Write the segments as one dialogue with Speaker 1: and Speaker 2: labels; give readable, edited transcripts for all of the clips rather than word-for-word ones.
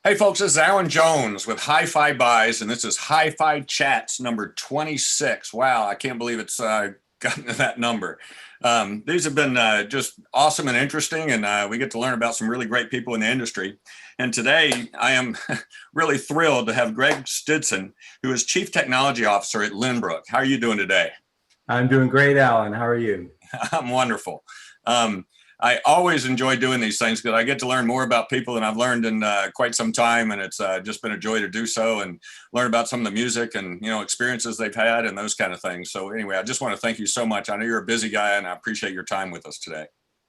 Speaker 1: Hey folks, this is Alan Jones with HiFi Buys, and this is HiFi Chats number 26. Wow, I can't believe it's gotten to that number. These have been just awesome and interesting, and we get to learn about some really great people in the industry. And today I am really thrilled to have Greg Stidsen, who is Chief Technology Officer at Lenbrook. How are you doing today?
Speaker 2: I'm doing great, Alan. How are you?
Speaker 1: I'm wonderful. I always enjoy doing these things because I get to learn more about people than I've learned in quite some time, and it's just been a joy to do so and learn about some of the music and experiences they've had and those kind of things. So anyway, I just want to thank you so much. I know you're a busy guy, and I appreciate your time with us today.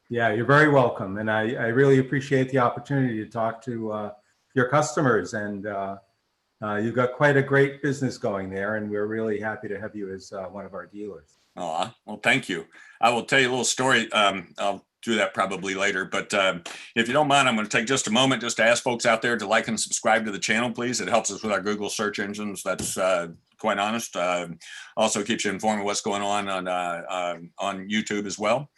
Speaker 2: Yeah, you're very welcome, and I really appreciate the opportunity to talk to your customers. And you've got quite a great business going there, and we're really happy to have you as one of our dealers.
Speaker 1: Oh, well, thank you. I will tell you a little story. I'll do that probably later, but if you don't mind, I'm going to take just a moment just to ask folks out there to like and subscribe to the channel, please. It helps us with our Google search engines. That's quite honest. Also keeps you informed of what's going on YouTube as well.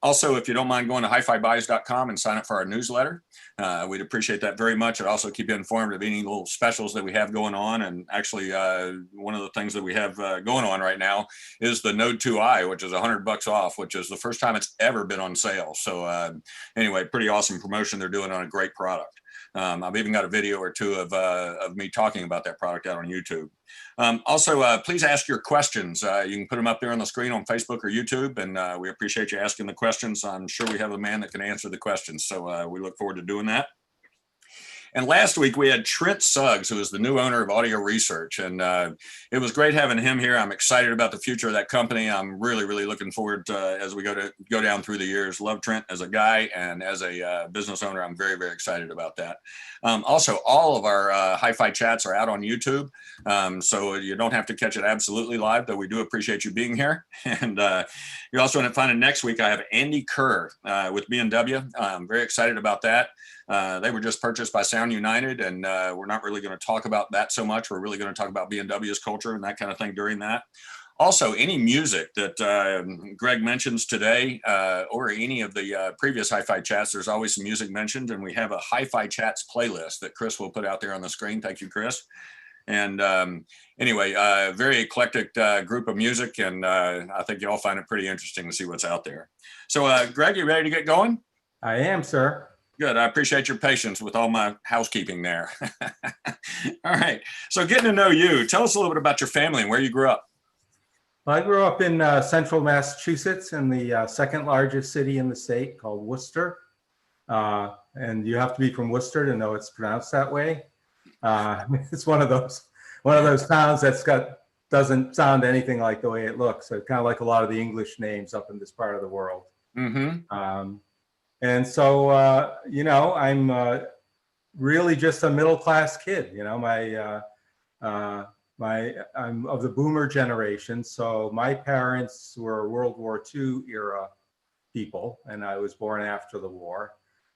Speaker 1: Also, if you don't mind going to hifibuys.com and sign up for our newsletter, we'd appreciate that very much. It also keep you informed of any little specials that we have going on. And actually, one of the things that we have going on right now is the Node 2i, which is $100 off, which is the first time it's ever been on sale. So anyway, pretty awesome promotion they're doing on a great product. I've even got a video or two of me talking about that product out on YouTube. Also, please ask your questions. You can put them up there on the screen on Facebook or YouTube, and we appreciate you asking the questions. I'm sure we have a man that can answer the questions, so we look forward to doing that. And last week we had Trent Suggs, who is the new owner of Audio Research, and it was great having him here. I'm excited about the future of that company. I'm really, really looking forward to, as we go down through the years. Love Trent as a guy, and as a business owner, I'm very, very excited about that. Also, all of our HiFi Chats are out on YouTube, so you don't have to catch it absolutely live, though we do appreciate you being here. And you also want to find it next week. I have Andy Kerr with BMW. I'm very excited about that. They were just purchased by Sound United, and we're not really going to talk about that so much. We're really going to talk about BMW's culture and that kind of thing during that. Also, any music that Greg mentions today or any of the previous HiFi Chats, there's always some music mentioned, and we have a HiFi Chats playlist that Chris will put out there on the screen. Thank you, Chris. And anyway, very eclectic group of music, and I think you all find it pretty interesting to see what's out there. So, Greg, you ready to get going?
Speaker 2: I am, sir.
Speaker 1: Good. I appreciate your patience with all my housekeeping there. All right. So getting to know you, tell us a little bit about your family and where you grew up.
Speaker 2: Well, I grew up in central Massachusetts, in the second largest city in the state, called Worcester. And you have to be from Worcester to know it's pronounced that way. It's one of those towns doesn't sound anything like the way it looks. So kind of like a lot of the English names up in this part of the world. Mm-hmm. And so, I'm really just a middle-class kid. I'm of the boomer generation. So my parents were World War II era people, and I was born after the war.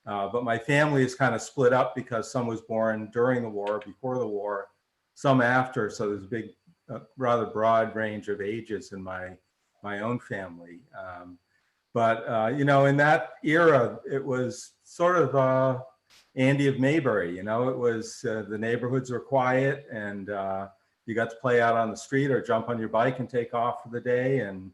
Speaker 2: But my family is kind of split up because some was born during the war, before the war, some after. So there's a big, rather broad range of ages in my own family. But, in that era, it was sort of Andy of Maybury. It was the neighborhoods were quiet, and you got to play out on the street or jump on your bike and take off for the day. And,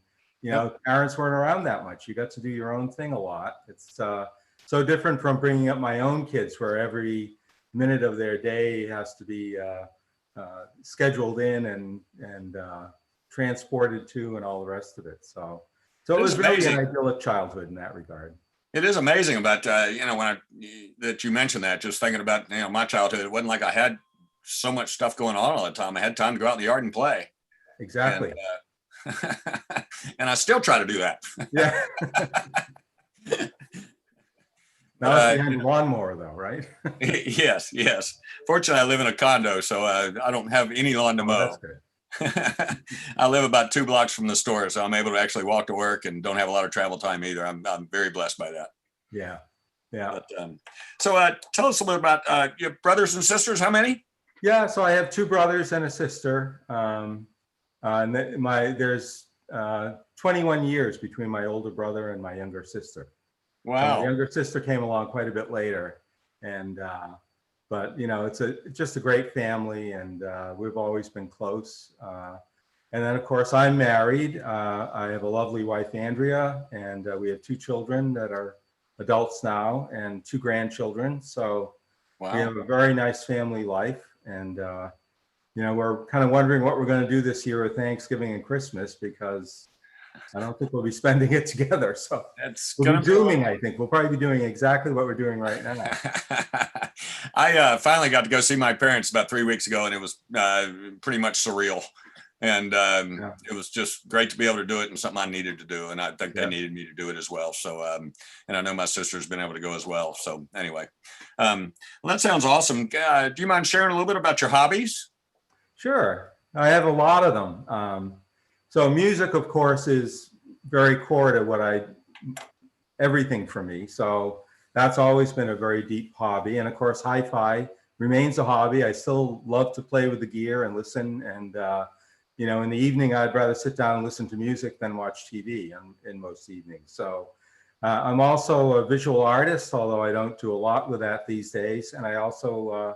Speaker 2: parents weren't around that much. You got to do your own thing a lot. It's so different from bringing up my own kids, where every minute of their day has to be scheduled in and transported to, and all the rest of it. So it was really an idyllic childhood in that regard.
Speaker 1: It is amazing about, that you mentioned that, just thinking about, my childhood. It wasn't like I had so much stuff going on all the time. I had time to go out in the yard and play.
Speaker 2: Exactly.
Speaker 1: And I still try to do that.
Speaker 2: Yeah. Now it's behind a lawnmower though, right?
Speaker 1: Yes. Fortunately, I live in a condo, so I don't have any lawn to mow.
Speaker 2: That's good.
Speaker 1: I live about 2 blocks from the store, so I'm able to actually walk to work and don't have a lot of travel time either. I'm very blessed by that.
Speaker 2: Yeah.
Speaker 1: But, so tell us a little about your brothers and sisters. How many?
Speaker 2: Yeah, so I have 2 brothers and a sister. And there's 21 years between my older brother and my younger sister.
Speaker 1: Wow.
Speaker 2: So my younger sister came along quite a bit later, and but you know, it's just a great family, and we've always been close. And then, of course, I'm married. I have a lovely wife, Andrea, and we have 2 children that are adults now and 2 grandchildren. So
Speaker 1: Wow.
Speaker 2: we have a very nice family life. And, you know, we're kind of wondering what we're going to do this year with Thanksgiving and Christmas, because I don't think we'll be spending it together. So
Speaker 1: That's
Speaker 2: we'll be
Speaker 1: gonna
Speaker 2: zooming, I think. We'll probably be doing exactly what we're doing right now.
Speaker 1: I finally got to go see my parents about 3 weeks ago, and it was pretty much surreal. And it was just great to be able to do it, and something I needed to do. And I think they needed me to do it as well. So, and I know my sister's been able to go as well. So anyway, well, that sounds awesome. Do you mind sharing a little bit about your hobbies?
Speaker 2: Sure. I have a lot of them. So music, of course, is very core to everything for me. So that's always been a very deep hobby. And of course, hi-fi remains a hobby. I still love to play with the gear and listen. And, you know, in the evening, I'd rather sit down and listen to music than watch TV in most evenings. So I'm also a visual artist, although I don't do a lot with that these days. And I also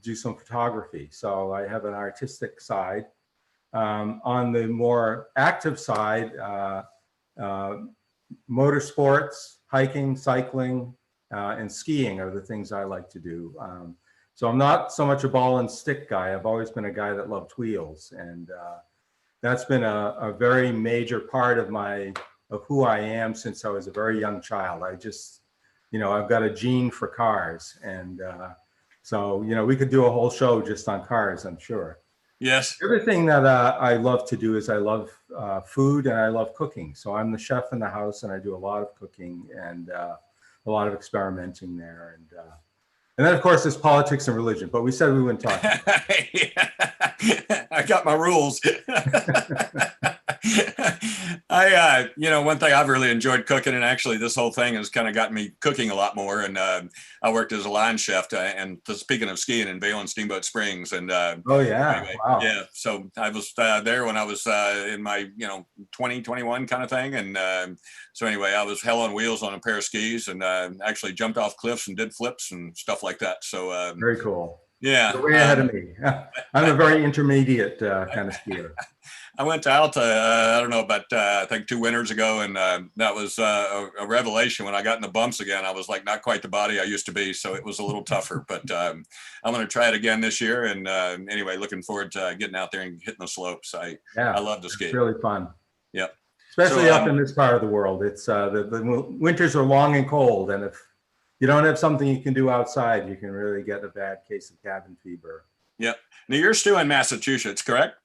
Speaker 2: do some photography. So I have an artistic side. On the more active side, motorsports, hiking, cycling, and skiing are the things I like to do. So I'm not so much a ball and stick guy. I've always been a guy that loved wheels, and that's been a very major part of who I am since I was a very young child. I just, you know, I've got a gene for cars, and so, you know, we could do a whole show just on cars, I'm sure.
Speaker 1: Yes.
Speaker 2: Everything that I love to do is I love food, and I love cooking. So I'm the chef in the house, and I do a lot of cooking and a lot of experimenting there. And then, of course, there's politics and religion, but we said we wouldn't talk about
Speaker 1: that. I got my rules. You know, one thing I've really enjoyed cooking, and actually this whole thing has kind of gotten me cooking a lot more. And I worked as a line chef, and speaking of skiing, in Vail and Steamboat Springs. And
Speaker 2: oh yeah,
Speaker 1: anyway,
Speaker 2: wow.
Speaker 1: Yeah. So I was there when I was in my 21 kind of thing. And so anyway, I was hell on wheels on a pair of skis, and actually jumped off cliffs and did flips and stuff like that. So
Speaker 2: very cool.
Speaker 1: Yeah.
Speaker 2: You're way ahead of me. I'm a very intermediate kind of skier.
Speaker 1: I went to Alta, I don't know, about I think 2 winters ago, and that was a revelation. When I got in the bumps again, I was like not quite the body I used to be, so it was a little tougher. But I'm going to try it again this year. And anyway, looking forward to getting out there and hitting the slopes. I love to ski.
Speaker 2: It's really fun.
Speaker 1: Yep.
Speaker 2: Especially up in this part of the world. It's the winters are long and cold, and if you don't have something you can do outside, you can really get a bad case of cabin fever.
Speaker 1: Yep. Now you're still in Massachusetts, correct?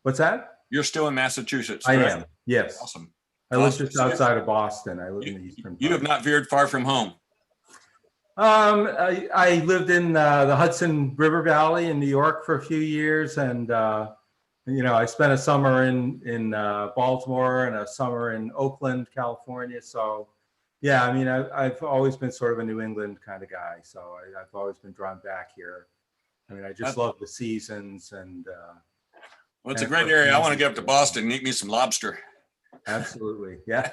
Speaker 2: What's that?
Speaker 1: You're still in Massachusetts, correct?
Speaker 2: I am, yes.
Speaker 1: Awesome.
Speaker 2: I live just outside of Boston. I live in the eastern part.
Speaker 1: You have not veered far from home.
Speaker 2: I lived in the Hudson River Valley in New York for a few years, and you know, I spent a summer in Baltimore and a summer in Oakland, California. So yeah, I mean, I've always been sort of a New England kind of guy. So I've always been drawn back here. I mean, I just love the seasons, and
Speaker 1: well, it's a great area. I want to get up to Boston and eat me some lobster.
Speaker 2: Absolutely. Yeah.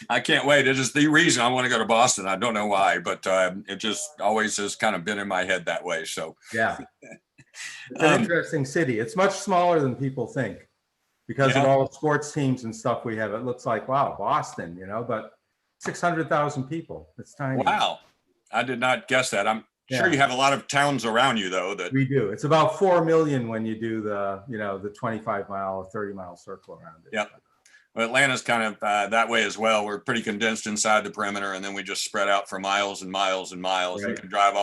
Speaker 1: I can't wait. It is the reason I want to go to Boston. I don't know why, but it just always has kind of been in my head that way. So
Speaker 2: yeah, it's an interesting city. It's much smaller than people think because of all the sports teams and stuff we have. It looks like, wow, Boston, you know, but 600,000 people. It's tiny.
Speaker 1: Wow. I did not guess that. I'm sure you have a lot of towns around you, though. That
Speaker 2: we do. It's about 4 million when you do the 25-mile or 30-mile circle around it.
Speaker 1: Yep. Well, Atlanta's kind of that way as well. We're pretty condensed inside the perimeter, and then we just spread out for miles and miles and miles. Right. You can drive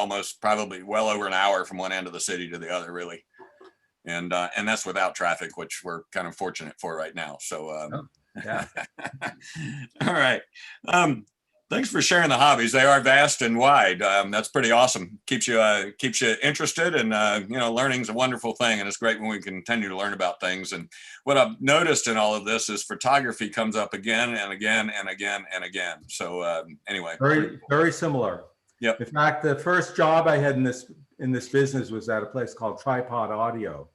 Speaker 1: probably well over an hour from one end of the city to the other, really. And that's without traffic, which we're kind of fortunate for right now. So,
Speaker 2: yeah.
Speaker 1: All right. Thanks for sharing the hobbies. They are vast and wide. That's pretty awesome. Keeps you interested, and learning's a wonderful thing, and it's great when we continue to learn about things. And what I've noticed in all of this is photography comes up again and again and again and again. So anyway,
Speaker 2: very, very similar.
Speaker 1: Yep.
Speaker 2: In fact, the first job I had in this business was at a place called Tripod Audio,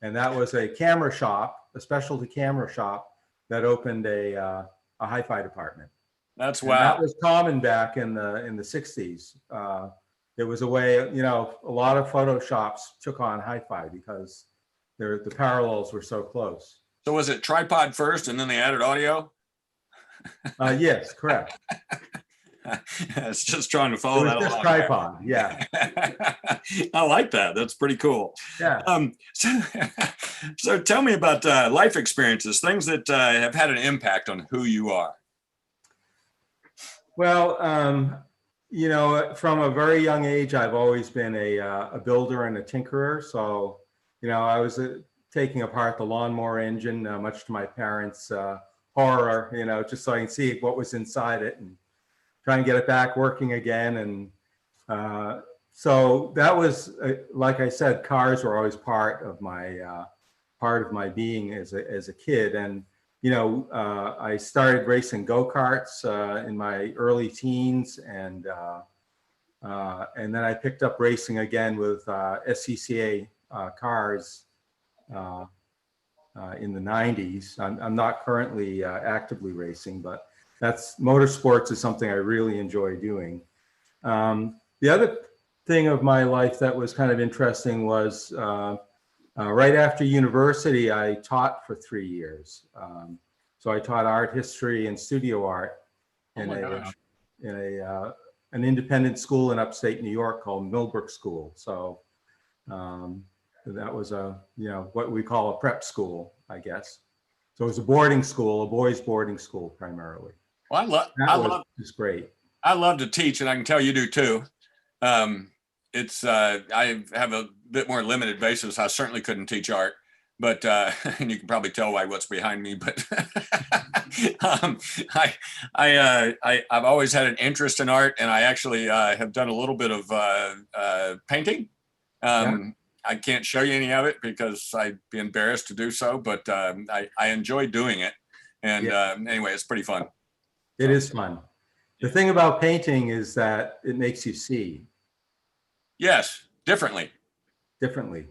Speaker 2: and that was a camera shop, a specialty camera shop that opened a hi-fi department.
Speaker 1: That's
Speaker 2: and
Speaker 1: wow.
Speaker 2: That was common back in the 60s. it was a way, you know, a lot of Photoshops took on hi-fi because the parallels were so close.
Speaker 1: So was it tripod first and then they added audio?
Speaker 2: Yes, correct.
Speaker 1: It's just trying to follow
Speaker 2: It was
Speaker 1: that
Speaker 2: just
Speaker 1: along.
Speaker 2: tripod, yeah.
Speaker 1: I like that. That's pretty cool.
Speaker 2: Yeah.
Speaker 1: So tell me about life experiences, things that have had an impact on who you are.
Speaker 2: Well, you know, from a very young age, I've always been a builder and a tinkerer. So, you know, I was taking apart the lawnmower engine, much to my parents' horror, you know, just so I can see what was inside it and try and get it back working again. And so that was, like I said, cars were always part of my being as a kid. And you know, I started racing go-karts in my early teens, and then I picked up racing again with SCCA cars in the 90s. I'm not currently actively racing, but motorsports is something I really enjoy doing. The other thing of my life that was kind of interesting was right after university, I taught for 3 years. So I taught art history and studio art in an independent school in upstate New York called Millbrook School. So that was what we call a prep school, I guess. So it was a boarding school, a boys' boarding school primarily.
Speaker 1: Well,
Speaker 2: it's great.
Speaker 1: I love to teach, and I can tell you do too. I have a bit more limited basis. I certainly couldn't teach art, but and you can probably tell by what's behind me. But I've always had an interest in art, and I actually have done a little bit of painting. I can't show you any of it because I'd be embarrassed to do so, but I enjoy doing it. And anyway, it's pretty fun.
Speaker 2: It is fun. The thing about painting is that it makes you see.
Speaker 1: Yes, differently.
Speaker 2: Differently.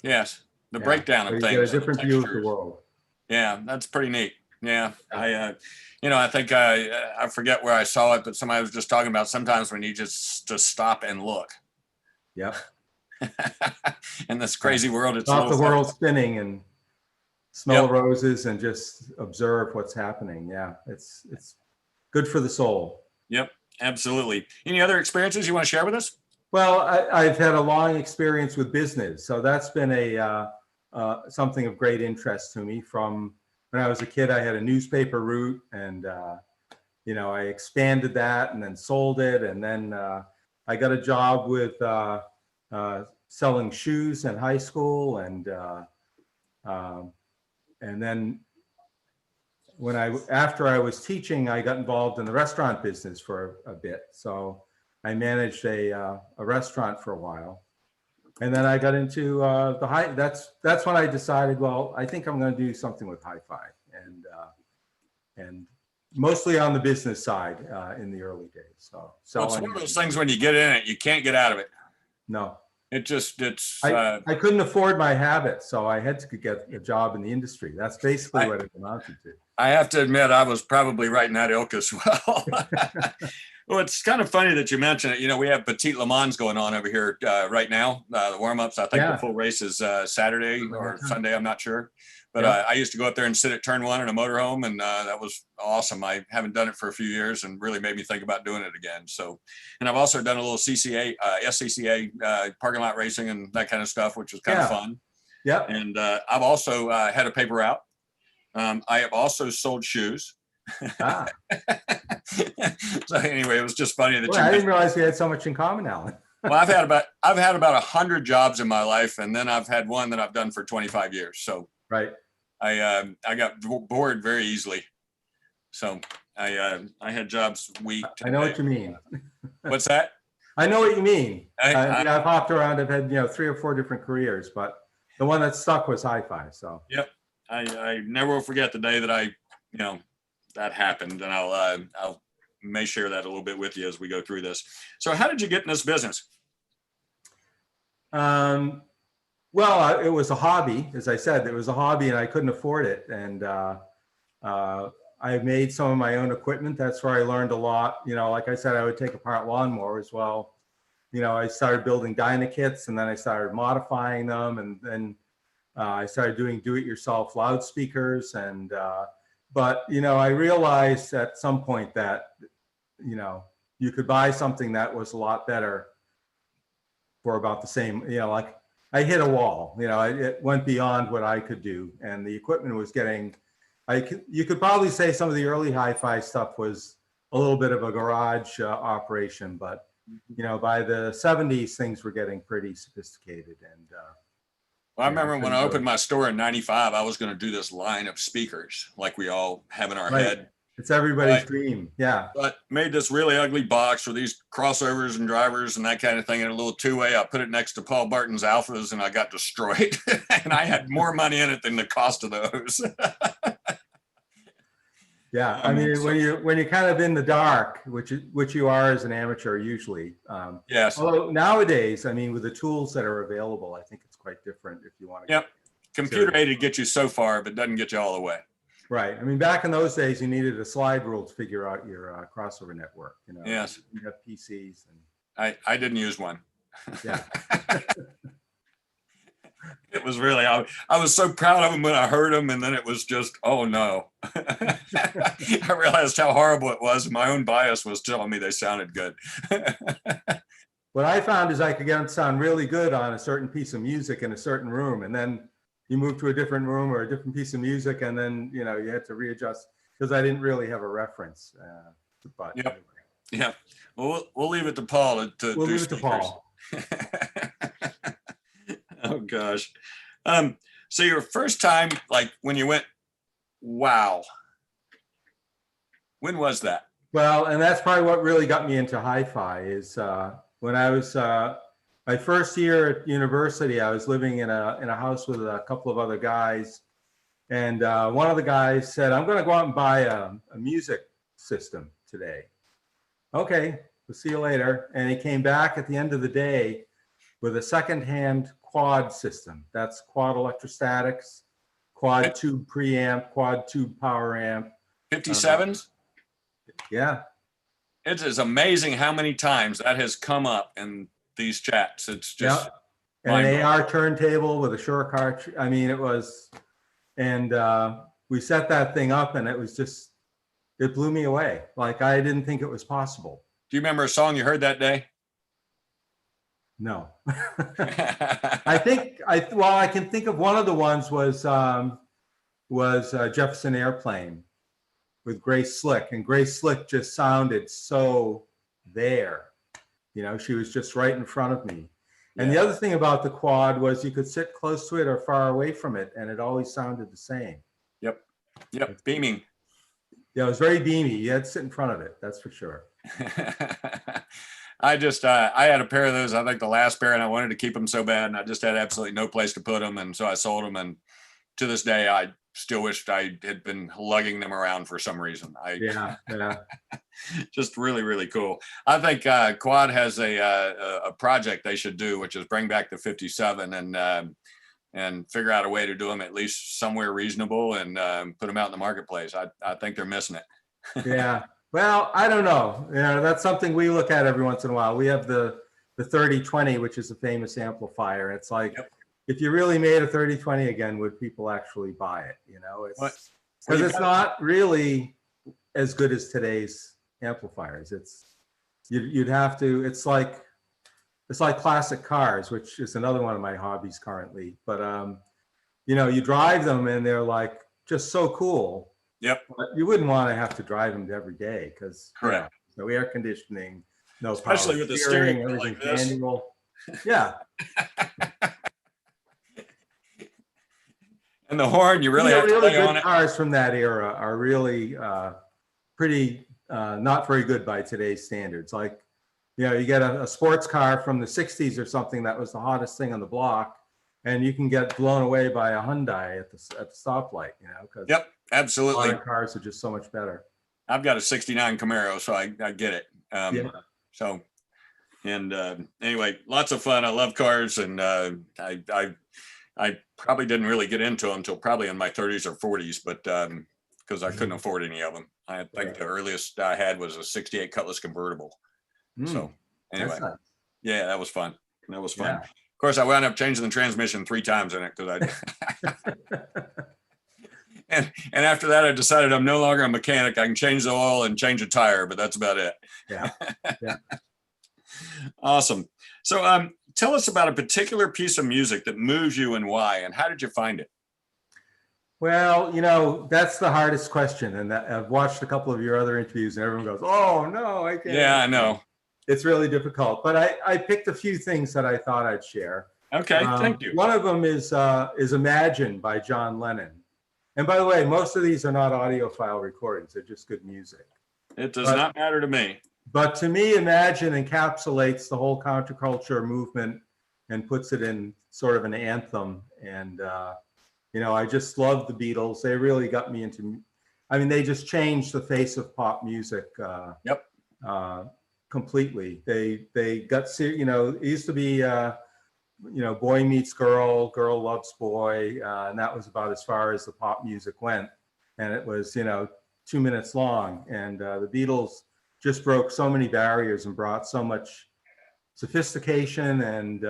Speaker 1: Yes, the breakdown of
Speaker 2: so
Speaker 1: things.
Speaker 2: You get a different view of the world.
Speaker 1: Yeah, that's pretty neat. Yeah, I think I forget where I saw it, but somebody was just talking about sometimes when you just stop and look.
Speaker 2: Yeah.
Speaker 1: In this crazy world, it's
Speaker 2: stop the world spinning and smell roses and just observe what's happening. Yeah, it's good for the soul.
Speaker 1: Yep, absolutely. Any other experiences you want to share with us?
Speaker 2: Well, I've had a long experience with business, so that's been something of great interest to me. From when I was a kid, I had a newspaper route, and I expanded that and then sold it, and then I got a job with selling shoes in high school, and then after I was teaching, I got involved in the restaurant business for a bit. So I managed a restaurant for a while, and then I got into that's when I decided, well, I think I'm going to do something with hi-fi, and mostly on the business side in the early days. So
Speaker 1: it's one of those things when you get in it, you can't get out of it.
Speaker 2: No.
Speaker 1: I
Speaker 2: couldn't afford my habit, so I had to get a job in the industry. That's basically what it amounted to.
Speaker 1: I have to admit, I was probably right in that ilk as well. Well, it's kind of funny that you mention it. We have Petit Le Mans going on over here right now. The warm-ups, I think the full race is Saturday or Sunday, I'm not sure. But I used to go up there and sit at turn one in a motorhome, and that was awesome. I haven't done it for a few years, and really made me think about doing it again. So, and I've also done a little SCCA parking lot racing and that kind of stuff, which was kind of fun.
Speaker 2: Yeah.
Speaker 1: And I've also had a paper route. I have also sold shoes. So anyway, it was just funny that
Speaker 2: I didn't realize we had so much in common, Alan.
Speaker 1: Well, I've had about 100 jobs in my life, and then I've had one that I've done for 25 years. So
Speaker 2: right,
Speaker 1: I got bored very easily. So I had jobs week.
Speaker 2: I know what you mean.
Speaker 1: What's that?
Speaker 2: I know what you mean. I've hopped around. I've had 3 or 4 different careers, but the one that stuck was hi-fi. So
Speaker 1: yep, I never will forget the day that that happened, and I'll may share that a little bit with you as we go through this. So how did you get in this business?
Speaker 2: Well, it was a hobby. As I said, it was a hobby and I couldn't afford it. And I made some of my own equipment. That's where I learned a lot. Like I said, I would take apart lawnmowers. Well, I started building Dynakits, and then I started modifying them, and then I started doing do-it-yourself loudspeakers. And but I realized at some point that you could buy something that was a lot better for about the same. Like I hit a wall. It went beyond what I could do, and the equipment was getting. You could probably say some of the early hi-fi stuff was a little bit of a garage operation, but by the 70s, things were getting pretty sophisticated. And
Speaker 1: well, I remember when I opened my store in '95, I was going to do this line of speakers like we all have in our head.
Speaker 2: It's everybody's dream. Yeah.
Speaker 1: But made this really ugly box for these crossovers and drivers and that kind of thing in a little two-way. I put it next to Paul Barton's Alphas, and I got destroyed. And I had more money in it than the cost of those.
Speaker 2: Yeah, I mean, when you're kind of in the dark, which you are as an amateur usually.
Speaker 1: Yes.
Speaker 2: Although nowadays, I mean, with the tools that are available, I think it's quite different if you want to.
Speaker 1: Yep. Computer aided gets you so far, but doesn't get you all the way.
Speaker 2: Right. I mean, back in those days, you needed a slide rule to figure out your crossover network.
Speaker 1: Yes.
Speaker 2: You have PCs. And
Speaker 1: I didn't use one.
Speaker 2: Yeah.
Speaker 1: It was really, I was so proud of them when I heard them, and then it was just, oh no. I realized how horrible it was. My own bias was telling me they sounded good.
Speaker 2: What I found is I could get them to sound really good on a certain piece of music in a certain room, and then you move to a different room or a different piece of music, and then you had to readjust because I didn't really have a reference. But
Speaker 1: yep.
Speaker 2: Anyway.
Speaker 1: Yeah. Well, we'll leave it to Paul to
Speaker 2: we'll
Speaker 1: do
Speaker 2: leave it to Paul.
Speaker 1: Oh gosh. So your first time, like when you went, wow. When was that?
Speaker 2: Well, and that's probably what really got me into hi-fi is when I was my first year at university. I was living in a house with a couple of other guys, and one of the guys said, "I'm going to go out and buy a music system today." Okay, we'll see you later. And he came back at the end of the day with a second-hand quad system. That's quad electrostatics, quad tube preamp, quad tube power amp.
Speaker 1: 57s?
Speaker 2: Yeah.
Speaker 1: It is amazing how many times that has come up in these chats. It's just
Speaker 2: and an AR turntable with a short cart. I mean, it was, and we set that thing up, and it was just, it blew me away. Like I didn't think it was possible.
Speaker 1: Do you remember a song you heard that day?
Speaker 2: No. I can think of one of the ones was Jefferson Airplane with Grace Slick, and Grace Slick just sounded so there. She was just right in front of me. And the other thing about the quad was you could sit close to it or far away from it, and it always sounded the same.
Speaker 1: Yep. Beaming.
Speaker 2: Yeah, it was very beamy. You had to sit in front of it. That's for sure.
Speaker 1: I had a pair of those, I think the last pair, and I wanted to keep them so bad, and I just had absolutely no place to put them. And so I sold them. And to this day, I still wished I had been lugging them around for some reason.
Speaker 2: Yeah.
Speaker 1: Just really, really cool. I think Quad has a project they should do, which is bring back the 57 and figure out a way to do them at least somewhere reasonable and put them out in the marketplace. I think they're missing it.
Speaker 2: Yeah. Well, I don't know. That's something we look at every once in a while. We have the 3020, which is a famous amplifier. It's like, if you really made a 3020 again, would people actually buy it? It's because it's not really as good as today's amplifiers. You'd have to. It's like classic cars, which is another one of my hobbies currently. But you drive them and they're like just so cool.
Speaker 1: Yep.
Speaker 2: But you wouldn't want to have to drive them every day because
Speaker 1: correct.
Speaker 2: No air conditioning, no
Speaker 1: especially
Speaker 2: power
Speaker 1: with the steering
Speaker 2: everything
Speaker 1: like this.
Speaker 2: manual. Yeah.
Speaker 1: And the horn, you really have to lay on it.
Speaker 2: Cars from that era are really pretty not very good by today's standards. Like, you get a sports car from the 60s or something that was the hottest thing on the block, and you can get blown away by a Hyundai at the stoplight, because
Speaker 1: absolutely.
Speaker 2: modern cars are just so much better.
Speaker 1: I've got a 69 Camaro, so I get it. So, and anyway, lots of fun. I love cars, and I probably didn't really get into them until probably in my 30s or 40s, but because I couldn't afford any of them. I think the earliest I had was a 68 Cutlass convertible. So anyway, Yeah, that was fun. That was fun.
Speaker 2: Yeah.
Speaker 1: Of course, I wound up changing the transmission 3 times in it because I and after that I decided I'm no longer a mechanic. I can change the oil and change a tire, but that's about it.
Speaker 2: Yeah. Yeah.
Speaker 1: Awesome. So tell us about a particular piece of music that moves you and why, and how did you find it?
Speaker 2: Well, that's the hardest question. And I've watched a couple of your other interviews and everyone goes, oh no, I can't.
Speaker 1: Yeah, I know.
Speaker 2: It's really difficult, but I picked a few things that I thought I'd share.
Speaker 1: Okay, thank you.
Speaker 2: One of them is Imagine by John Lennon. And by the way, most of these are not audiophile recordings. They're just good music.
Speaker 1: It does not matter to me.
Speaker 2: But to me, Imagine encapsulates the whole counterculture movement and puts it in sort of an anthem. And, I just love the Beatles. They really got me into, they just changed the face of pop music.
Speaker 1: Yep.
Speaker 2: Completely. They got, it used to be, boy meets girl, girl loves boy. And that was about as far as the pop music went. And it was, 2 minutes long. And the Beatles just broke so many barriers and brought so much sophistication and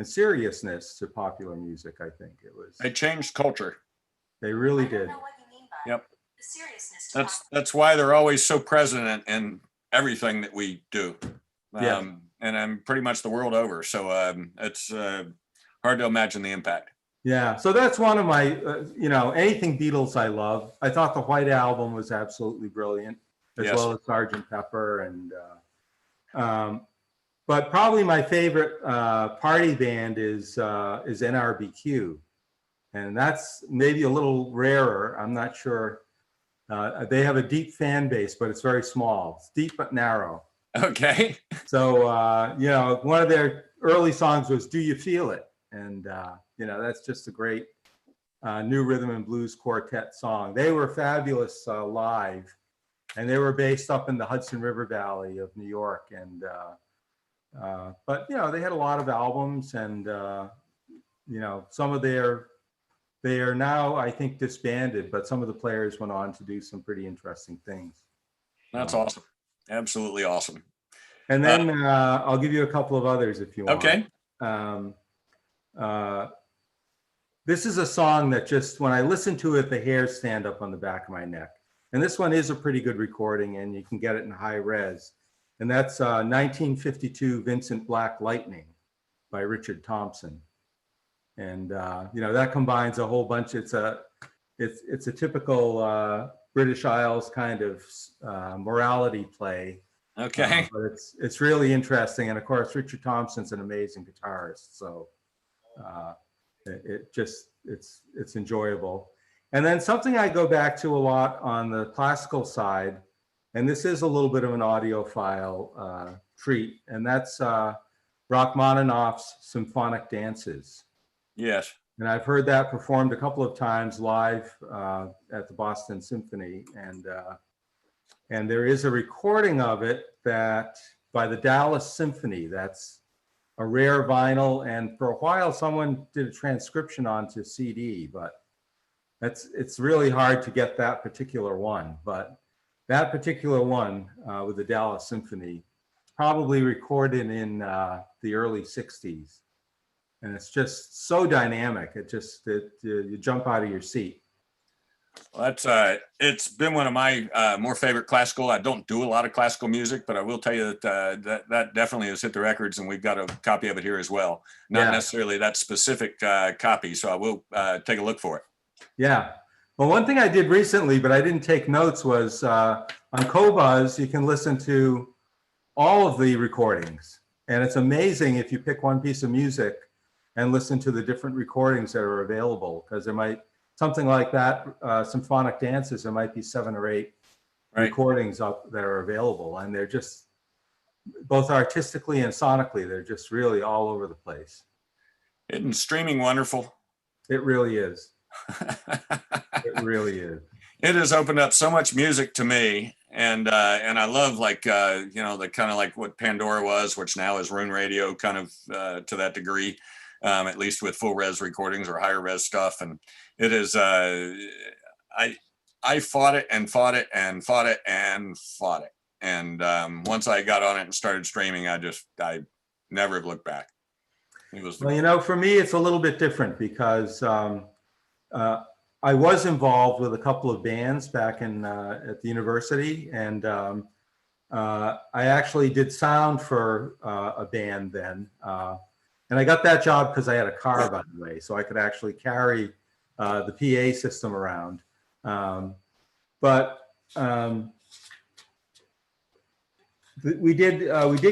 Speaker 2: seriousness to popular music. I think it was.
Speaker 1: They changed culture.
Speaker 2: They really did.
Speaker 1: Yep. That's why they're always so present in everything that we do.
Speaker 2: Yeah.
Speaker 1: And I'm pretty much the world over. So it's hard to imagine the impact.
Speaker 2: Yeah. So that's one of my, anything Beatles I love. I thought the White Album was absolutely brilliant, as
Speaker 1: Yes.
Speaker 2: well as Sgt. Pepper. And but probably my favorite party band is NRBQ. And that's maybe a little rarer. I'm not sure. They have a deep fan base, but it's very small. It's deep but narrow.
Speaker 1: Okay.
Speaker 2: So, one of their early songs was Do You Feel It? And, that's just a great new rhythm and blues quartet song. They were fabulous live, and they were based up in the Hudson River Valley of New York. And, but, they had a lot of albums and, some of they are now, I think, disbanded, but some of the players went on to do some pretty interesting things.
Speaker 1: That's awesome. Absolutely awesome.
Speaker 2: And then I'll give you a couple of others if you want.
Speaker 1: Okay.
Speaker 2: This is a song that just, when I listen to it, the hairs stand up on the back of my neck. And this one is a pretty good recording, and you can get it in high res. And that's 1952 Vincent Black Lightning by Richard Thompson. And that combines a whole bunch. It's a typical British Isles kind of morality play.
Speaker 1: Okay.
Speaker 2: But it's really interesting, and of course Richard Thompson's an amazing guitarist, so it's enjoyable. And then something I go back to a lot on the classical side, and this is a little bit of an audiophile treat, and that's Rachmaninoff's Symphonic Dances.
Speaker 1: Yes.
Speaker 2: And I've heard that performed a couple of times live at the Boston Symphony, and there is a recording of it that by the Dallas Symphony. That's a rare vinyl, and for a while someone did a transcription onto CD, but it's really hard to get that particular one. But that particular one with the Dallas Symphony, probably recorded in the early 60s. And it's just so dynamic. You jump out of your seat.
Speaker 1: Well, it's been one of my more favorite classical. I don't do a lot of classical music, but I will tell you that that definitely has hit the records, and we've got a copy of it here as well. Not necessarily that specific copy, so I will take a look for it.
Speaker 2: Yeah. Well, one thing I did recently, but I didn't take notes, was on Qobuz, you can listen to all of the recordings. And it's amazing if you pick one piece of music and listen to the different recordings that are available, because there might, something like that, Symphonic Dances, there might be 7 or 8 recordings up that are available. And they're just, both artistically and sonically, they're just really all over the place.
Speaker 1: Isn't streaming wonderful?
Speaker 2: It really is. It really is.
Speaker 1: It has opened up so much music to me, and I love, like the kind of like what Pandora was, which now is Rune Radio, kind of to that degree, at least with full res recordings or higher res stuff. And it is I fought it and fought it and fought it and fought it, and once I got on it and started streaming, I never have looked back. He was
Speaker 2: Well, you know, for me, it's a little bit different because I was involved with a couple of bands back in at the university, and I actually did sound for a band then. And I got that job because I had a car, by the way, so I could actually carry the PA system around. We did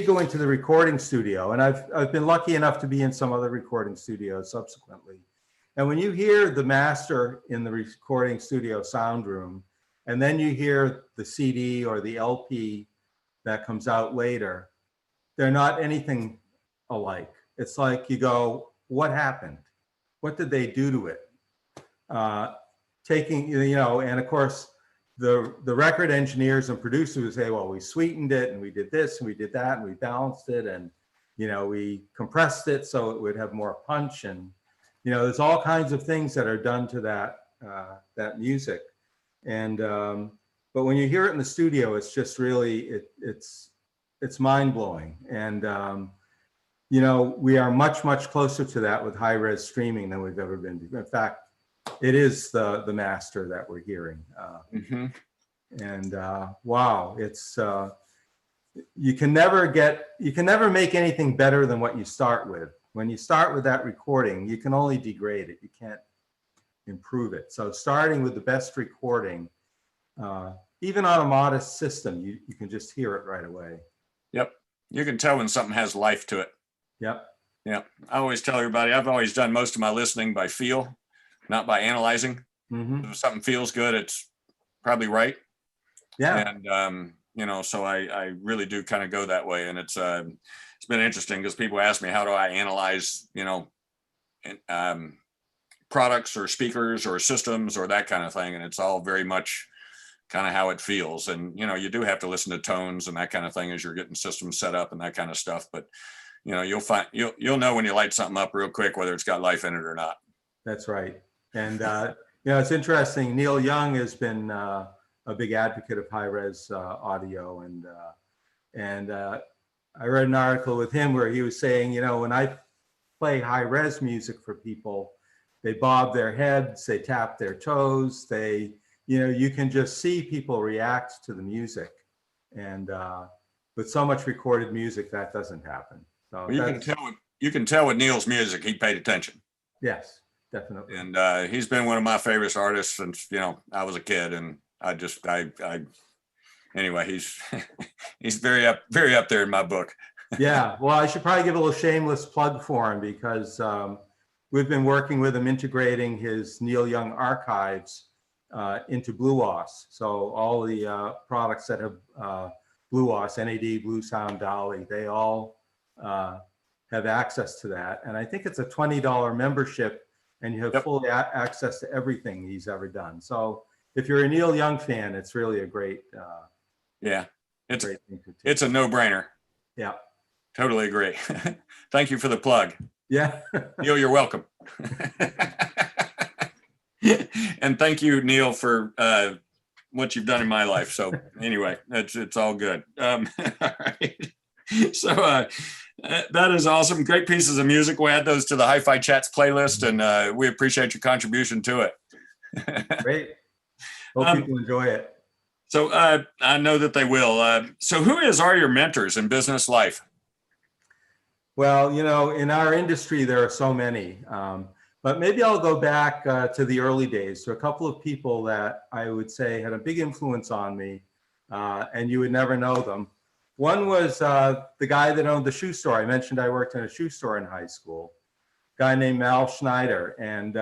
Speaker 2: go into the recording studio, and I've been lucky enough to be in some other recording studios subsequently. And when you hear the master in the recording studio sound room, and then you hear the CD or the LP that comes out later, they're not anything alike. It's like you go, what happened? What did they do to it? Taking, you know, and of course, the record engineers and producers would say, well, we sweetened it and we did this and we did that and we balanced it and, you know, we compressed it so it would have more punch, and, you know, there's all kinds of things that are done to that that music. And but when you hear it in the studio, it's just really it's mind blowing. And you know, we are much closer to that with high res streaming than we've ever been. In fact, it is the master that we're hearing. And wow, it's you can never make anything better than what you start with. When you start with that recording, you can only degrade it. You can't improve it. So starting with the best recording, even on a modest system, you can just hear it right away.
Speaker 1: Yep. You can tell when something has life to it.
Speaker 2: Yep.
Speaker 1: Yeah. I always tell everybody, I've always done most of my listening by feel, not by analyzing. If something feels good, it's probably right.
Speaker 2: Yeah.
Speaker 1: And, you know, so I really do kind of go that way. And it's been interesting because people ask me, how do I analyze, you know, products or speakers or systems or that kind of thing. And it's all very much kind of how it feels. And, you know, you do have to listen to tones and that kind of thing as you're getting systems set up and that kind of stuff. But, you know, you'll know when you light something up real quick, whether it's got life in it or not. That's right.
Speaker 2: And, you know, it's interesting. Neil Young has been a big advocate of high res audio. And I read an article with him where he was saying, you know, when I play high res music for people, they bob their heads, they tap their toes, you know, you can just see people react to the music. And with so much recorded music, that doesn't happen. So
Speaker 1: well, you can tell with Neil's music, he paid attention.
Speaker 2: Yes, definitely.
Speaker 1: And he's been one of my favorite artists since, you know, I was a kid. And anyway, he's very up there in my book.
Speaker 2: Yeah, well, I should probably give a little shameless plug for him because we've been working with him integrating his Neil Young archives into BlueOS. So all the products that have BlueOS, NAD, Bluesound, Dolly, they all have access to that. And I think it's a $20 membership and you have full access to everything he's ever done. So if you're a Neil Young fan, it's really a great
Speaker 1: it's a no-brainer.
Speaker 2: Yeah.
Speaker 1: Totally agree. Thank you for the plug.
Speaker 2: Yeah.
Speaker 1: Neil, you're welcome. And thank you, Neil, for what you've done in my life. So anyway, it's all good. All right. So that is awesome. Great pieces of music. We'll add those to the HiFi Chats playlist, and we appreciate your contribution to it.
Speaker 2: Great. Hope people enjoy it.
Speaker 1: So I know that they will. So who are your mentors in business life?
Speaker 2: Well, you know, in our industry, there are so many. But maybe I'll go back to the early days to a couple of people that I would say had a big influence on me, and you would never know them. One was the guy that owned the shoe store. I mentioned I worked in a shoe store in high school, a guy named Mal Schneider. And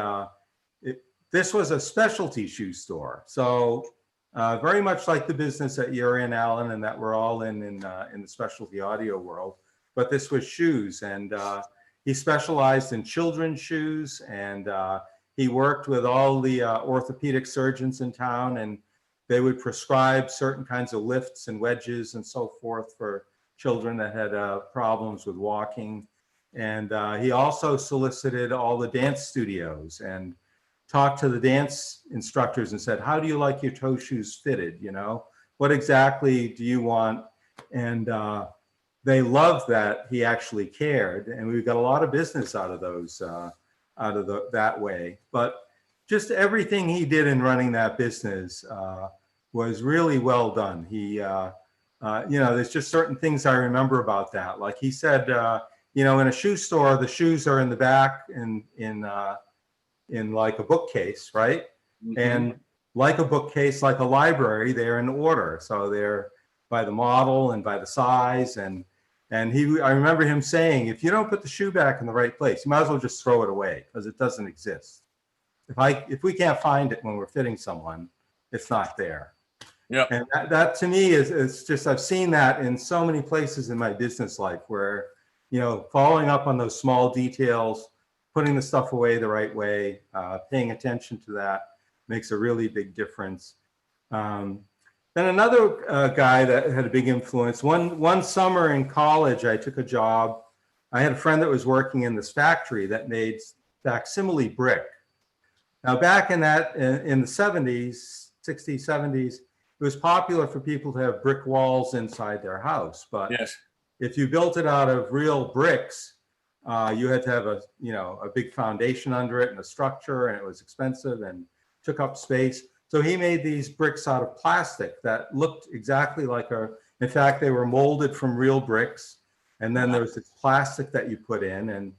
Speaker 2: this was a specialty shoe store. So very much like the business that you're in, Alan, and that we're all in the specialty audio world. But this was shoes, and he specialized in children's shoes, and he worked with all the orthopedic surgeons in town, and they would prescribe certain kinds of lifts and wedges and so forth for children that had problems with walking. And he also solicited all the dance studios and talked to the dance instructors and said, how do you like your toe shoes fitted? You know, what exactly do you want? And they loved that he actually cared, and we got a lot of business out of those, that way. But just everything he did in running that business was really well done. He, there's just certain things I remember about that. Like he said, in a shoe store, the shoes are in the back in like a bookcase, right? Mm-hmm. And like a bookcase, like a library, they're in order. So they're by the model and by the size. And I remember him saying, if you don't put the shoe back in the right place, you might as well just throw it away because it doesn't exist. If we can't find it when we're fitting someone, it's not there. Yeah. And that to me is just, I've seen that in so many places in my business life where, following up on those small details, putting the stuff away the right way, paying attention to that makes a really big difference. Then another guy that had a big influence, one summer in college, I took a job. I had a friend that was working in this factory that made facsimile brick. Now, back in the 70s, 60s, 70s, it was popular for people to have brick walls inside their house. But yes, if you built it out of real bricks, you had to have a big foundation under it and a structure, and it was expensive and took up space. So he made these bricks out of plastic that looked exactly like in fact, they were molded from real bricks. And then there was this plastic that you put in. And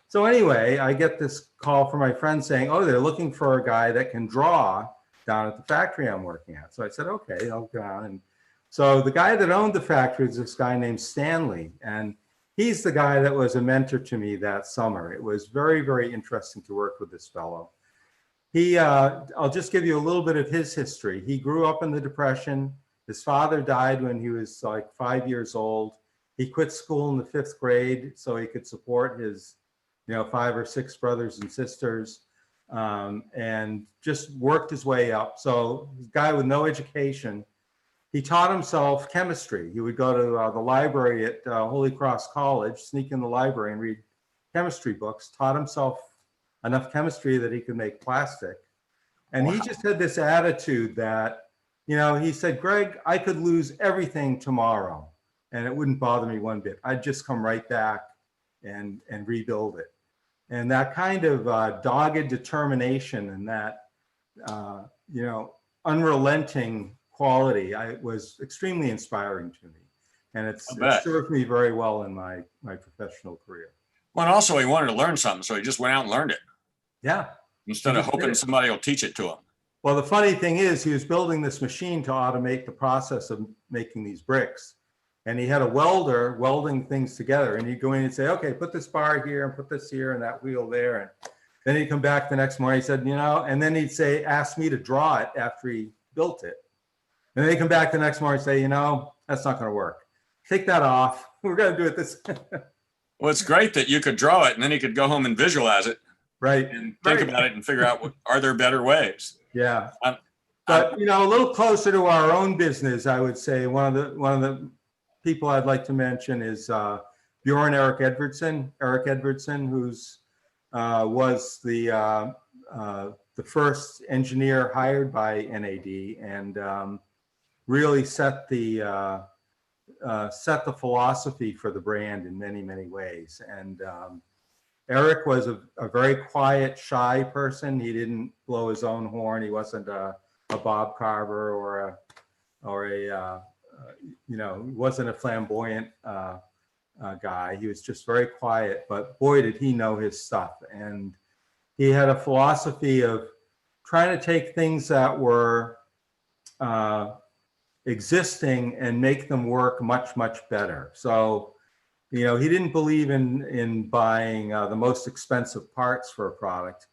Speaker 2: so anyway, I get this call from my friend saying, oh, they're looking for a guy that can draw down at the factory I'm working at. So I said, okay, I'll go down. And so the guy that owned the factory is this guy named Stanley. And he's the guy that was a mentor to me that summer. It was very, very interesting to work with this fellow. I'll just give you a little bit of his history. He grew up in the Depression. His father died when he was like 5 years old. He quit school in the 5th grade so he could support his 5 or 6 brothers and sisters, and just worked his way up. So this guy with no education, he taught himself chemistry. He would go to the library at Holy Cross College, sneak in the library and read chemistry books, taught himself enough chemistry that he could make plastic. And wow. He just had this attitude that, he said, Greg, I could lose everything tomorrow and it wouldn't bother me one bit. I'd just come right back and rebuild it. And that kind of dogged determination and that, unrelenting quality was extremely inspiring to me. And it served me very well in my professional career.
Speaker 1: Well, and also he wanted to learn something, so he just went out and learned it.
Speaker 2: Yeah.
Speaker 1: Instead of hoping somebody will teach it to him.
Speaker 2: Well, the funny thing is he was building this machine to automate the process of making these bricks. And he had a welder welding things together. And he'd go in and say, okay, put this bar here and put this here and that wheel there. And then he'd come back the next morning, he said, and then he'd say, ask me to draw it after he built it. And then he'd come back the next morning and say, that's not going to work. Take that off. We're going to do it this.
Speaker 1: Well, it's great that you could draw it and then you could go home and visualize it.
Speaker 2: Right.
Speaker 1: And think about it and figure out, are there better ways?
Speaker 2: Yeah. But, a little closer to our own business, I would say one of the people I'd like to mention is Bjorn Eric Edwardson. Eric Edwardson, who's was the first engineer hired by NAD and really set the philosophy for the brand in many, many ways. And Eric was a very quiet, shy person. He didn't blow his own horn. He wasn't a Bob Carver he wasn't a flamboyant guy. He was just very quiet, but boy, did he know his stuff. And he had a philosophy of trying to take things that were existing and make them work much, much better. So, he didn't believe in buying the most expensive parts for a product.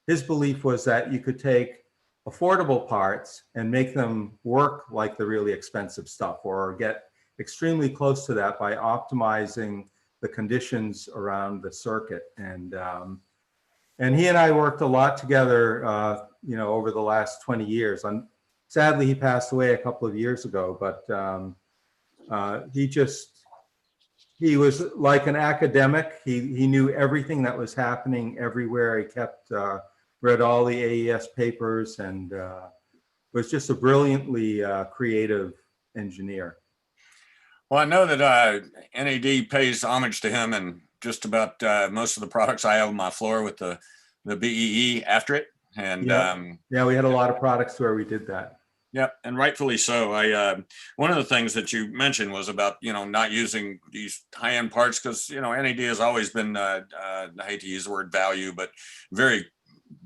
Speaker 2: His belief was that you could take affordable parts and make them work like the really expensive stuff, or get extremely close to that by optimizing the conditions around the circuit. And he and I worked a lot together, over the last 20 years. Sadly, he passed away a couple of years ago, but he was like an academic. He knew everything that was happening everywhere. He read all the AES papers and was just a brilliantly creative engineer.
Speaker 1: Well, I know that NAD pays homage to him and just about most of the products I have on my floor with the BEE after it. And
Speaker 2: Yeah, yeah, we had a lot of products where we did that.
Speaker 1: yeah, and rightfully so. One of the things that you mentioned was about, not using these high-end parts because, NAD has always been, I hate to use the word value, but very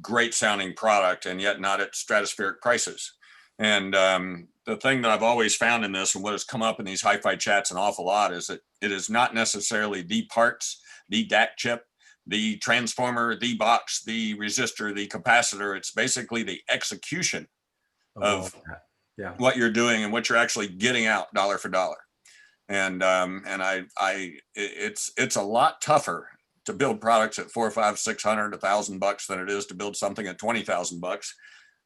Speaker 1: great sounding product and yet not at stratospheric prices. And the thing that I've always found in this and what has come up in these HiFi chats an awful lot is that it is not necessarily the parts, the DAC chip, the transformer, the box, the resistor, the capacitor. It's basically the execution of
Speaker 2: yeah,
Speaker 1: what you're doing and what you're actually getting out dollar for dollar. And it's a lot tougher to build products at $400, $500, $600, $1,000 than it is to build something at $20,000.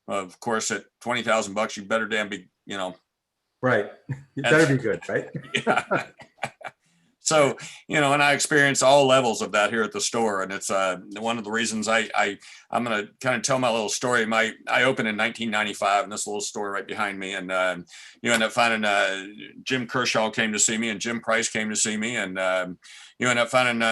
Speaker 1: Of course, at $20,000, you better damn be,
Speaker 2: right. You better be good, right?
Speaker 1: Yeah. So, and I experience all levels of that here at the store. And it's one of the reasons I'm going to kind of tell my little story. I opened in 1995 in this little store right behind me. And you end up finding Jim Kershaw came to see me and Jim Price came to see me. And you end up finding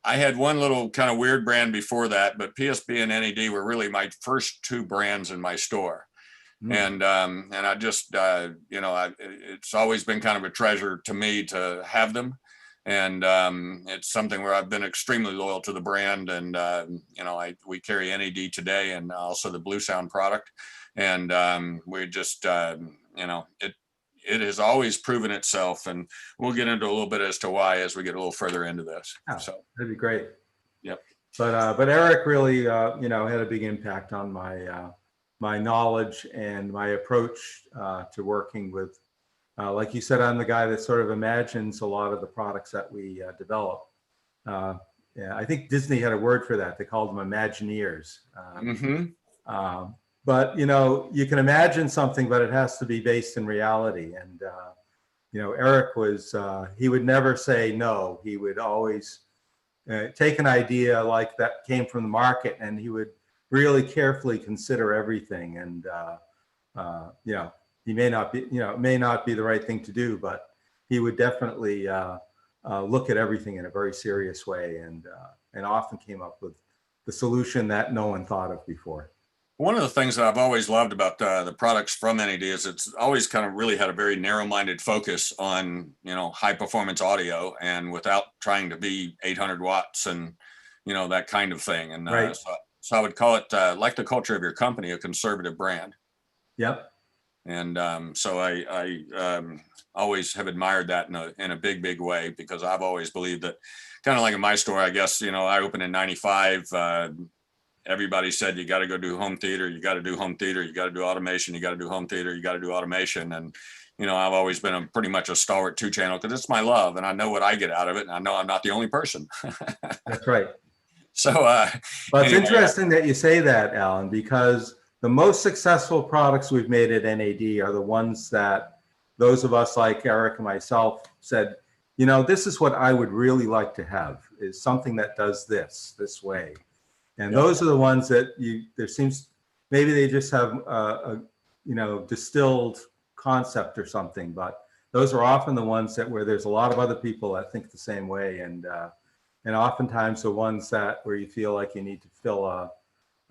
Speaker 1: I had one little kind of weird brand before that, but PSB and NAD were really my first two brands in my store. And I just, it's always been kind of a treasure to me to have them. And it's something where I've been extremely loyal to the brand. And, we carry NAD today and also the Bluesound product. And we just, it has always proven itself. And we'll get into a little bit as to why as we get a little further into this.
Speaker 2: Yeah,
Speaker 1: so
Speaker 2: that'd be great.
Speaker 1: Yep.
Speaker 2: But Eric really, had a big impact on my knowledge and my approach to working with, like you said, I'm the guy that sort of imagines a lot of the products that we develop. Yeah, I think Disney had a word for that. They called them Imagineers. But, you can imagine something, but it has to be based in reality. And, Eric he would never say no. He would always take an idea like that came from the market and he would really carefully consider everything. And, he may not be, it may not be the right thing to do, but he would definitely look at everything in a very serious way and often came up with the solution that no one thought of before.
Speaker 1: One of the things that I've always loved about the products from NAD is it's always kind of really had a very narrow-minded focus on, high performance audio and without trying to be 800 watts and, that kind of thing. And
Speaker 2: right.
Speaker 1: So I would call it, like the culture of your company, a conservative brand.
Speaker 2: Yep.
Speaker 1: And so I always have admired that in a big, big way, because I've always believed that, kind of like in my store, I guess, I opened in 95. Everybody said, you got to go do home theater. You got to do home theater. You got to do automation. You got to do home theater. You got to do automation. And, I've always been pretty much a stalwart 2-channel because it's my love and I know what I get out of it. And I know I'm not the only person.
Speaker 2: That's right.
Speaker 1: So,
Speaker 2: but it's interesting that you say that, Alan, because the most successful products we've made at NAD are the ones that those of us like Eric and myself said, this is what I would really like to have, is something that does this way. And those are the ones that there seems, maybe they just have a distilled concept or something, but those are often the ones where there's a lot of other people that think the same way. And oftentimes the ones where you feel like you need to fill a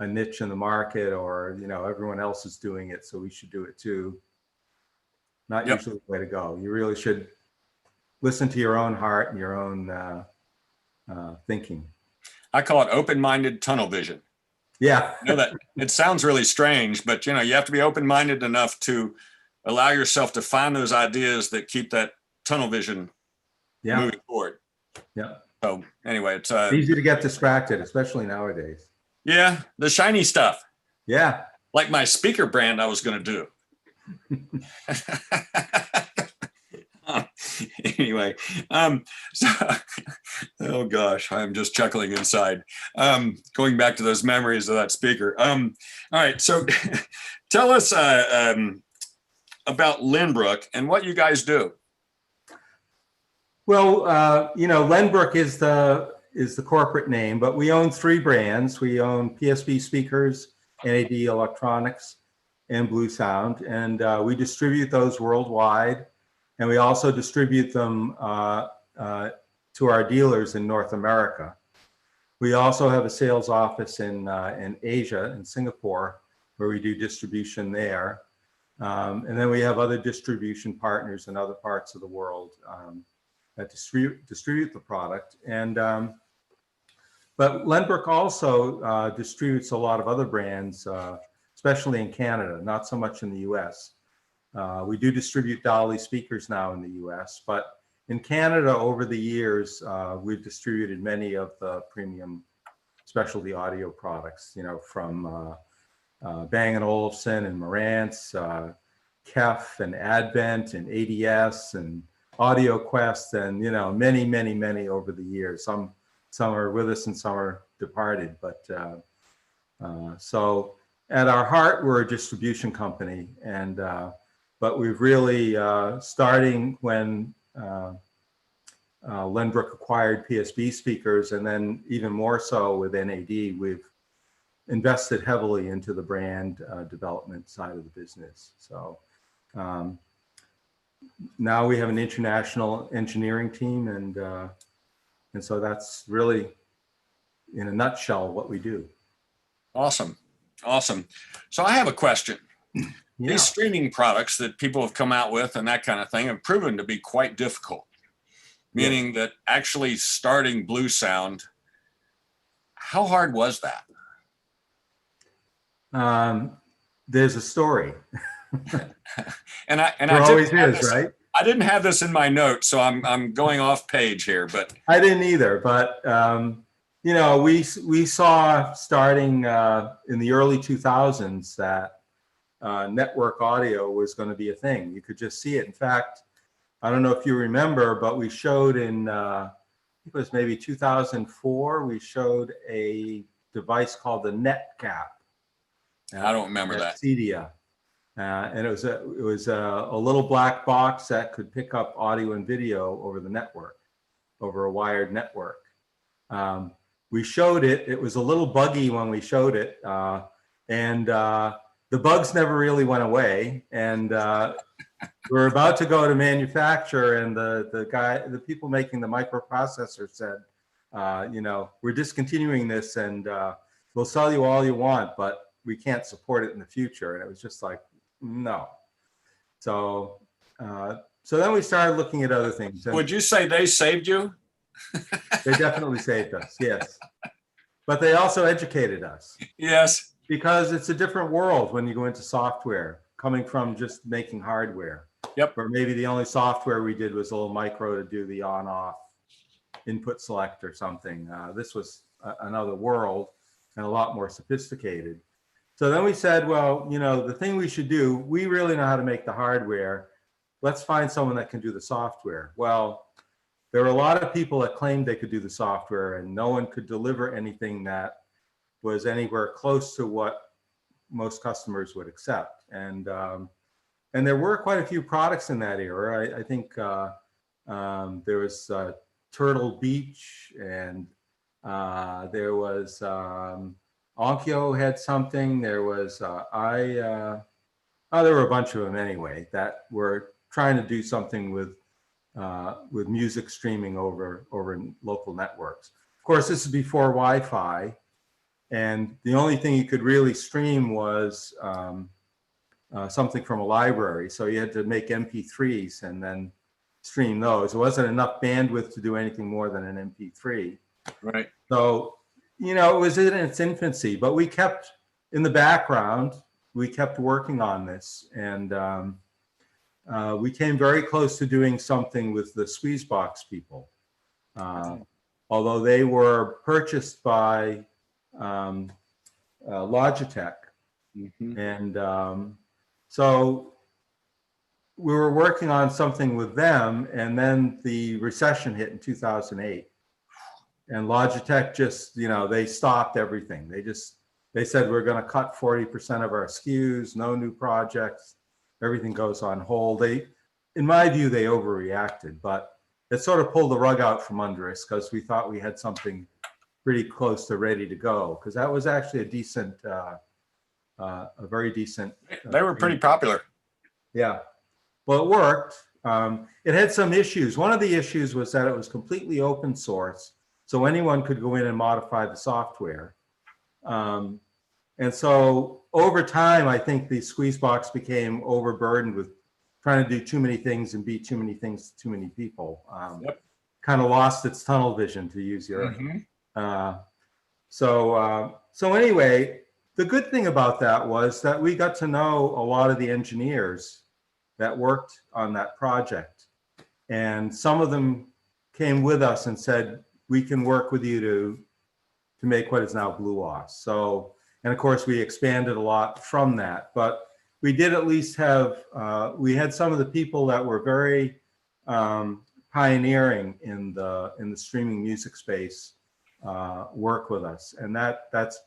Speaker 2: niche in the market, or, everyone else is doing it, so we should do it too. Not usually the way to go. You really should listen to your own heart and your own thinking.
Speaker 1: I call it open-minded tunnel vision.
Speaker 2: Yeah.
Speaker 1: That it sounds really strange, but you have to be open-minded enough to allow yourself to find those ideas that keep that tunnel vision moving forward.
Speaker 2: Yeah.
Speaker 1: So anyway, it's
Speaker 2: easy to get distracted, especially nowadays.
Speaker 1: Yeah, the shiny stuff.
Speaker 2: Yeah.
Speaker 1: Like my speaker brand I was going to do. Anyway, so, oh gosh, I'm just chuckling inside. Going back to those memories of that speaker. All right, so tell us about Lenbrook and what you guys do.
Speaker 2: Well, Lenbrook is the corporate name, but we own 3 brands. We own PSB Speakers, NAD Electronics, and Bluesound, and we distribute those worldwide. And we also distribute them to our dealers in North America. We also have a sales office in Asia, in Singapore, where we do distribution there. And then we have other distribution partners in other parts of the world that distribute the product. And but Lenbrook also distributes a lot of other brands, especially in Canada, not so much in the US. We do distribute Dolly speakers now in the US, but in Canada over the years, we've distributed many of the premium specialty audio products, you know, from Bang & Olufsen and Marantz, Kef and Advent and ADS and Audio Quest, and, you know, many, many, many over the years. Some are with us and some are departed, but so at our heart, we're a distribution company, and but we've really, starting when Lenbrook acquired PSB Speakers, and then even more so with NAD, we've invested heavily into the brand development side of the business. So now we have an international engineering team, and so that's really, in a nutshell, what we do.
Speaker 1: Awesome. Awesome. So I have a question.
Speaker 2: Yeah.
Speaker 1: These streaming products that people have come out with and that kind of thing have proven to be quite difficult, meaning that actually starting Bluesound, how hard was that?
Speaker 2: There's a story.
Speaker 1: and I
Speaker 2: always is, right?
Speaker 1: I didn't have this in my notes, so I'm going off page here, but
Speaker 2: I didn't either. But you know, we saw starting in the early 2000s that network audio was going to be a thing. You could just see it. In fact, I don't know if you remember, but we showed in I think it was maybe 2004. We showed a device called the NetCap.
Speaker 1: I don't remember that.
Speaker 2: Cedia. And it was a little black box that could pick up audio and video over the network, over a wired network. We showed it. It was a little buggy when we showed it, and the bugs never really went away. And we were about to go to manufacture, and the people making the microprocessor said, you know, we're discontinuing this, and we'll sell you all you want, but we can't support it in the future. And it was just like, no. So so then we started looking at other things.
Speaker 1: Would you say they saved you?
Speaker 2: They definitely saved us, yes. But they also educated us.
Speaker 1: Yes.
Speaker 2: Because it's a different world when you go into software, coming from just making hardware.
Speaker 1: Yep.
Speaker 2: Or maybe the only software we did was a little micro to do the on-off input select or something. This was another world and a lot more sophisticated. So then we said, well, you know, the thing we should do, we really know how to make the hardware. Let's find someone that can do the software. Well, there were a lot of people that claimed they could do the software, and no one could deliver anything that was anywhere close to what most customers would accept. And there were quite a few products in that era. I think there was Turtle Beach, and there was Onkyo had something. There was there were a bunch of them anyway that were trying to do something with music streaming over local networks. Of course, this is before Wi-Fi, and the only thing you could really stream was something from a library. So you had to make MP3s and then stream those. It wasn't enough bandwidth to do anything more than an MP3.
Speaker 1: Right.
Speaker 2: So, you know, it was in its infancy, but we kept in the background. We kept working on this, and we came very close to doing something with the Squeezebox people, although they were purchased by Logitech.
Speaker 1: Mm-hmm.
Speaker 2: And so we were working on something with them, and then the recession hit in 2008. And Logitech just, you know, they stopped everything. They said, we're going to cut 40% of our SKUs, no new projects, everything goes on hold. In my view, they overreacted, but it sort of pulled the rug out from under us because we thought we had something pretty close to ready to go, because that was actually a decent, a very decent.
Speaker 1: They were pretty popular.
Speaker 2: Yeah. Well, it worked. It had some issues. One of the issues was that it was completely open source, so anyone could go in and modify the software. And so over time, I think the Squeezebox became overburdened with trying to do too many things and be too many things to too many people.
Speaker 1: Yep.
Speaker 2: Kind of lost its tunnel vision, to use your. So anyway, the good thing about that was that we got to know a lot of the engineers that worked on that project, and some of them came with us and said, we can work with you to make what is now BlueOS. So, and of course we expanded a lot from that, but we did at least have, we had some of the people that were very pioneering in the streaming music space work with us. And that's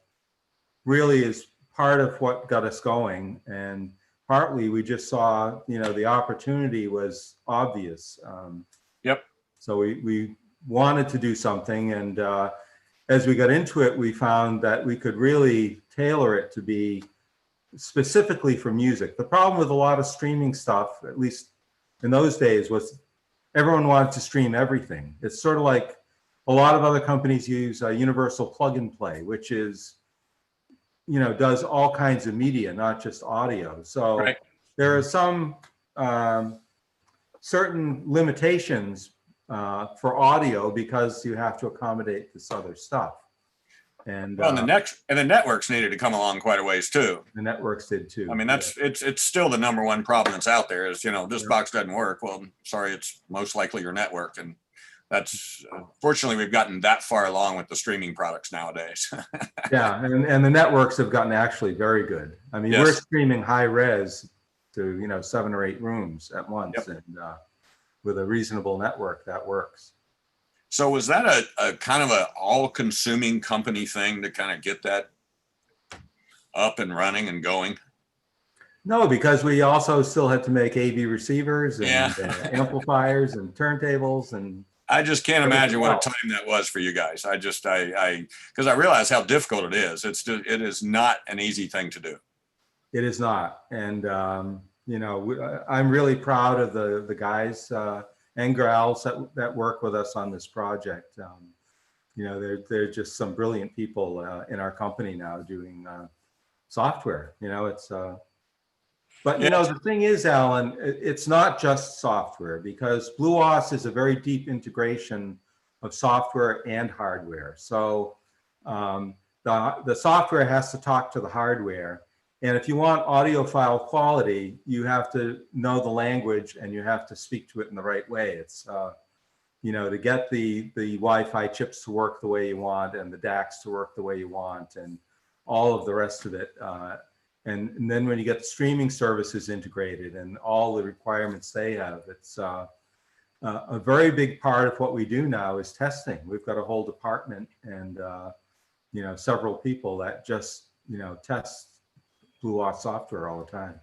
Speaker 2: really is part of what got us going. And partly we just saw, the opportunity was obvious.
Speaker 1: Yep.
Speaker 2: So we wanted to do something, and as we got into it, we found that we could really tailor it to be specifically for music. The problem with a lot of streaming stuff, at least in those days, was everyone wanted to stream everything. It's sort of like a lot of other companies use universal plug and play, which is, does all kinds of media, not just audio. So
Speaker 1: right.
Speaker 2: There are some certain limitations for audio because you have to accommodate this other stuff. And
Speaker 1: well, the networks needed to come along quite a ways too.
Speaker 2: The networks did too.
Speaker 1: I mean, it's still the number one problem that's out there is, this box doesn't work. Well, sorry, it's most likely your network. And that's, fortunately, we've gotten that far along with the streaming products nowadays.
Speaker 2: Yeah, and the networks have gotten actually very good. I mean, we're streaming high res to, 7 or 8 rooms at once. Yep. And with a reasonable network, that works.
Speaker 1: So was that a kind of a all-consuming company thing to kind of get that up and running and going?
Speaker 2: No, because we also still had to make AV receivers and amplifiers and turntables, and
Speaker 1: I just can't imagine what a time that was for you guys. Because I realize how difficult it is. It is not an easy thing to do. It
Speaker 2: is not, and I'm really proud of the guys and gals that work with us on this project. They're just some brilliant people in our company now doing software. But the thing is, Alan, it's not just software, because BlueOS is a very deep integration of software and hardware. So the software has to talk to the hardware. And if you want audiophile quality, you have to know the language and you have to speak to it in the right way. It's, to get the Wi-Fi chips to work the way you want and the DACs to work the way you want and all of the rest of it. And then when you get the streaming services integrated and all the requirements they have, it's a very big part of what we do now is testing. We've got a whole department and, several people that just, test BlueOS software all the time.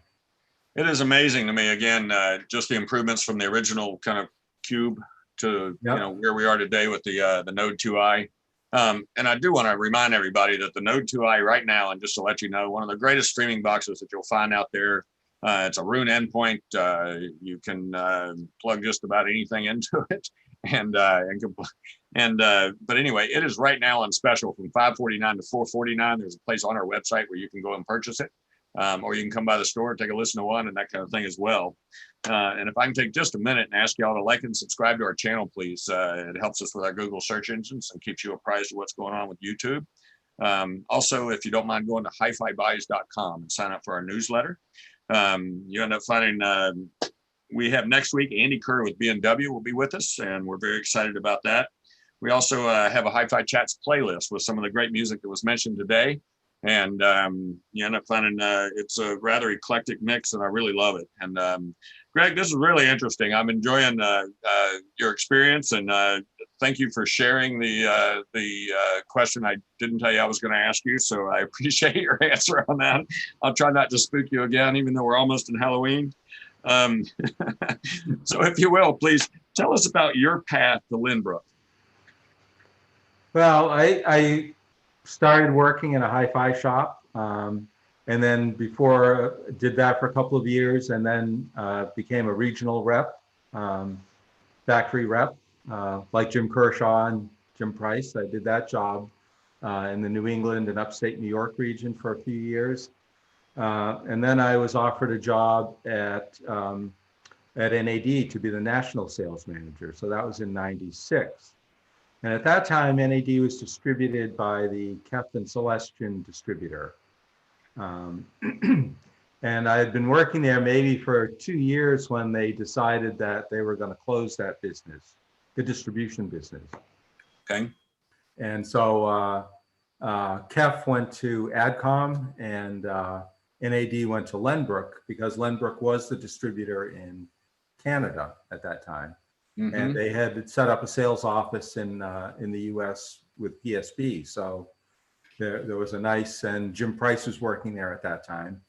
Speaker 1: It is amazing to me, again, just the improvements from the original kind of cube to where we are today with the Node 2i. And I do want to remind everybody that the Node 2i right now, and just to let you know, one of the greatest streaming boxes that you'll find out there. It's a Roon endpoint. You can plug just about anything into it, but anyway, it is right now on special from $549 to $449. There's a place on our website where you can go and purchase it. Or you can come by the store and take a listen to one and that kind of thing as well. And if I can take just a minute and ask y'all to like and subscribe to our channel, please. It helps us with our Google search engines and keeps you apprised of what's going on with YouTube. Also, if you don't mind going to hifibuys.com and sign up for our newsletter, you end up finding we have next week Andy Kerr with BMW will be with us, and we're very excited about that. We also have a HiFi Chats playlist with some of the great music that was mentioned today. And you end up finding it's a rather eclectic mix, and I really love it. And Greg, this is really interesting. I'm enjoying your experience, and thank you for sharing the question I didn't tell you I was going to ask you. So I appreciate your answer on that. I'll try not to spook you again, even though we're almost in Halloween. So if you will, please tell us about your path to Lenbrook.
Speaker 2: Well, I started working in a hi-fi shop, and then did that for a couple of years, and then became a regional rep factory rep, like Jim Kershaw and Jim Price. I did that job in the New England and upstate New York region for a few years. And then I was offered a job at NAD to be the national sales manager. So that was in '96. And at that time, NAD was distributed by the Kef and Celestion distributor. And I had been working there maybe for 2 years when they decided that they were going to close that business, the distribution business.
Speaker 1: Okay.
Speaker 2: And so Kef went to AdCom and NAD went to Lenbrook, because Lenbrook was the distributor in Canada at that time.
Speaker 1: Mm-hmm.
Speaker 2: And they had set up a sales office in the US with PSB. So there was a nice, and Jim Price was working there at that time.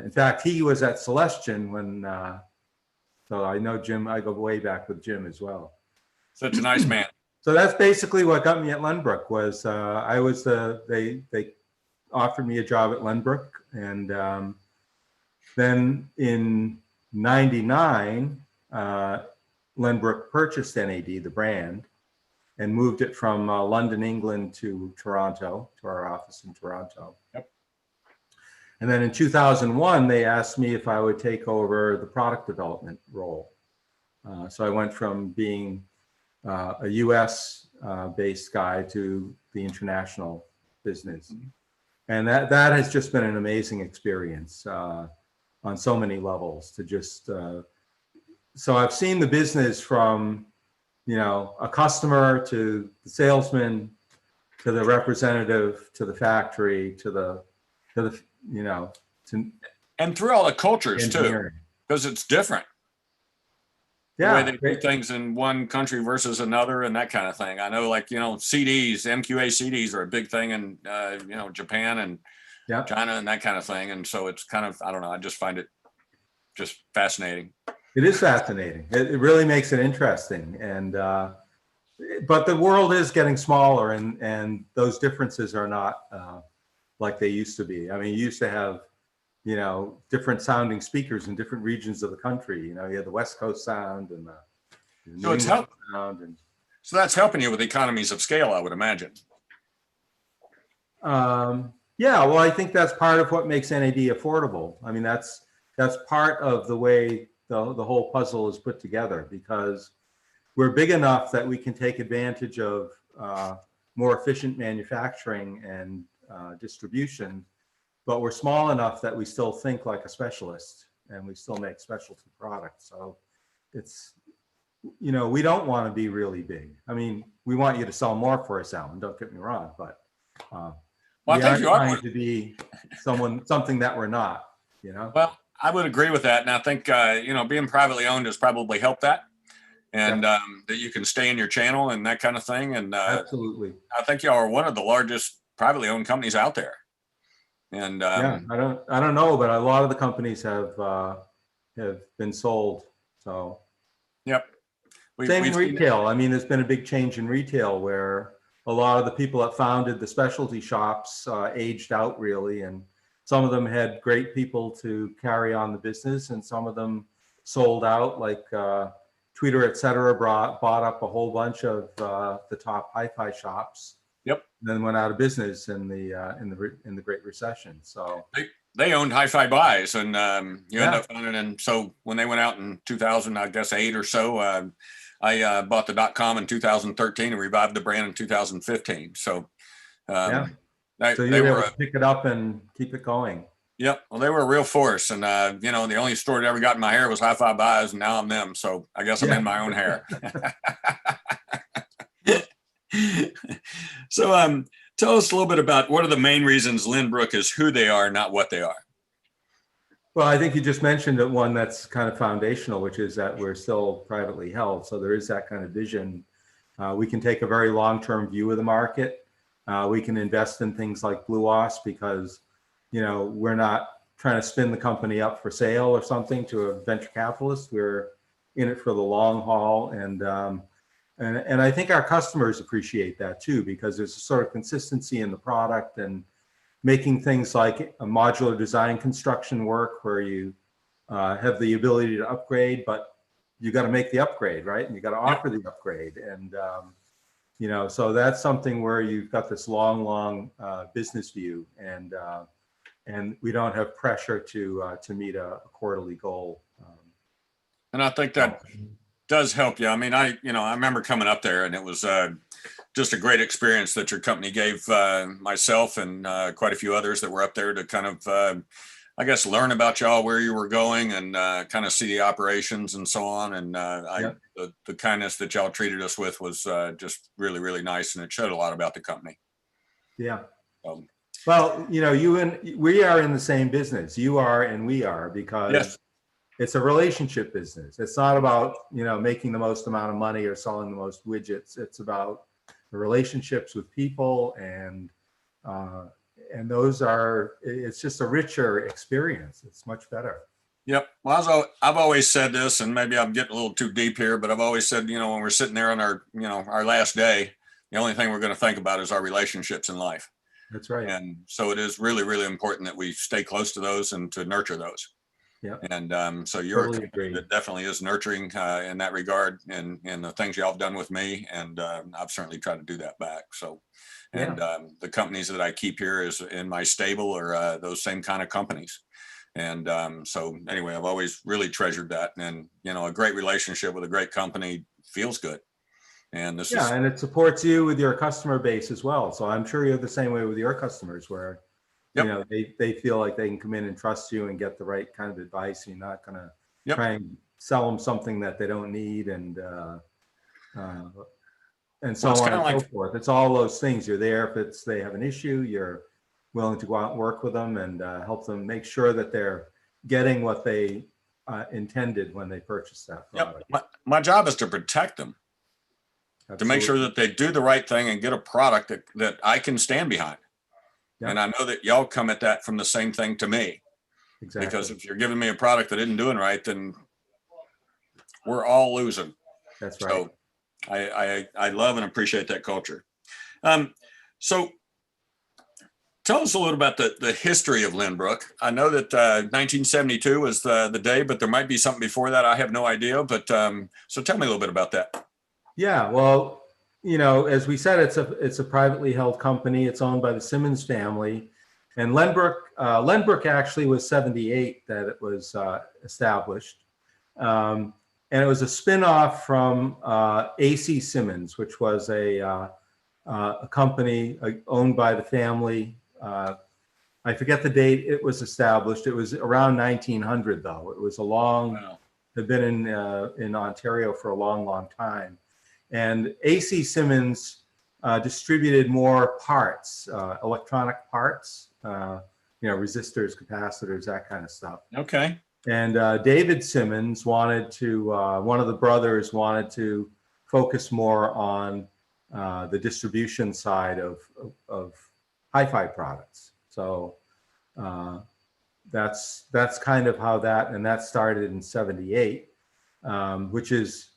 Speaker 2: In fact, he was at Celestion when, so I know Jim, I go way back with Jim as well.
Speaker 1: Such a nice man.
Speaker 2: So that's basically what got me at Lenbrook was they offered me a job at Lenbrook. And then in '99, Lenbrook purchased NAD, the brand, and moved it from London, England to Toronto, to our office in Toronto.
Speaker 1: Yep.
Speaker 2: And then in 2001, they asked me if I would take over the product development role. So I went from being a US based guy to the international business. And that has just been an amazing experience on so many levels to just, so I've seen the business from, a customer to the salesman, to the representative, to the factory, to the
Speaker 1: And through all the cultures too, because it's different.
Speaker 2: Yeah,
Speaker 1: the way they do things in one country versus another and that kind of thing. I know, like, CDs, MQA CDs are a big thing in, Japan and China and that kind of thing. And so it's kind of, I don't know, I just find it just fascinating.
Speaker 2: It is fascinating. It really makes it interesting. And, but the world is getting smaller and those differences are not like they used to be. I mean, you used to have, different sounding speakers in different regions of the country. You had the West Coast sound and the New England sound. And,
Speaker 1: so that's helping you with economies of scale, I would imagine.
Speaker 2: Yeah, well, I think that's part of what makes NAD affordable. I mean, that's part of the way the whole puzzle is put together, because we're big enough that we can take advantage of more efficient manufacturing and distribution, but we're small enough that we still think like a specialist and we still make specialty products. So it's, we don't want to be really big. I mean, we want you to sell more for a sound, don't get me wrong, but
Speaker 1: well, I think you are
Speaker 2: trying to be something that we're not,
Speaker 1: Well, I would agree with that. And I think, being privately owned has probably helped that. And that you can stay in your channel and that kind of thing. And
Speaker 2: absolutely.
Speaker 1: I think y'all are one of the largest privately owned companies out there. And
Speaker 2: I don't know, but a lot of the companies have been sold. So
Speaker 1: yep.
Speaker 2: Same in retail. I mean, there's been a big change in retail where a lot of the people that founded the specialty shops aged out really, and some of them had great people to carry on the business, and some of them sold out, like Tweeter, et cetera, bought up a whole bunch of the top hi-fi shops.
Speaker 1: Yep.
Speaker 2: And then went out of business in the Great Recession. So
Speaker 1: they owned Hi-Fi Buys, and you end up finding. And so when they went out in 2000, I guess 8 or so, I bought the .com in 2013 and revived the brand in 2015. So
Speaker 2: so you were able to pick it up and keep it going.
Speaker 1: Yep. Well, they were a real force, and the only store that ever got in my hair was Hi-Fi Buys, and now I'm them. So I guess I'm in my own hair. So tell us a little bit about what are the main reasons Lenbrook is who they are, not what they are.
Speaker 2: Well, I think you just mentioned one that's kind of foundational, which is that we're still privately held. So there is that kind of vision. We can take a very long-term view of the market. We can invest in things like Bluos because, we're not trying to spin the company up for sale or something to a venture capitalist. We're in it for the long haul. And I think our customers appreciate that too, because there's a sort of consistency in the product and making things like a modular design construction work where you have the ability to upgrade, but you got to make the upgrade, right? And you got to offer the upgrade. And, you know, so that's something where you've got this long business view, and we don't have pressure to meet a quarterly goal.
Speaker 1: And I think that does help you. I mean, I remember coming up there, and it was just a great experience that your company gave myself and quite a few others that were up there to kind of, I guess, learn about y'all, where you were going, and kind of see the operations and so on. And the kindness that y'all treated us with was just really, really nice, and it showed a lot about the company.
Speaker 2: Yeah. Well, you know, we are in the same business. You are and we are, because it's a relationship business. It's not about, you know, making the most amount of money or selling the most widgets. It's about the relationships with people, and those are, it's just a richer experience. It's much better.
Speaker 1: Yep. Well, I've always said this, and maybe I'm getting a little too deep here, but I've always said, you know, when we're sitting there on our, you know, our last day, the only thing we're going to think about is our relationships in life.
Speaker 2: That's right.
Speaker 1: And so it is really, really important that we stay close to those and to nurture those.
Speaker 2: Yeah.
Speaker 1: And so you're a company that definitely is nurturing in that regard, and the things y'all have done with me, and I've certainly tried to do that back. So, and the companies that I keep here is in my stable are those same kind of companies. And so anyway, I've always really treasured that, and you know, a great relationship with a great company feels good. And this is,
Speaker 2: and it supports you with your customer base as well. So I'm sure you're the same way with your customers, where you know, they feel like they can come in and trust you and get the right kind of advice. You're not going to try and sell them something that they don't need, and so on and so forth. It's all those things. You're there if they have an issue. You're willing to go out and work with them and help them make sure that they're getting what they intended when they purchased that product.
Speaker 1: My job is to protect them. Absolutely. To make sure that they do the right thing and get a product that I can stand behind. And I know that y'all come at that from the same thing to me. Exactly. Because if you're giving me a product that isn't doing right, then we're all losing.
Speaker 2: That's right.
Speaker 1: So I love and appreciate that culture. So tell us a little about the history of Lenbrook. I know that 1972 was the day, but there might be something before that. I have no idea. But so tell me a little bit about that.
Speaker 2: Yeah, well, you know, as we said, it's a privately held company. It's owned by the Simmons family, and Lenbrook actually was 78 that it was established, and it was a spin-off from AC Simmons, which was a company owned by the family. I forget the date it was established. It was around 1900, though. It was had been in Ontario for a long time. And AC Simmons distributed more parts, electronic parts, you know, resistors, capacitors, that kind of stuff.
Speaker 1: Okay.
Speaker 2: And David Simmons wanted to, one of the brothers wanted to focus more on the distribution side of HiFi products. So that's kind of how that started in 78, which is,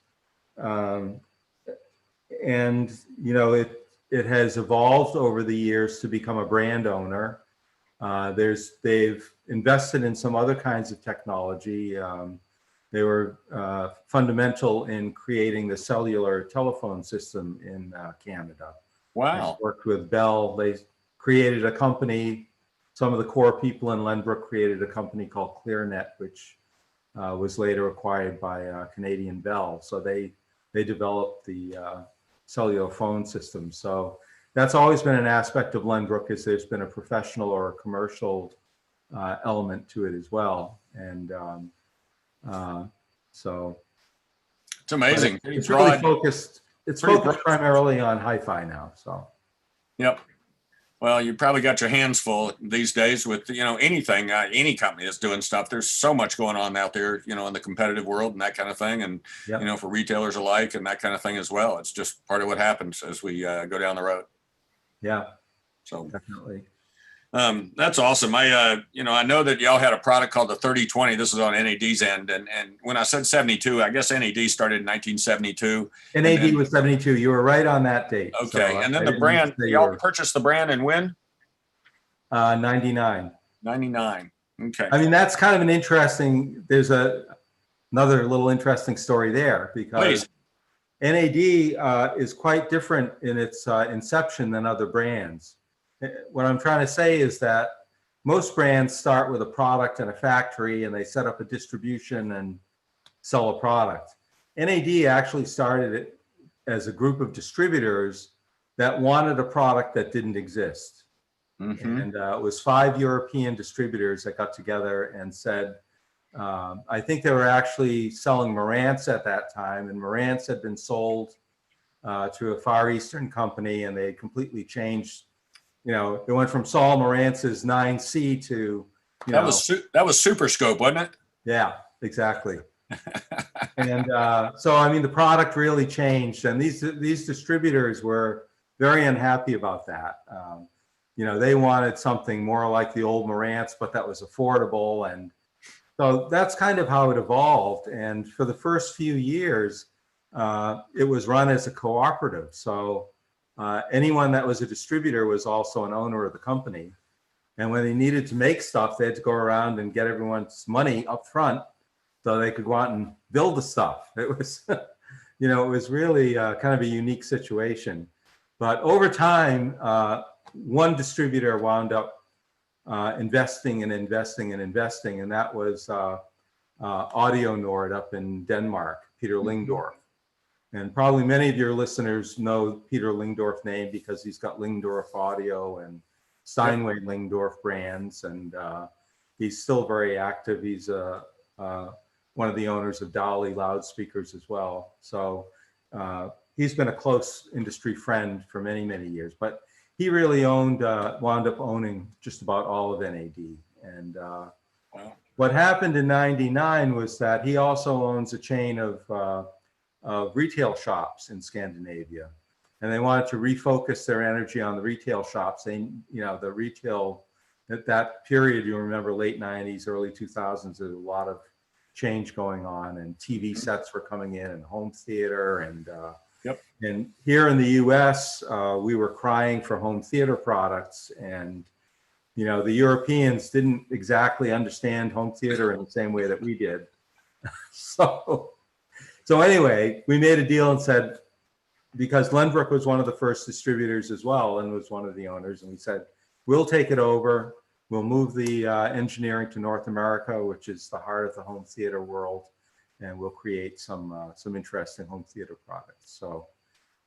Speaker 2: and you know, it has evolved over the years to become a brand owner. They've invested in some other kinds of technology. They were fundamental in creating the cellular telephone system in Canada.
Speaker 1: Wow.
Speaker 2: They worked with Bell. They created a company. Some of the core people in Lenbrook created a company called ClearNet, which was later acquired by Canadian Bell. So they developed the cellular phone system. So that's always been an aspect of Lenbrook, is there's been a professional or a commercial element to it as well. And so
Speaker 1: it's amazing.
Speaker 2: It's really focused. It's focused primarily on HiFi now. So.
Speaker 1: Yep. Well, you probably got your hands full these days with, you know, anything, any company that's doing stuff. There's so much going on out there, you know, in the competitive world and that kind of thing. And, you know, for retailers alike and that kind of thing as well. It's just part of what happens as we go down the road.
Speaker 2: Yeah.
Speaker 1: So
Speaker 2: definitely.
Speaker 1: That's awesome. You know, I know that y'all had a product called the 3020. This is on NAD's end. And when I said 72, I guess NAD started in 1972.
Speaker 2: NAD was 72. You were right on that date.
Speaker 1: Okay. So and then the brand, y'all purchased the brand and when?
Speaker 2: 99.
Speaker 1: 99. Okay.
Speaker 2: I mean, that's kind of an interesting, there's a another little interesting story there, because
Speaker 1: Please.
Speaker 2: NAD is quite different in its inception than other brands. What I'm trying to say is that most brands start with a product in a factory and they set up a distribution and sell a product. NAD actually started it as a group of distributors that wanted a product that didn't exist. And it was 5 European distributors that got together and said, I think they were actually selling Marantz at that time, and Marantz had been sold to a Far Eastern company, and they completely changed. You know, it went from Saul Marantz's 9C to,
Speaker 1: that was Super Scope, wasn't it?
Speaker 2: Yeah, exactly. And so, I mean, the product really changed, and these distributors were very unhappy about that. You know, they wanted something more like the old Marantz, but that was affordable. And so that's kind of how it evolved. And for the first few years, it was run as a cooperative. So anyone that was a distributor was also an owner of the company. And when they needed to make stuff, they had to go around and get everyone's money up front so they could go out and build the stuff. It was, you know, it was really kind of a unique situation. But over time, one distributor wound up investing and investing and investing, and that was Audio Nord up in Denmark, Peter Lingdorf. And probably many of your listeners know Peter Lingdorf's name because he's got Lingdorf Audio and Steinway Lingdorf brands, and he's still very active. He's one of the owners of Dolly loudspeakers as well. So he's been a close industry friend for many, many years. But he really wound up owning just about all of NAD. And what happened in '99 was that he also owns a chain of retail shops in Scandinavia. And they wanted to refocus their energy on the retail shops. They, you know, the retail, at that period, you remember late 90s, early 2000s, there was a lot of change going on, and TV sets were coming in, and home theater, and and here in the US, we were crying for home theater products, and you know, the Europeans didn't exactly understand home theater in the same way that we did. So anyway, we made a deal and said, because Lenbrook was one of the first distributors as well and was one of the owners, and we said, we'll take it over. We'll move the engineering to North America, which is the heart of the home theater world, and we'll create some interesting home theater products. So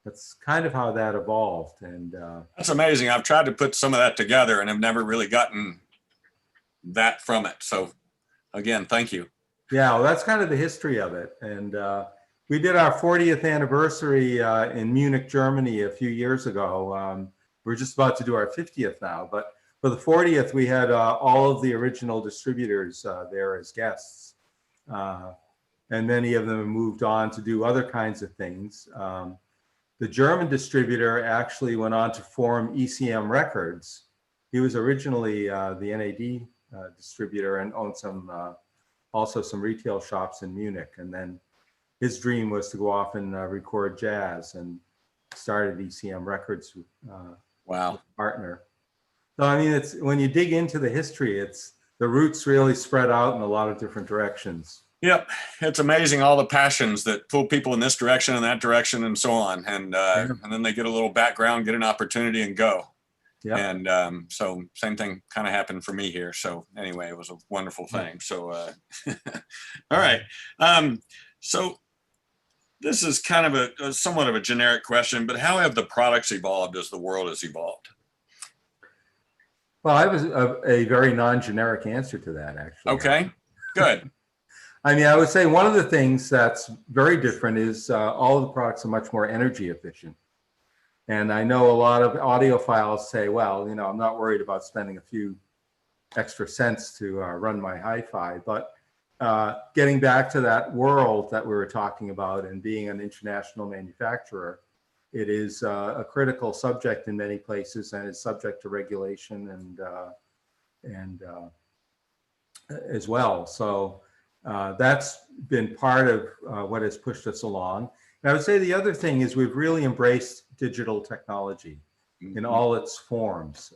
Speaker 2: that's kind of how that evolved. And
Speaker 1: that's amazing. I've tried to put some of that together and have never really gotten that from it. So again, thank you.
Speaker 2: Yeah, well, that's kind of the history of it. And we did our 40th anniversary in Munich, Germany a few years ago. We're just about to do our 50th now, but for the 40th, we had all of the original distributors there as guests. And many of them have moved on to do other kinds of things. The German distributor actually went on to form ECM Records. He was originally the NAD distributor and owned also some retail shops in Munich. And then his dream was to go off and record jazz, and started ECM Records
Speaker 1: Wow.
Speaker 2: partner. So I mean, it's, when you dig into the history, it's, the roots really spread out in a lot of different directions.
Speaker 1: Yep, it's amazing all the passions that pull people in this direction and that direction and so on, and then they get a little background, get an opportunity, and go. Yeah. And so same thing kind of happened for me here. So anyway, it was a wonderful thing. So all right, so this is kind of a somewhat of a generic question, but how have the products evolved as the world has evolved?
Speaker 2: Well, I was a very non-generic answer to that, actually.
Speaker 1: Okay, good.
Speaker 2: I mean, I would say one of the things that's very different is all of the products are much more energy efficient. And I know a lot of audiophiles say, well, you know, I'm not worried about spending a few extra cents to run my hi-fi. But getting back to that world that we were talking about and being an international manufacturer, it is a critical subject in many places, and is subject to regulation and as well. So that's been part of what has pushed us along. And I would say the other thing is we've really embraced digital technology in all its forms.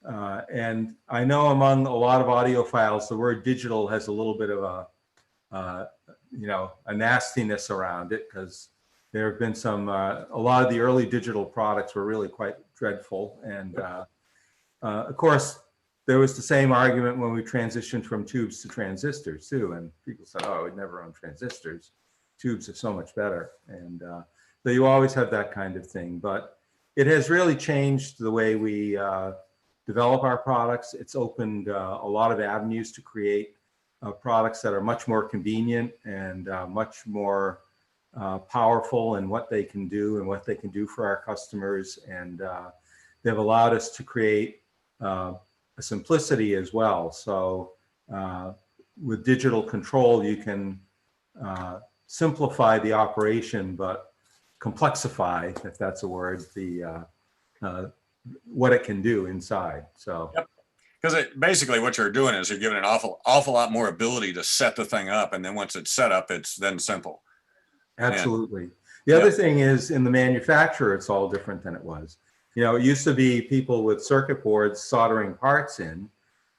Speaker 2: And I know among a lot of audiophiles, the word digital has a little bit of a nastiness around it, because there have been a lot of the early digital products were really quite dreadful. And of course, there was the same argument when we transitioned from tubes to transistors too. And people said, oh, we'd never own transistors. Tubes are so much better. And so you always have that kind of thing. But it has really changed the way we develop our products. It's opened a lot of avenues to create products that are much more convenient and much more powerful in what they can do and what they can do for our customers. And they've allowed us to create a simplicity as well. So with digital control, you can simplify the operation, but complexify, if that's a word, the what it can do inside. So.
Speaker 1: Yep. Because basically what you're doing is you're giving an awful lot more ability to set the thing up, and then once it's set up, it's then simple.
Speaker 2: Absolutely. The other thing is, in the manufacturer, it's all different than it was. It used to be people with circuit boards soldering parts in,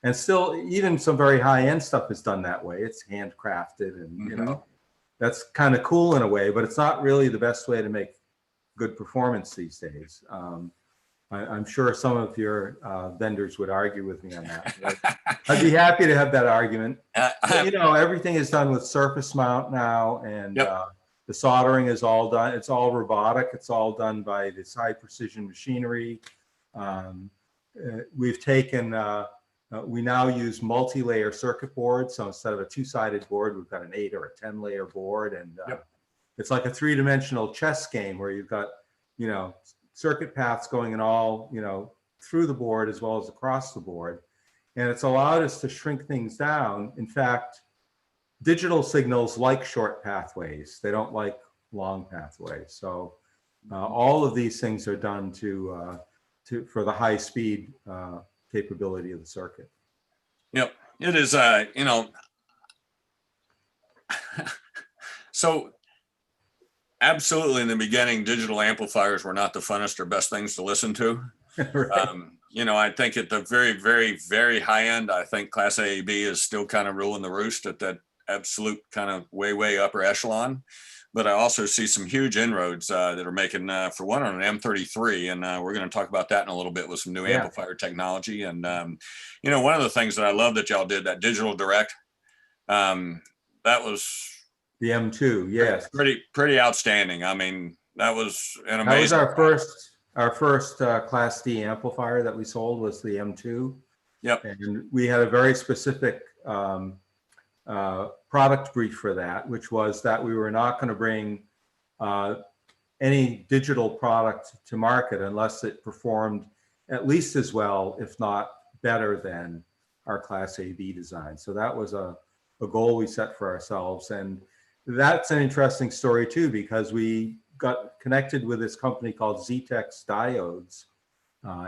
Speaker 2: and still even some very high-end stuff is done that way. It's handcrafted, and that's kind of cool in a way, but it's not really the best way to make good performance these days. I'm sure some of your vendors would argue with me on that. I'd be happy to have that argument. But, everything is done with surface mount now, and the soldering is all done. It's all robotic. It's all done by this high precision machinery. We've taken, we now use multi-layer circuit boards. So instead of a two-sided board, we've got an 8 or a 10-layer board. And it's like a three-dimensional chess game where you've got, circuit paths going in all, through the board as well as across the board. And it's allowed us to shrink things down. In fact, digital signals like short pathways. They don't like long pathways. So all of these things are done for the high speed capability of the circuit.
Speaker 1: Yep, it is, so absolutely in the beginning, digital amplifiers were not the funnest or best things to listen to. Right. I think at the very, very, very high end, I think Class A, B is still kind of ruling the roost at that absolute kind of way, way upper echelon. But I also see some huge inroads that are making, for one, on an M33. And we're going to talk about that in a little bit with some new amplifier technology. And, one of the things that I love that y'all did, that digital direct, that was
Speaker 2: the M2, yes.
Speaker 1: Pretty outstanding. I mean, that was an amazing.
Speaker 2: That was our first Class D amplifier that we sold was the M2.
Speaker 1: Yep.
Speaker 2: And we had a very specific product brief for that, which was that we were not going to bring any digital product to market unless it performed at least as well, if not better than our Class A/B design. So that was a goal we set for ourselves. And that's an interesting story too, because we got connected with this company called Zetex Diodes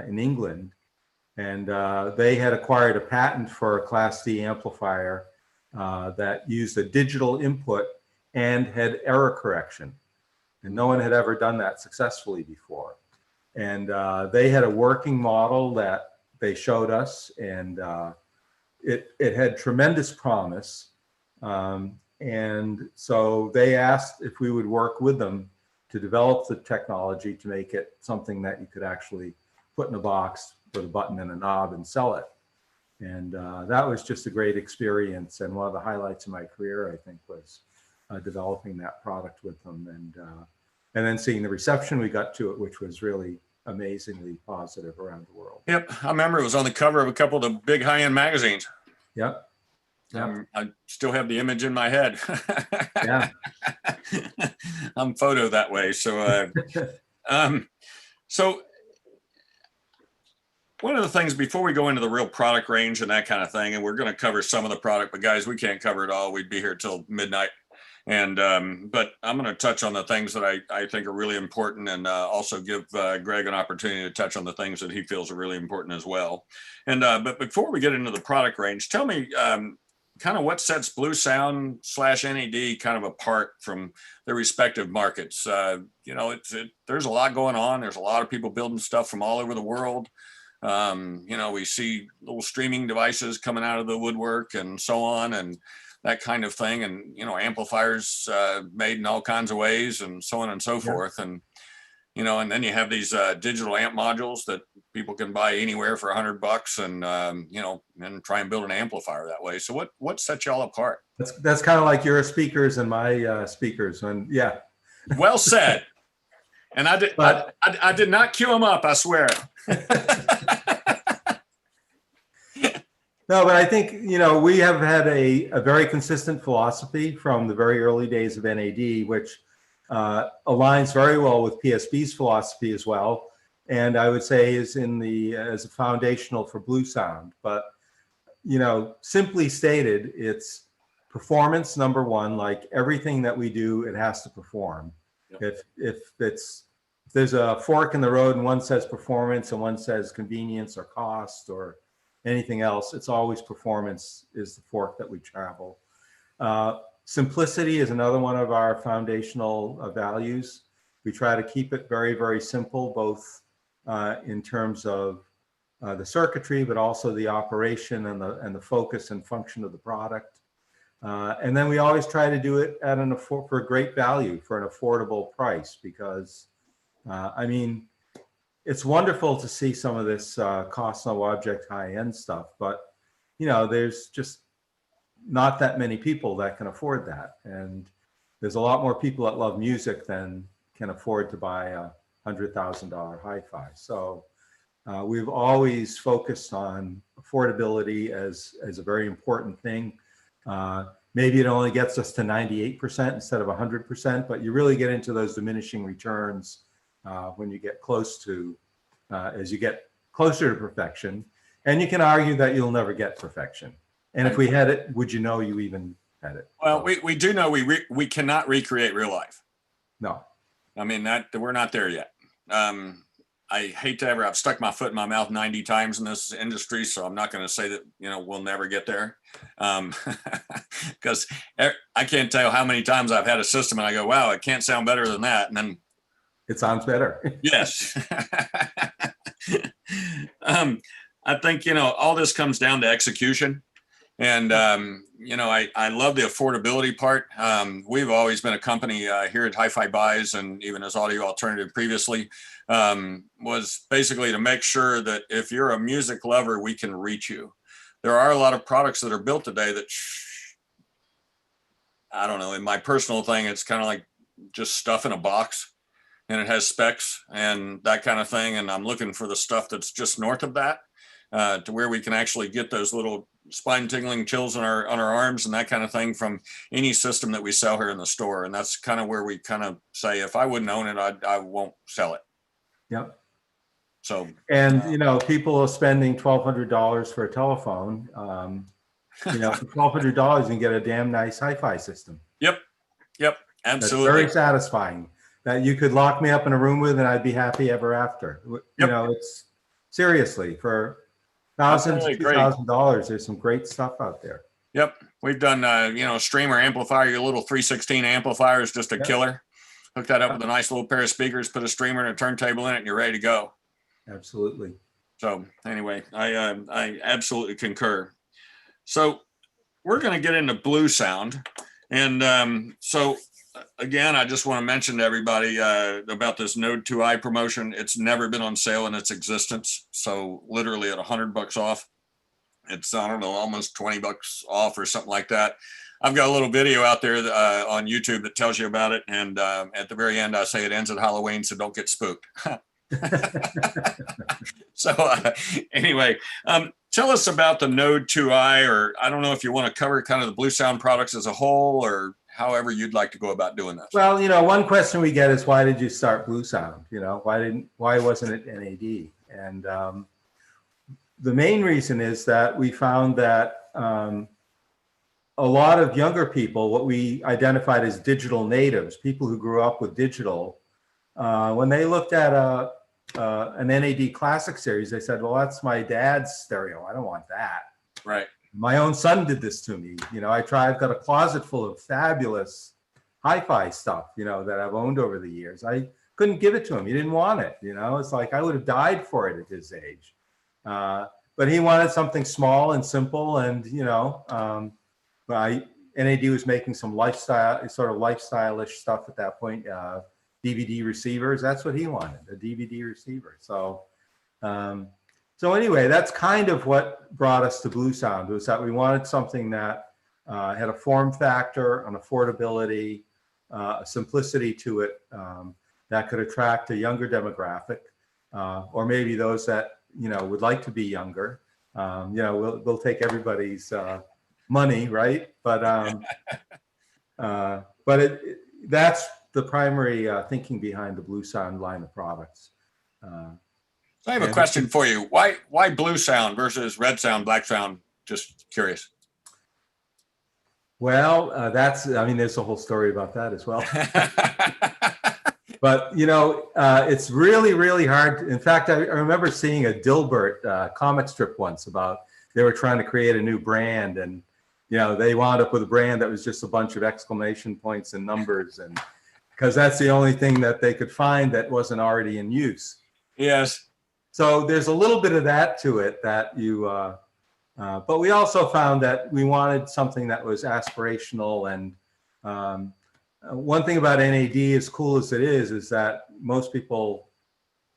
Speaker 2: in England. And they had acquired a patent for a Class D amplifier that used a digital input and had error correction. And no one had ever done that successfully before. And they had a working model that they showed us, and it had tremendous promise. And so they asked if we would work with them to develop the technology to make it something that you could actually put in a box with a button and a knob and sell it. And that was just a great experience. And one of the highlights of my career, I think, was developing that product with them. And then seeing the reception we got to it, which was really amazingly positive around the world.
Speaker 1: Yep. I remember it was on the cover of a couple of the big high-end magazines.
Speaker 2: Yep.
Speaker 1: I still have the image in my head.
Speaker 2: Yeah.
Speaker 1: I'm photo that way. So, so one of the things before we go into the real product range and that kind of thing, and we're going to cover some of the product, but guys, we can't cover it all. We'd be here till midnight. And, but I'm going to touch on the things that I think are really important, and also give Greg an opportunity to touch on the things that he feels are really important as well. And, but before we get into the product range, tell me, kind of what sets Bluesound / NAD kind of apart from their respective markets. There's a lot going on. There's a lot of people building stuff from all over the world. We see little streaming devices coming out of the woodwork and so on. And that kind of thing, and amplifiers made in all kinds of ways, and so on and so forth. And and then you have these digital amp modules that people can buy anywhere for $100, and and try and build an amplifier that way. So what sets y'all apart?
Speaker 2: That's kind of like your speakers and my speakers, and yeah.
Speaker 1: Well said. And I did not cue them up, I swear.
Speaker 2: No, but I think, we have had a very consistent philosophy from the very early days of NAD, which aligns very well with PSB's philosophy as well. And I would say is as a foundational for Bluesound. But, simply stated, it's performance number one. Like everything that we do, it has to perform. Yep. If there's a fork in the road and one says performance and one says convenience or cost or anything else, it's always performance is the fork that we travel. Simplicity is another one of our foundational values. We try to keep it very, very simple, both in terms of the circuitry, but also the operation and the focus and function of the product. And then we always try to do it at for a great value, for an affordable price, because I mean, it's wonderful to see some of this cost no object high-end stuff, but there's just not that many people that can afford that, and there's a lot more people that love music than can afford to buy a $100,000 hi-fi. So we've always focused on affordability as a very important thing. Maybe it only gets us to 98% instead of 100%, but you really get into those diminishing returns when you get close to, as you get closer to perfection. And you can argue that you'll never get perfection. And if we had it, would you know you even had it?
Speaker 1: Well, we do know we cannot recreate real life.
Speaker 2: No.
Speaker 1: I mean, that we're not there yet. I hate to I've stuck my foot in my mouth 90 times in this industry, so I'm not going to say that, we'll never get there. Because I can't tell you how many times I've had a system and I go, wow, it can't sound better than that. And then
Speaker 2: it sounds better.
Speaker 1: Yes. I think, all this comes down to execution. And, I love the affordability part. We've always been a company here at HiFi Buys, and even as Audio Alternative previously, was basically to make sure that if you're a music lover, we can reach you. There are a lot of products that are built today that, I don't know, in my personal thing, it's kind of like just stuff in a box, and it has specs and that kind of thing. And I'm looking for the stuff that's just north of that, to where we can actually get those little spine tingling chills on our arms and that kind of thing from any system that we sell here in the store. And that's kind of where we kind of say, if I wouldn't own it, I won't sell it.
Speaker 2: Yep.
Speaker 1: So,
Speaker 2: and people are spending $1,200 for a telephone. For $1,200, you can get a damn nice hi-fi system.
Speaker 1: Yep. Absolutely.
Speaker 2: That's very satisfying. That you could lock me up in a room with, and I'd be happy ever after. Yep. It's seriously for thousands, $2,000. There's some great stuff out there.
Speaker 1: Yep, we've done streamer amplifier. Your little 316 amplifier is just a killer. Hook that up with a nice little pair of speakers, put a streamer and a turntable in it, and you're ready to go.
Speaker 2: Absolutely.
Speaker 1: So anyway, I absolutely concur. So we're going to get into Bluesound, and so again, I just want to mention to everybody about this Node 2i promotion. It's never been on sale in its existence. So literally at $100 off, it's, I don't know, almost $20 off or something like that. I've got a little video out there on YouTube that tells you about it. And at the very end, I say it ends at Halloween, so don't get spooked. So anyway, tell us about the Node 2i, or I don't know if you want to cover kind of the Bluesound products as a whole, or however you'd like to go about doing this.
Speaker 2: Well, one question we get is, why did you start Bluesound? Why wasn't it NAD? And the main reason is that we found that a lot of younger people, what we identified as digital natives, people who grew up with digital, when they looked at an NAD classic series, they said, well, that's my dad's stereo. I don't want that.
Speaker 1: Right.
Speaker 2: My own son did this to me. I've got a closet full of fabulous hi-fi stuff, that I've owned over the years. I couldn't give it to him. He didn't want it. It's like I would have died for it at his age. But he wanted something small and simple. And, NAD was making some lifestyle-ish stuff at that point. DVD receivers. That's what he wanted, a DVD receiver. So, so anyway, that's kind of what brought us to Bluesound, was that we wanted something that had a form factor, an affordability, a simplicity to it that could attract a younger demographic, or maybe those that would like to be younger. We'll take everybody's money, right? But that's the primary thinking behind the Bluesound line of products.
Speaker 1: So I have a question for you. Why Bluesound versus Red Sound, Black Sound? Just curious.
Speaker 2: Well, there's a whole story about that as well. But, it's really, really hard. In fact, I remember seeing a Dilbert comic strip once about they were trying to create a new brand, and, they wound up with a brand that was just a bunch of exclamation points and numbers, and because that's the only thing that they could find that wasn't already in use.
Speaker 1: Yes.
Speaker 2: So there's a little bit of that to it that but we also found that we wanted something that was aspirational. And one thing about NAD, as cool as it is that most people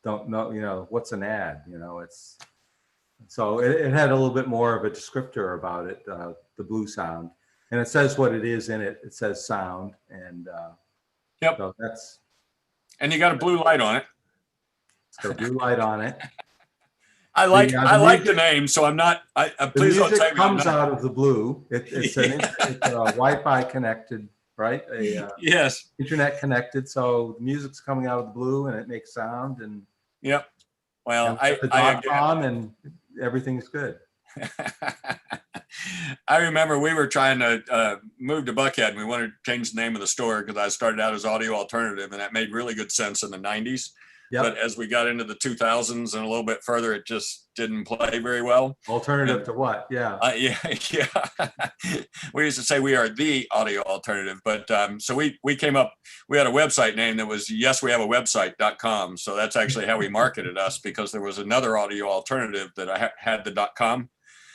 Speaker 2: don't know, what's an ad, so it had a little bit more of a descriptor about it, the Bluesound, and it says what it is in it. It says sound, and
Speaker 1: yep.
Speaker 2: So that's.
Speaker 1: And you got a blue light on it.
Speaker 2: It's got a blue light on it.
Speaker 1: I like the name, so I'm not. Please don't say
Speaker 2: the music comes out of the blue. It's a Wi-Fi connected, right?
Speaker 1: Yes.
Speaker 2: Internet connected, so the music's coming out of the blue, and it makes sound. And
Speaker 1: yep. Well,
Speaker 2: .com and everything's good.
Speaker 1: I remember we were trying to move to Buckhead, and we wanted to change the name of the store because I started out as Audio Alternative, and that made really good sense in the 90s. Yep. But as we got into the 2000s and a little bit further, it just didn't play very well.
Speaker 2: Alternative to what? Yeah.
Speaker 1: Yeah. We used to say we are the audio alternative, but so we came up, we had a website name that was yeswehaveawebsite.com. So that's actually how we marketed us, because there was another audio alternative that I had the .com.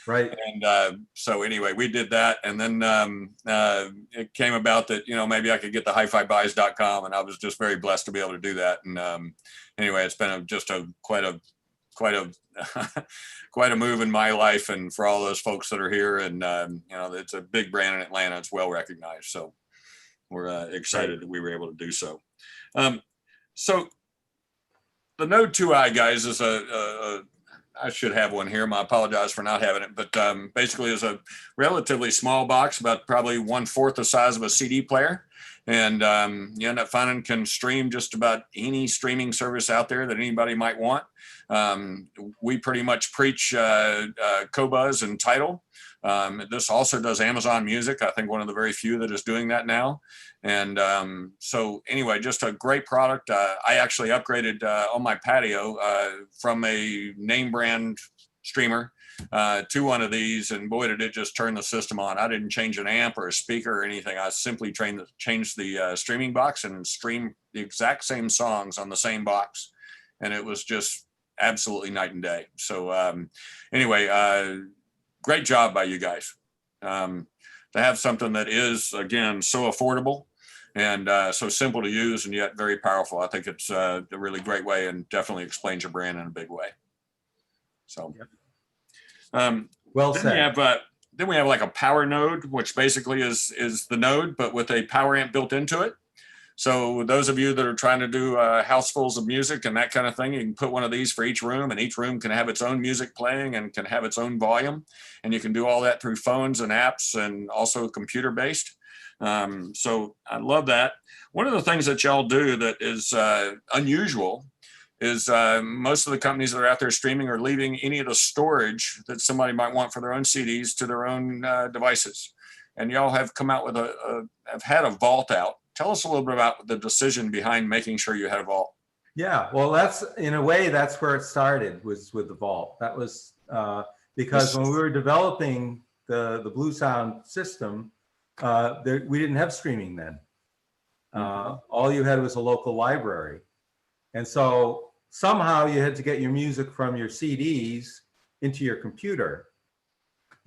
Speaker 2: Right.
Speaker 1: And so anyway, we did that. And then it came about that, maybe I could get the HiFiBuys.com, and I was just very blessed to be able to do that. And anyway, it's been quite a move in my life, and for all those folks that are here. And, it's a big brand in Atlanta. It's well recognized. So we're excited that we were able to do so. So the Node 2i, guys, is I should have one here. I apologize for not having it, but basically is a relatively small box, about probably 1/4 the size of a CD player. And you end up finding can stream just about any streaming service out there that anybody might want. We pretty much preach Qobuz and Tidal. This also does Amazon Music. I think one of the very few that is doing that now. And so anyway, just a great product. I actually upgraded on my patio from a name brand streamer to one of these, and boy, did it just turn the system on. I didn't change an amp or a speaker or anything. I simply changed the streaming box and streamed the exact same songs on the same box. And it was just absolutely night and day. So anyway, great job by you guys. To have something that is, again, so affordable and so simple to use and yet very powerful. I think it's a really great way, and definitely explains your brand in a big way. So,
Speaker 2: well said.
Speaker 1: Then we have like a power node, which basically is the node, but with a power amp built into it. So those of you that are trying to do housefuls of music and that kind of thing, you can put one of these for each room, and each room can have its own music playing and can have its own volume. And you can do all that through phones and apps, and also computer based. So I love that. One of the things that y'all do that is unusual is most of the companies that are out there streaming are leaving any of the storage that somebody might want for their own CDs to their own devices. And y'all have come out with have had a vault out. Tell us a little bit about the decision behind making sure you had a vault.
Speaker 2: Yeah, well, that's in a way, that's where it started, was with the vault. That was because when we were developing the Bluesound system, we didn't have streaming then. All you had was a local library. And so somehow you had to get your music from your CDs into your computer.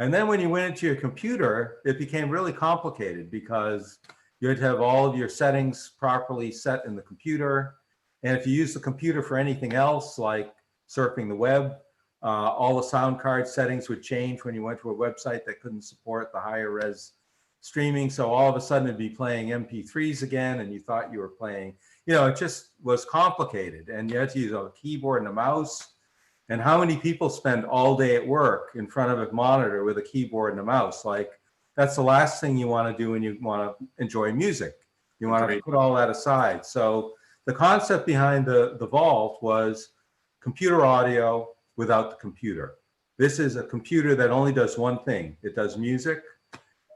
Speaker 2: And then when you went into your computer, it became really complicated because you had to have all of your settings properly set in the computer. And if you use the computer for anything else, like surfing the web, all the sound card settings would change when you went to a website that couldn't support the higher res streaming. So all of a sudden it'd be playing MP3s again, and you thought you were playing, it just was complicated. And you had to use a keyboard and a mouse. And how many people spend all day at work in front of a monitor with a keyboard and a mouse? Like, that's the last thing you want to do when you want to enjoy music. You want to put all that aside. So the concept behind the Vault was computer audio without the computer. This is a computer that only does one thing. It does music.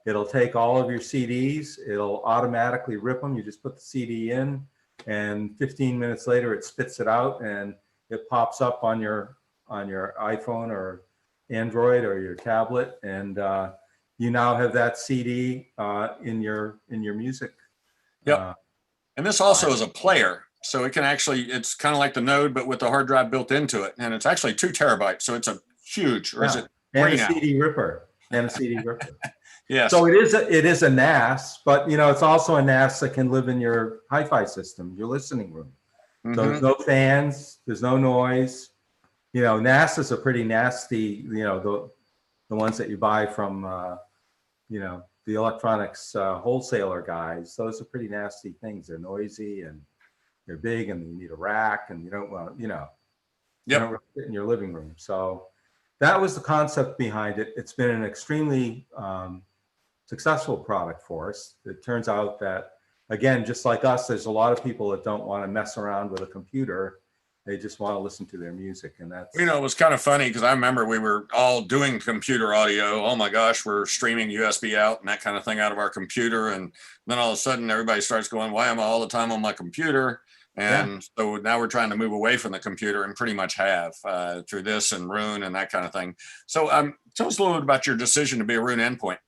Speaker 2: It'll take all of your CDs. It'll automatically rip them. You just put the CD in, and 15 minutes later, it spits it out, and it pops up on your iPhone or Android or your tablet, and you now have that CD in your music.
Speaker 1: Yep. And this also is a player, so it can actually, it's kind of like the Node, but with the hard drive built into it, and it's actually 2 terabytes, so it's a huge, or is it?
Speaker 2: And a CD ripper.
Speaker 1: Yes.
Speaker 2: So it is a NAS, but it's also a NAS that can live in your hi-fi system, your listening room. So there's no fans, there's no noise. NAS is a pretty nasty, the ones that you buy from, the electronics wholesaler guys. Those are pretty nasty things. They're noisy and they're big, and you need a rack, and you don't want, you don't really fit in your living room. So that was the concept behind it. It's been an extremely successful product for us. It turns out that, again, just like us, there's a lot of people that don't want to mess around with a computer. They just want to listen to their music, and that's.
Speaker 1: It was kind of funny because I remember we were all doing computer audio. Oh my gosh, we're streaming USB out and that kind of thing out of our computer, and then all of a sudden everybody starts going, "Why am I all the time on my computer?" And so now we're trying to move away from the computer, and pretty much have through this and Roon and that kind of thing. So tell us a little bit about your decision to be a Roon endpoint.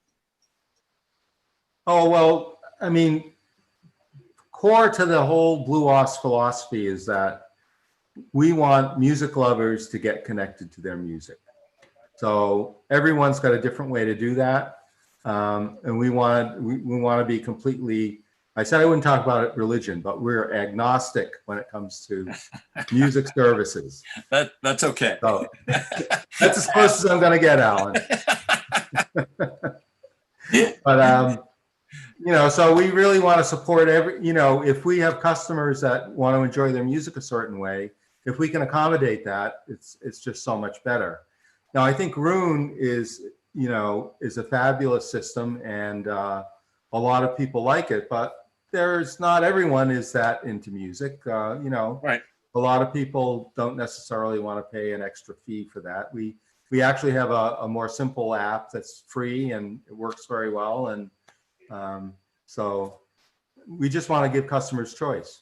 Speaker 2: Oh, well, I mean, core to the whole BlueOS philosophy is that we want music lovers to get connected to their music. So everyone's got a different way to do that. And we want to be completely, I said I wouldn't talk about religion, but we're agnostic when it comes to music services.
Speaker 1: That's okay.
Speaker 2: So that's as close as I'm going to get, Alan. But, so we really want to support if we have customers that want to enjoy their music a certain way, if we can accommodate that, it's just so much better. Now, I think Roon is a fabulous system, and a lot of people like it, but not everyone is that into music. Right. A lot of people don't necessarily want to pay an extra fee for that. We actually have a more simple app that's free, and it works very well. And so we just want to give customers choice.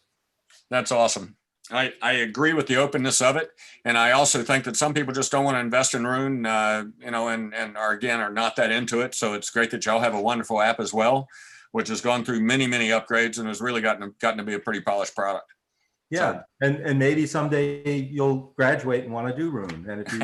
Speaker 1: That's awesome. I agree with the openness of it. And I also think that some people just don't want to invest in Roon, and are not that into it. So it's great that y'all have a wonderful app as well, which has gone through many, many upgrades and has really gotten to be a pretty polished product.
Speaker 2: Yeah. So, and maybe someday you'll graduate and want to do Roon. And if you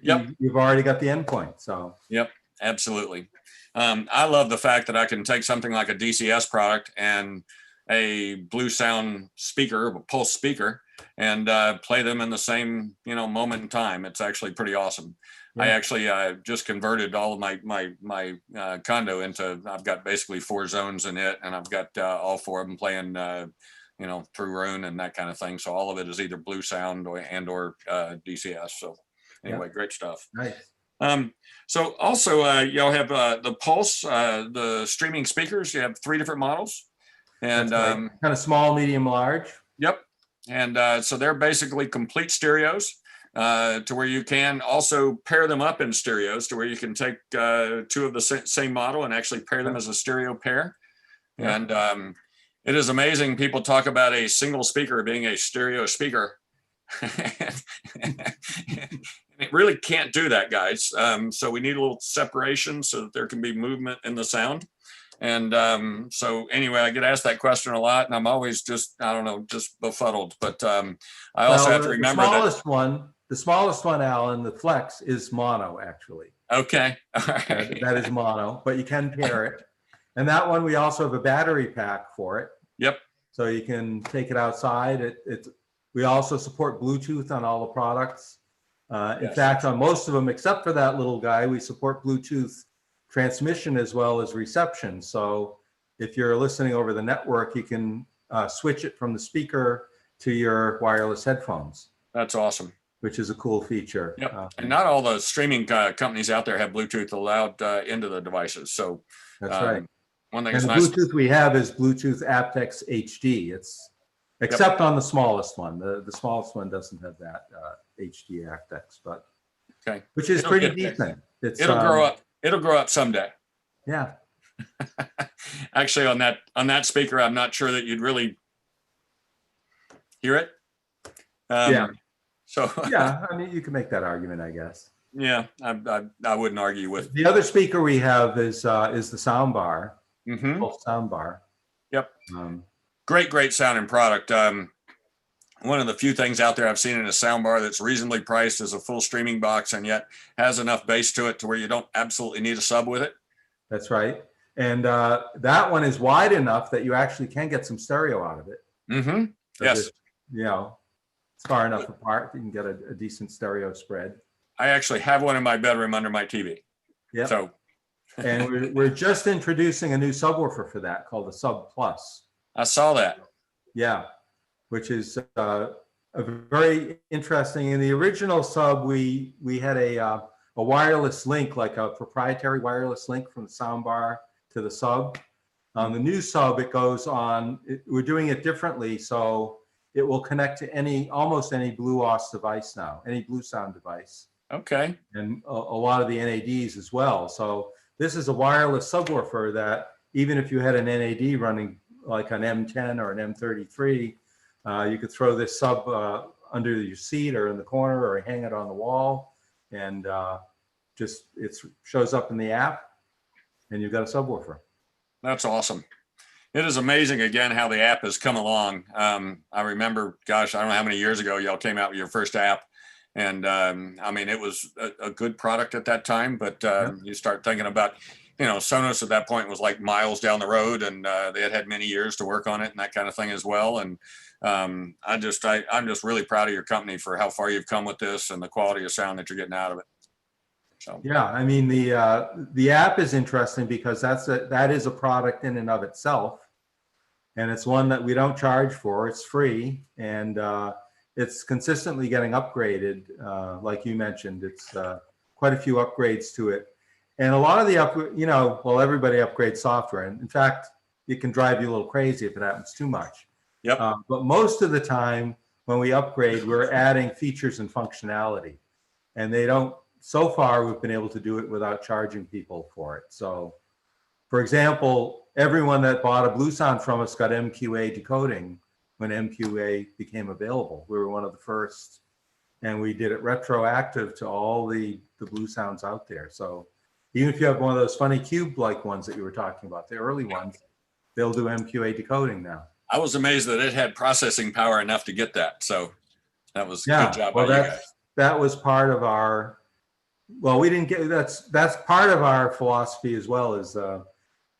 Speaker 2: do, you've already got the endpoint. So.
Speaker 1: Yep, absolutely. I love the fact that I can take something like a DCS product and a Bluesound speaker, a pulse speaker, and play them in the same moment in time. It's actually pretty awesome. Yeah. I actually just converted all of my condo into, I've got basically 4 zones in it, and I've got all 4 of them playing through Roon and that kind of thing. So all of it is either Bluesound or DCS. So anyway, great stuff.
Speaker 2: Nice.
Speaker 1: So also y'all have the Pulse, the streaming speakers. You have 3 different models. And
Speaker 2: kind of small, medium, large.
Speaker 1: Yep. And so they're basically complete stereos to where you can also pair them up in stereos to where you can take 2 of the same model and actually pair them as a stereo pair. Yeah. And it is amazing. People talk about a single speaker being a stereo speaker. It really can't do that, guys. So we need a little separation so that there can be movement in the sound. And so anyway, I get asked that question a lot, and I'm always just befuddled. But I also have to remember
Speaker 2: the smallest one, Alan, the Flex is mono, actually.
Speaker 1: Okay. All right.
Speaker 2: That is mono, but you can pair it. And that one, we also have a battery pack for it.
Speaker 1: Yep.
Speaker 2: So you can take it outside. We also support Bluetooth on all the products. In
Speaker 1: Yes.
Speaker 2: fact, on most of them, except for that little guy, we support Bluetooth transmission as well as reception. So if you're listening over the network, you can switch it from the speaker to your wireless headphones.
Speaker 1: That's awesome.
Speaker 2: Which is a cool feature.
Speaker 1: Yep. And not all the streaming companies out there have Bluetooth allowed into the devices. So
Speaker 2: that's right.
Speaker 1: One thing
Speaker 2: and
Speaker 1: is
Speaker 2: the
Speaker 1: nice.
Speaker 2: Bluetooth we have is Bluetooth aptX HD. It's except on the smallest one. The smallest one doesn't have that HD aptX, but
Speaker 1: okay,
Speaker 2: which is pretty decent.
Speaker 1: It'll grow up. It'll grow up someday.
Speaker 2: Yeah.
Speaker 1: Actually, on that speaker, I'm not sure that you'd really hear it.
Speaker 2: Yeah.
Speaker 1: So
Speaker 2: yeah, I mean, you can make that argument, I guess.
Speaker 1: Yeah, I wouldn't argue with.
Speaker 2: The other speaker we have is the sound bar.
Speaker 1: Mm-hmm.
Speaker 2: Sound bar.
Speaker 1: Yep. Great sounding product. One of the few things out there I've seen in a sound bar that's reasonably priced is a full streaming box and yet has enough bass to it to where you don't absolutely need a sub with it.
Speaker 2: That's right. And that one is wide enough that you actually can get some stereo out of it.
Speaker 1: Mm-hmm. Yes.
Speaker 2: It's far enough apart you can get a decent stereo spread.
Speaker 1: I actually have one in my bedroom under my TV.
Speaker 2: Yeah.
Speaker 1: So.
Speaker 2: And we're just introducing a new subwoofer for that called the Sub Plus.
Speaker 1: I saw that.
Speaker 2: Yeah, which is a very interesting. In the original sub, we had a wireless link, like a proprietary wireless link from the soundbar to the sub. On the new sub, it goes on. We're doing it differently, so it will connect to almost any BlueOS device now, any Bluesound device.
Speaker 1: Okay.
Speaker 2: And a lot of the NADs as well. So this is a wireless subwoofer that even if you had an NAD running like an M10 or an M33, you could throw this sub under your seat or in the corner or hang it on the wall, and it shows up in the app, and you've got a subwoofer. That's
Speaker 1: awesome. It is amazing, again, how the app has come along. I remember, gosh, I don't know how many years ago y'all came out with your first app. And I mean, it was a good product at that time, but you start thinking about, Sonos at that point was like miles down the road, and they had many years to work on it and that kind of thing as well. And I'm just really proud of your company for how far you've come with this and the quality of sound that you're getting out of it. So.
Speaker 2: Yeah, I mean, the app is interesting because that is a product in and of itself, and it's one that we don't charge for. It's free, and it's consistently getting upgraded. Like you mentioned, it's quite a few upgrades to it. And a lot of the everybody upgrades software. And in fact, it can drive you a little crazy if it happens too much.
Speaker 1: Yep.
Speaker 2: But most of the time when we upgrade, we're adding features and functionality. And so far, we've been able to do it without charging people for it. So for example, everyone that bought a Bluesound from us got MQA decoding when MQA became available. We were one of the first, and we did it retroactive to all the Bluesounds out there. So even if you have one of those funny cube-like ones that you were talking about, the early ones, they'll do MQA decoding now.
Speaker 1: I was amazed that it had processing power enough to get that. So that was a good job by you guys.
Speaker 2: That was part of our, we didn't get, that's part of our philosophy as well, is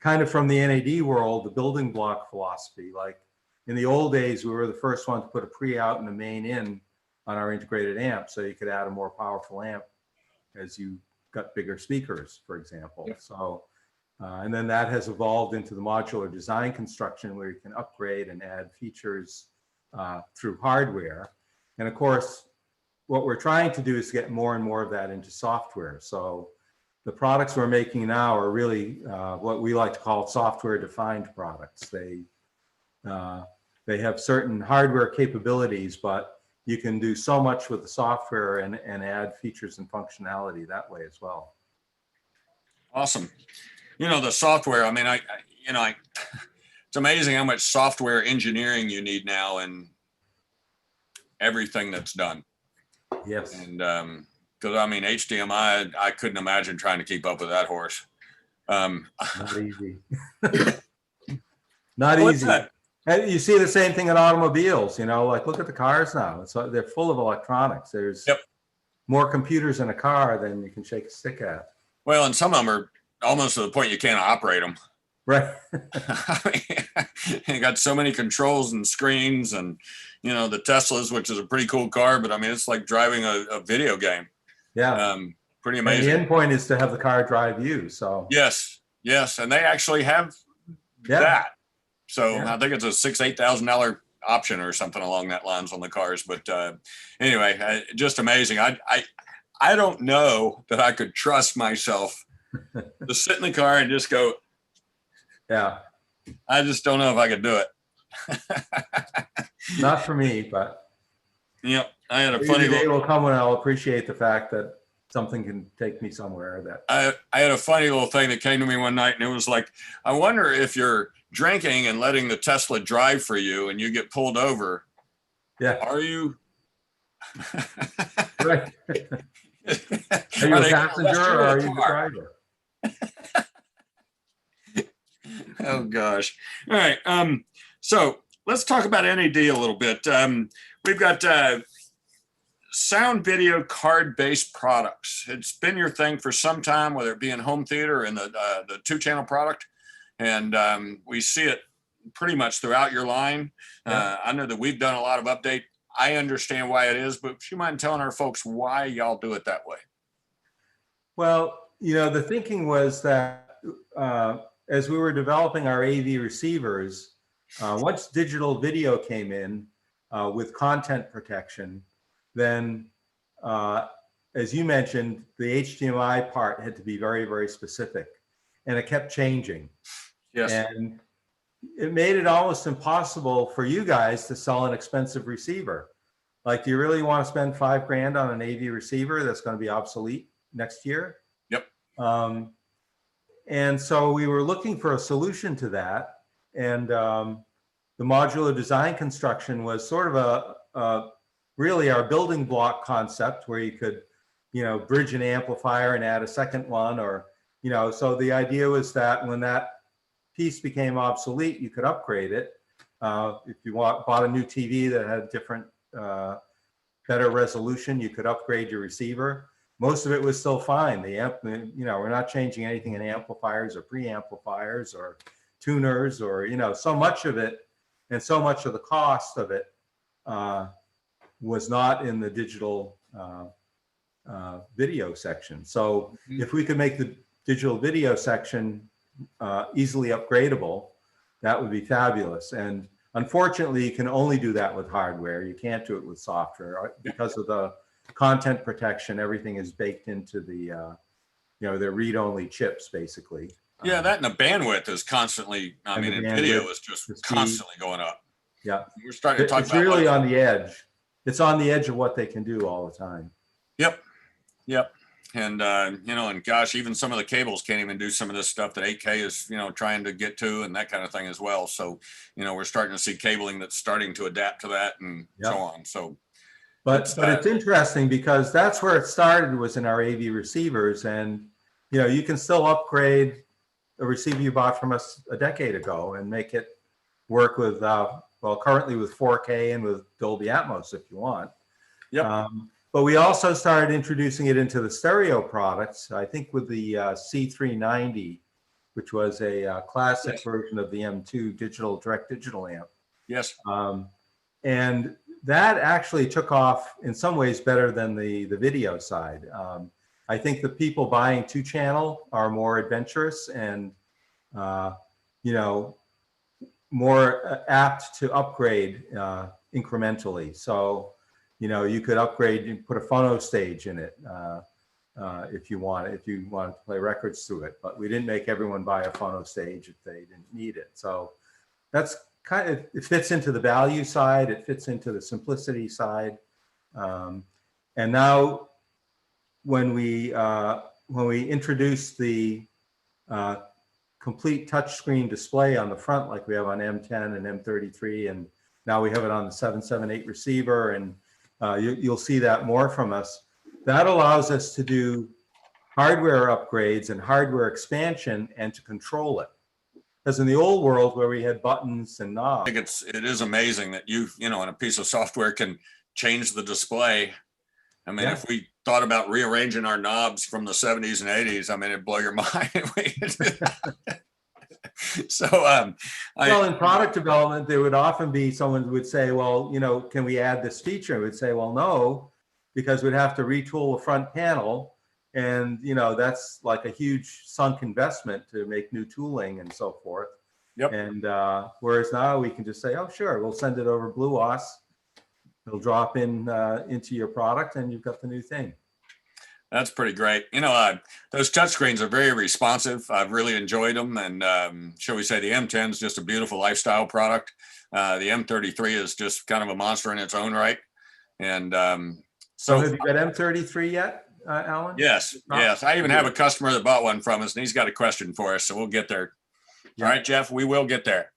Speaker 2: kind of from the NAD world, the building block philosophy. Like, in the old days, we were the first one to put a pre-out and a main in on our integrated amp, so you could add a more powerful amp as you got bigger speakers, for example. Yeah. So, and then that has evolved into the modular design construction where you can upgrade and add features through hardware. And of course, what we're trying to do is get more and more of that into software. So the products we're making now are really what we like to call software-defined products. They have certain hardware capabilities, but you can do so much with the software and add features and functionality that way as well.
Speaker 1: Awesome. The software, I mean, it's amazing how much software engineering you need now and everything that's done.
Speaker 2: Yes.
Speaker 1: And because I mean, HDMI, I couldn't imagine trying to keep up with that horse.
Speaker 2: Not easy. Not easy. And you see the same thing in automobiles, like look at the cars now. They're full of electronics. There's more computers in a car than you can shake a stick at.
Speaker 1: Well, and some of them are almost to the point you can't operate them.
Speaker 2: Right.
Speaker 1: I mean, you got so many controls and screens, and you know the Teslas, which is a pretty cool car, but I mean it's like driving a video game.
Speaker 2: Yeah.
Speaker 1: Pretty
Speaker 2: And
Speaker 1: amazing.
Speaker 2: the end point is to have the car drive you. So
Speaker 1: Yes, yes, and they actually have
Speaker 2: yeah.
Speaker 1: that. So
Speaker 2: Yeah.
Speaker 1: I think it's a $8,000 option or something along that lines on the cars. But anyway, just amazing. I don't know that I could trust myself to sit in the car and just go.
Speaker 2: Yeah.
Speaker 1: I just don't know if I could do it.
Speaker 2: Not for me, but
Speaker 1: Yep. I had a
Speaker 2: maybe
Speaker 1: funny
Speaker 2: the day
Speaker 1: little,
Speaker 2: will come when I'll appreciate the fact that something can take me somewhere that.
Speaker 1: I had a funny little thing that came to me one night, and it was like, I wonder if you're drinking and letting the Tesla drive for you and you get pulled over.
Speaker 2: Yeah.
Speaker 1: Are you?
Speaker 2: Right. Are you a passenger or are you the driver?
Speaker 1: Oh gosh. All right. So let's talk about NAD a little bit. We've got sound video card-based products. It's been your thing for some time, whether it be in home theater or in the 2-channel product, and we see it pretty much throughout your line.
Speaker 2: Yeah.
Speaker 1: I know that we've done a lot of update. I understand why it is, but if you mind telling our folks why y'all do it that way?
Speaker 2: Well, the thinking was that as we were developing our AV receivers, once digital video came in with content protection, then as you mentioned, the HDMI part had to be very, very specific, and it kept changing.
Speaker 1: Yes.
Speaker 2: And it made it almost impossible for you guys to sell an expensive receiver. Like, do you really want to spend $5,000 on an AV receiver that's going to be obsolete next year?
Speaker 1: Yep.
Speaker 2: And so we were looking for a solution to that. And the modular design construction was sort of really our building block concept, where you could, bridge an amplifier and add a second one, or, so the idea was that when that piece became obsolete, you could upgrade it. If you bought a new TV that had different, better resolution, you could upgrade your receiver. Most of it was still fine. The amp, we're not changing anything in amplifiers or preamplifiers or tuners, or, so much of it, and so much of the cost of it was not in the digital video section. So if we could make the digital video section easily upgradable, that would be fabulous. And unfortunately, you can only do that with hardware. You can't do it with software because of the content protection. Everything is baked into the, the read-only chips, basically.
Speaker 1: Yeah, that and the bandwidth is constantly, I mean, in video is just constantly going up.
Speaker 2: Yeah.
Speaker 1: We're starting to talk
Speaker 2: it's
Speaker 1: about
Speaker 2: really on the edge. It's on the edge of what they can do all the time.
Speaker 1: Yep. Yep. And, and gosh, even some of the cables can't even do some of this stuff that 8K is, trying to get to, and that kind of thing as well. So, we're starting to see cabling that's starting to adapt to that, and so on. So,
Speaker 2: but it's interesting because that's where it started, was in our AV receivers. And, you can still upgrade a receiver you bought from us a decade ago and make it work with, currently with 4K and with Dolby Atmos if you want.
Speaker 1: Yep.
Speaker 2: But we also started introducing it into the stereo products, I think with the C390, which was a classic version of the M2 direct digital amp.
Speaker 1: Yes.
Speaker 2: And that actually took off in some ways better than the video side. I think the people buying 2-channel are more adventurous and, more apt to upgrade incrementally. So, you could upgrade, you put a phono stage in it if you wanted to play records through it. But we didn't make everyone buy a phono stage if they didn't need it. So that's kind of, it fits into the value side, it fits into the simplicity side. And now when we introduce the complete touchscreen display on the front, like we have on M10 and M33, and now we have it on the 778 receiver, and you'll see that more from us. That allows us to do hardware upgrades and hardware expansion and to control it. Because in the old world where we had buttons and knobs.
Speaker 1: I think it is amazing that you in a piece of software can change the display I mean,
Speaker 2: Yeah.
Speaker 1: if we thought about rearranging our knobs from the 70s and 80s, I mean, it'd blow your mind. So,
Speaker 2: Well, in product development, there would often be someone would say, well, you know, can we add this feature? We'd say, well, no, because we'd have to retool the front panel. And, you know, that's like a huge sunk investment to make new tooling and so forth.
Speaker 1: Yep.
Speaker 2: And whereas now we can just say, oh, sure, we'll send it over BlueOS. It'll drop in into your product and you've got the new thing.
Speaker 1: That's pretty great. You know, those touchscreens are very responsive. I've really enjoyed them. And shall we say the M10 is just a beautiful lifestyle product. The M33 is just kind of a monster in its own right. And
Speaker 2: so have you got M33 yet, Alan?
Speaker 1: Yes, yes. I even have a customer that bought one from us and he's got a question for us. So we'll get there. Yeah. All right, Jeff, we will get there.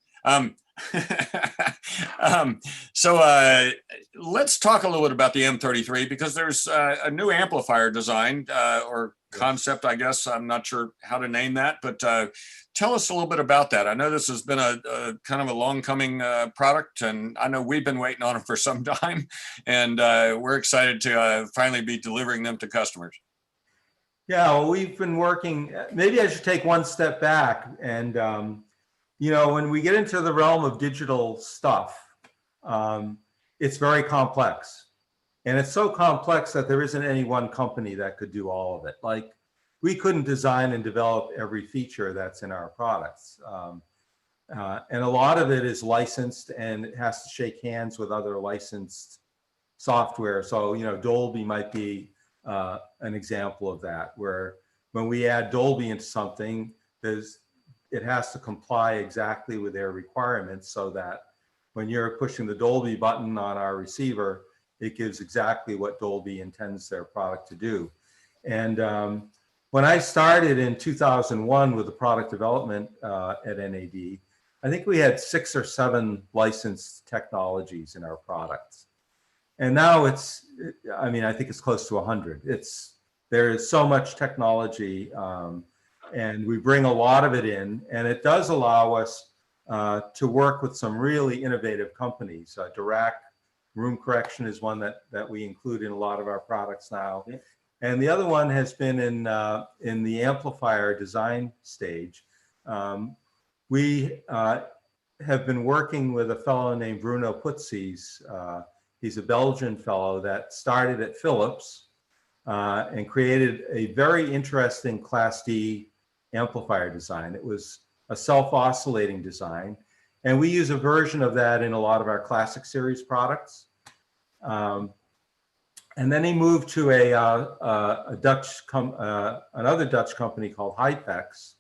Speaker 1: So let's talk a little bit about the M33 because there's a new amplifier design or concept, I guess. I'm not sure how to name that, but tell us a little bit about that. I know this has been a kind of a long coming product, and I know we've been waiting on it for some time, and we're excited to finally be delivering them to customers.
Speaker 2: Yeah, well, we've been working, maybe I should take one step back and, you know, when we get into the realm of digital stuff, it's very complex. And it's so complex that there isn't any one company that could do all of it. Like, we couldn't design and develop every feature that's in our products. And a lot of it is licensed and it has to shake hands with other licensed software. So, you know, Dolby might be an example of that, where when we add Dolby into something, it has to comply exactly with their requirements so that when you're pushing the Dolby button on our receiver, it gives exactly what Dolby intends their product to do. And when I started in 2001 with the product development at NAD, I think we had 6 or 7 licensed technologies in our products. And now it's, I mean, I think it's close to 100. There is so much technology and we bring a lot of it in, and it does allow us to work with some really innovative companies. Dirac room correction is one that we include in a lot of our products now. Yeah. And the other one has been in the amplifier design stage. We have been working with a fellow named Bruno Putsies. He's a Belgian fellow that started at Philips and created a very interesting Class D amplifier design. It was a self-oscillating design. And we use a version of that in a lot of our Classic Series products. And then he moved to another Dutch company called Hypex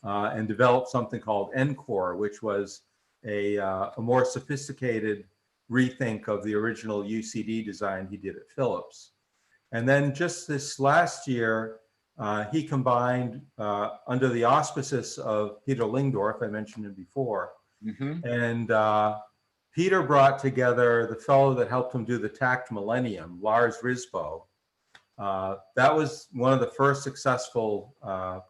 Speaker 2: and developed something called Encore, which was a more sophisticated rethink of the original UCD design he did at Philips. And then just this last year, he combined under the auspices of Peter Lingdorf, I mentioned him before, and Peter brought together the fellow that helped him do the Tact Millennium, Lars Risbo. That was one of the first successful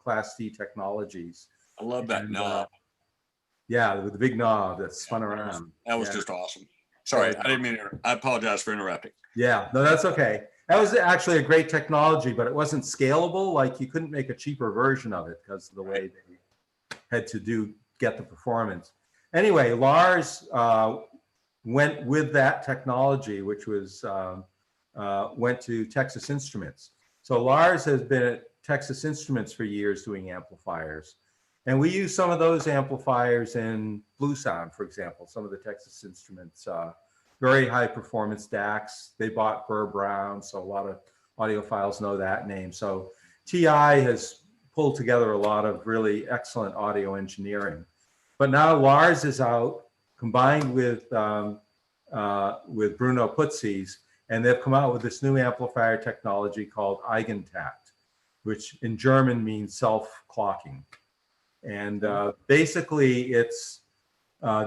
Speaker 2: Class D technologies.
Speaker 1: I love that knob.
Speaker 2: Yeah, with the big knob that spun around.
Speaker 1: That was just awesome. Sorry, I didn't mean to. I apologize for interrupting.
Speaker 2: Yeah, no, that's okay. That was actually a great technology, but it wasn't scalable. Like, you couldn't make a cheaper version of it because of the way they had to get the performance. Anyway, Lars went with that technology, which was went to Texas Instruments. So Lars has been at Texas Instruments for years doing amplifiers. And we use some of those amplifiers in Bluesound, for example, some of the Texas Instruments, very high performance DACs. They bought Burr Brown, so a lot of audiophiles know that name. So TI has pulled together a lot of really excellent audio engineering. But now Lars is out, combined with Bruno Putsies, and they've come out with this new amplifier technology called Eigentakt, which in German means self-clocking. And basically it's,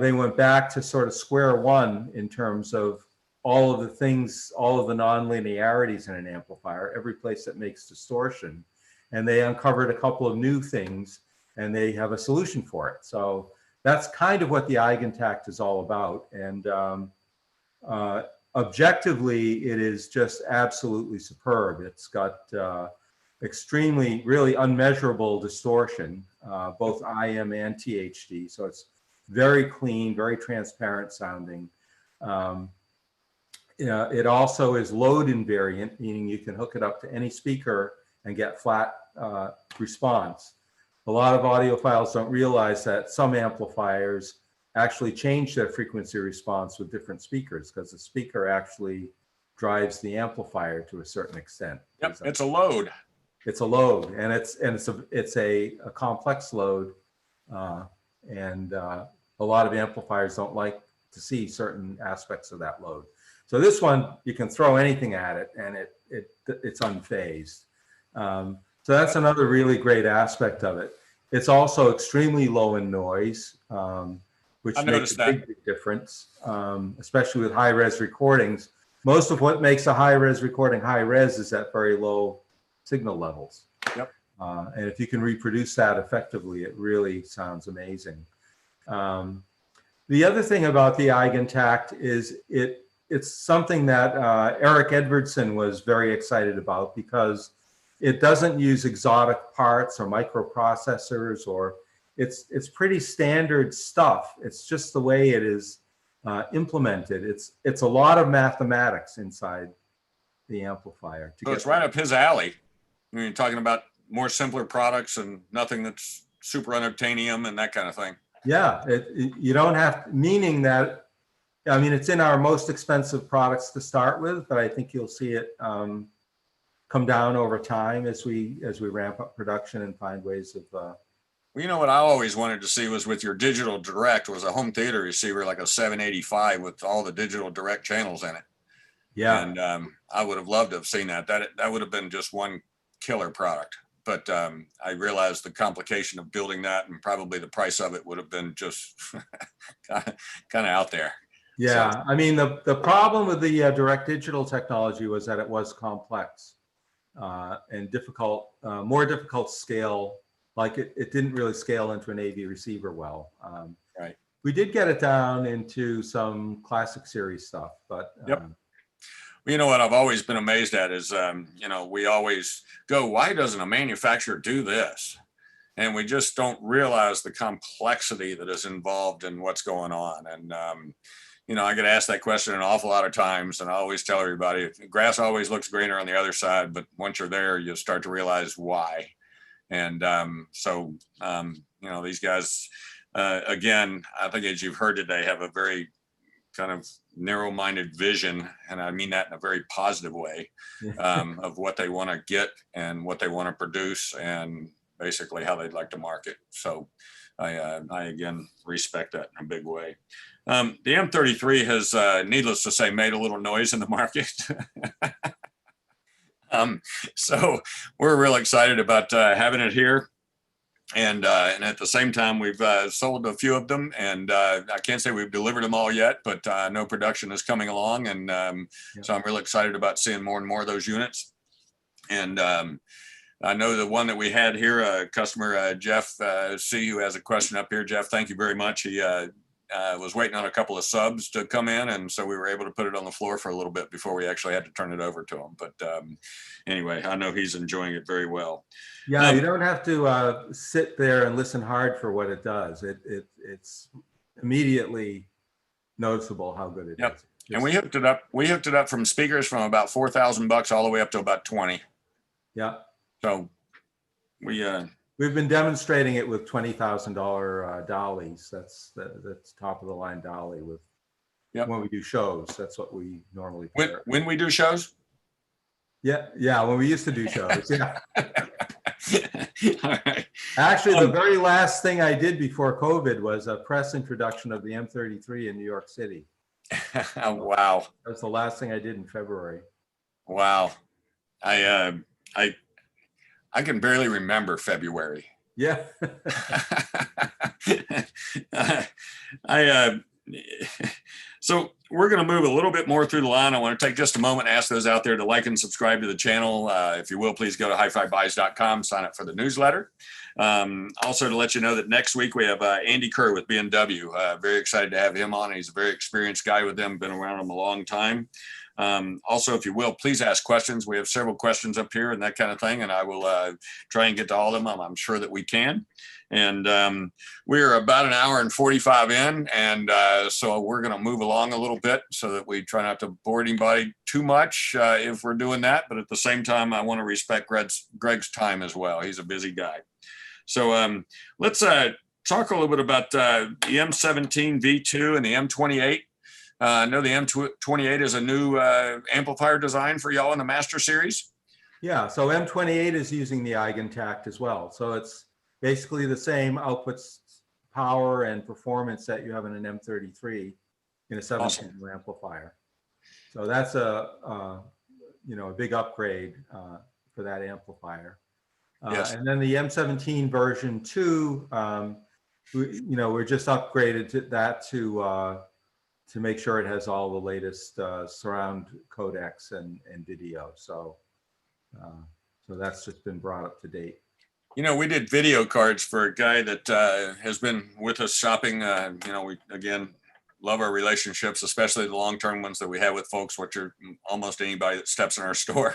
Speaker 2: they went back to sort of square one in terms of all of the things, all of the non-linearities in an amplifier, every place that makes distortion. And they uncovered a couple of new things and they have a solution for it. So that's kind of what the Eigentakt is all about. And objectively, it is just absolutely superb. It's got extremely, really unmeasurable distortion, both IM and THD. So it's very clean, very transparent sounding. It also is load invariant, meaning you can hook it up to any speaker and get flat response. A lot of audiophiles don't realize that some amplifiers actually change their frequency response with different speakers, because the speaker actually drives the amplifier to a certain extent.
Speaker 1: Yep, it's a load.
Speaker 2: It's a load, and it's a complex load, and a lot of amplifiers don't like to see certain aspects of that load. So this one, you can throw anything at it, and it's unfazed. So that's another really great aspect of it. It's also extremely low in noise, which makes a big difference, especially with high-res recordings. Most of what makes a high-res recording high-res is at very low signal levels.
Speaker 1: Yep.
Speaker 2: And if you can reproduce that effectively, it really sounds amazing. The other thing about the Eigentakt is it's something that Eric Edwardson was very excited about, because it doesn't use exotic parts or microprocessors, or it's pretty standard stuff. It's just the way it is implemented. It's a lot of mathematics inside the amplifier.
Speaker 1: So it's right up his alley. I mean, you're talking about more simpler products and nothing that's super unobtainium and that kind of thing.
Speaker 2: Yeah, you don't have, meaning that, I mean, it's in our most expensive products to start with, but I think you'll see it come down over time as we ramp up production and find ways of.
Speaker 1: Well, you know what I always wanted to see was with your digital direct was a home theater receiver, like a 785 with all the digital direct channels in it.
Speaker 2: Yeah.
Speaker 1: And I would have loved to have seen that. That would have been just one killer product. But I realized the complication of building that, and probably the price of it would have been just kind of out there.
Speaker 2: Yeah,
Speaker 1: So,
Speaker 2: I mean, the problem with the direct digital technology was that it was complex and difficult, more difficult to scale. Like it didn't really scale into an AV receiver well.
Speaker 1: right.
Speaker 2: We did get it down into some classic series stuff, but
Speaker 1: Yep. Well, you know what I've always been amazed at is, you know, we always go, why doesn't a manufacturer do this? And we just don't realize the complexity that is involved in what's going on. And, you know, I get asked that question an awful lot of times, and I always tell everybody, grass always looks greener on the other side, but once you're there, you start to realize why. And so, you know, these guys, again, I think as you've heard today, have a very kind of narrow-minded vision, and I mean that in a very positive way, of what they want to get and what they want to produce, and basically how they'd like to market. So I again respect that in a big way. The M33 has, needless to say, made a little noise in the market. So we're real excited about having it here. And at the same time, we've sold a few of them, and I can't say we've delivered them all yet, but I know production is coming along, and so I'm really excited about seeing more and more of those units. And I know the one that we had here, customer Jeff C, who has a question up here. Jeff, thank you very much. He was waiting on a couple of subs to come in, and so we were able to put it on the floor for a little bit before we actually had to turn it over to him. But anyway, I know he's enjoying it very well.
Speaker 2: Yeah, you don't have to sit there and listen hard for what it does. It's immediately noticeable how good it is.
Speaker 1: And we hooked it up. We hooked it up from speakers from about $4,000 all the way up to about 20.
Speaker 2: Yeah.
Speaker 1: So
Speaker 2: we've been demonstrating it with $20,000 dollies. That's top of the line dolly with.
Speaker 1: Yep.
Speaker 2: When we do shows. That's what we normally.
Speaker 1: When we do shows.
Speaker 2: Yeah. When we used to do shows. Yeah.
Speaker 1: All right.
Speaker 2: Actually, the very last thing I did before COVID was a press introduction of the M33 in New York City.
Speaker 1: Wow.
Speaker 2: That was the last thing I did in February.
Speaker 1: Wow. I can barely remember February.
Speaker 2: Yeah.
Speaker 1: So we're going to move a little bit more through the line. I want to take just a moment and ask those out there to like and subscribe to the channel. If you will, please go to hifibuys.com, sign up for the newsletter. Also to let you know that next week we have Andy Kerr with B&W. Very excited to have him on. He's a very experienced guy with them, been around them a long time. Also, if you will, please ask questions. We have several questions up here and that kind of thing, and I will try and get to all of them. I'm sure that we can. And we're about an hour and 45 in, and so we're going to move along a little bit so that we try not to bore anybody too much if we're doing that. But at the same time, I want to respect Greg's time as well. He's a busy guy. So let's talk a little bit about the M17 V2 and the M28. I know the M28 is a new amplifier design for y'all in the Master Series.
Speaker 2: Yeah, so M28 is using the Eigentact as well. So it's basically the same outputs, power, and performance that you have in an M33 in a 7-channel amplifier. So that's a big upgrade for that amplifier.
Speaker 1: Yes.
Speaker 2: And then the M17 version 2, we're just upgraded to make sure it has all the latest surround codecs and video. So that's just been brought up to date.
Speaker 1: We did video cards for a guy that has been with us shopping. We, again, love our relationships, especially the long-term ones that we have with folks, which are almost anybody that steps in our store.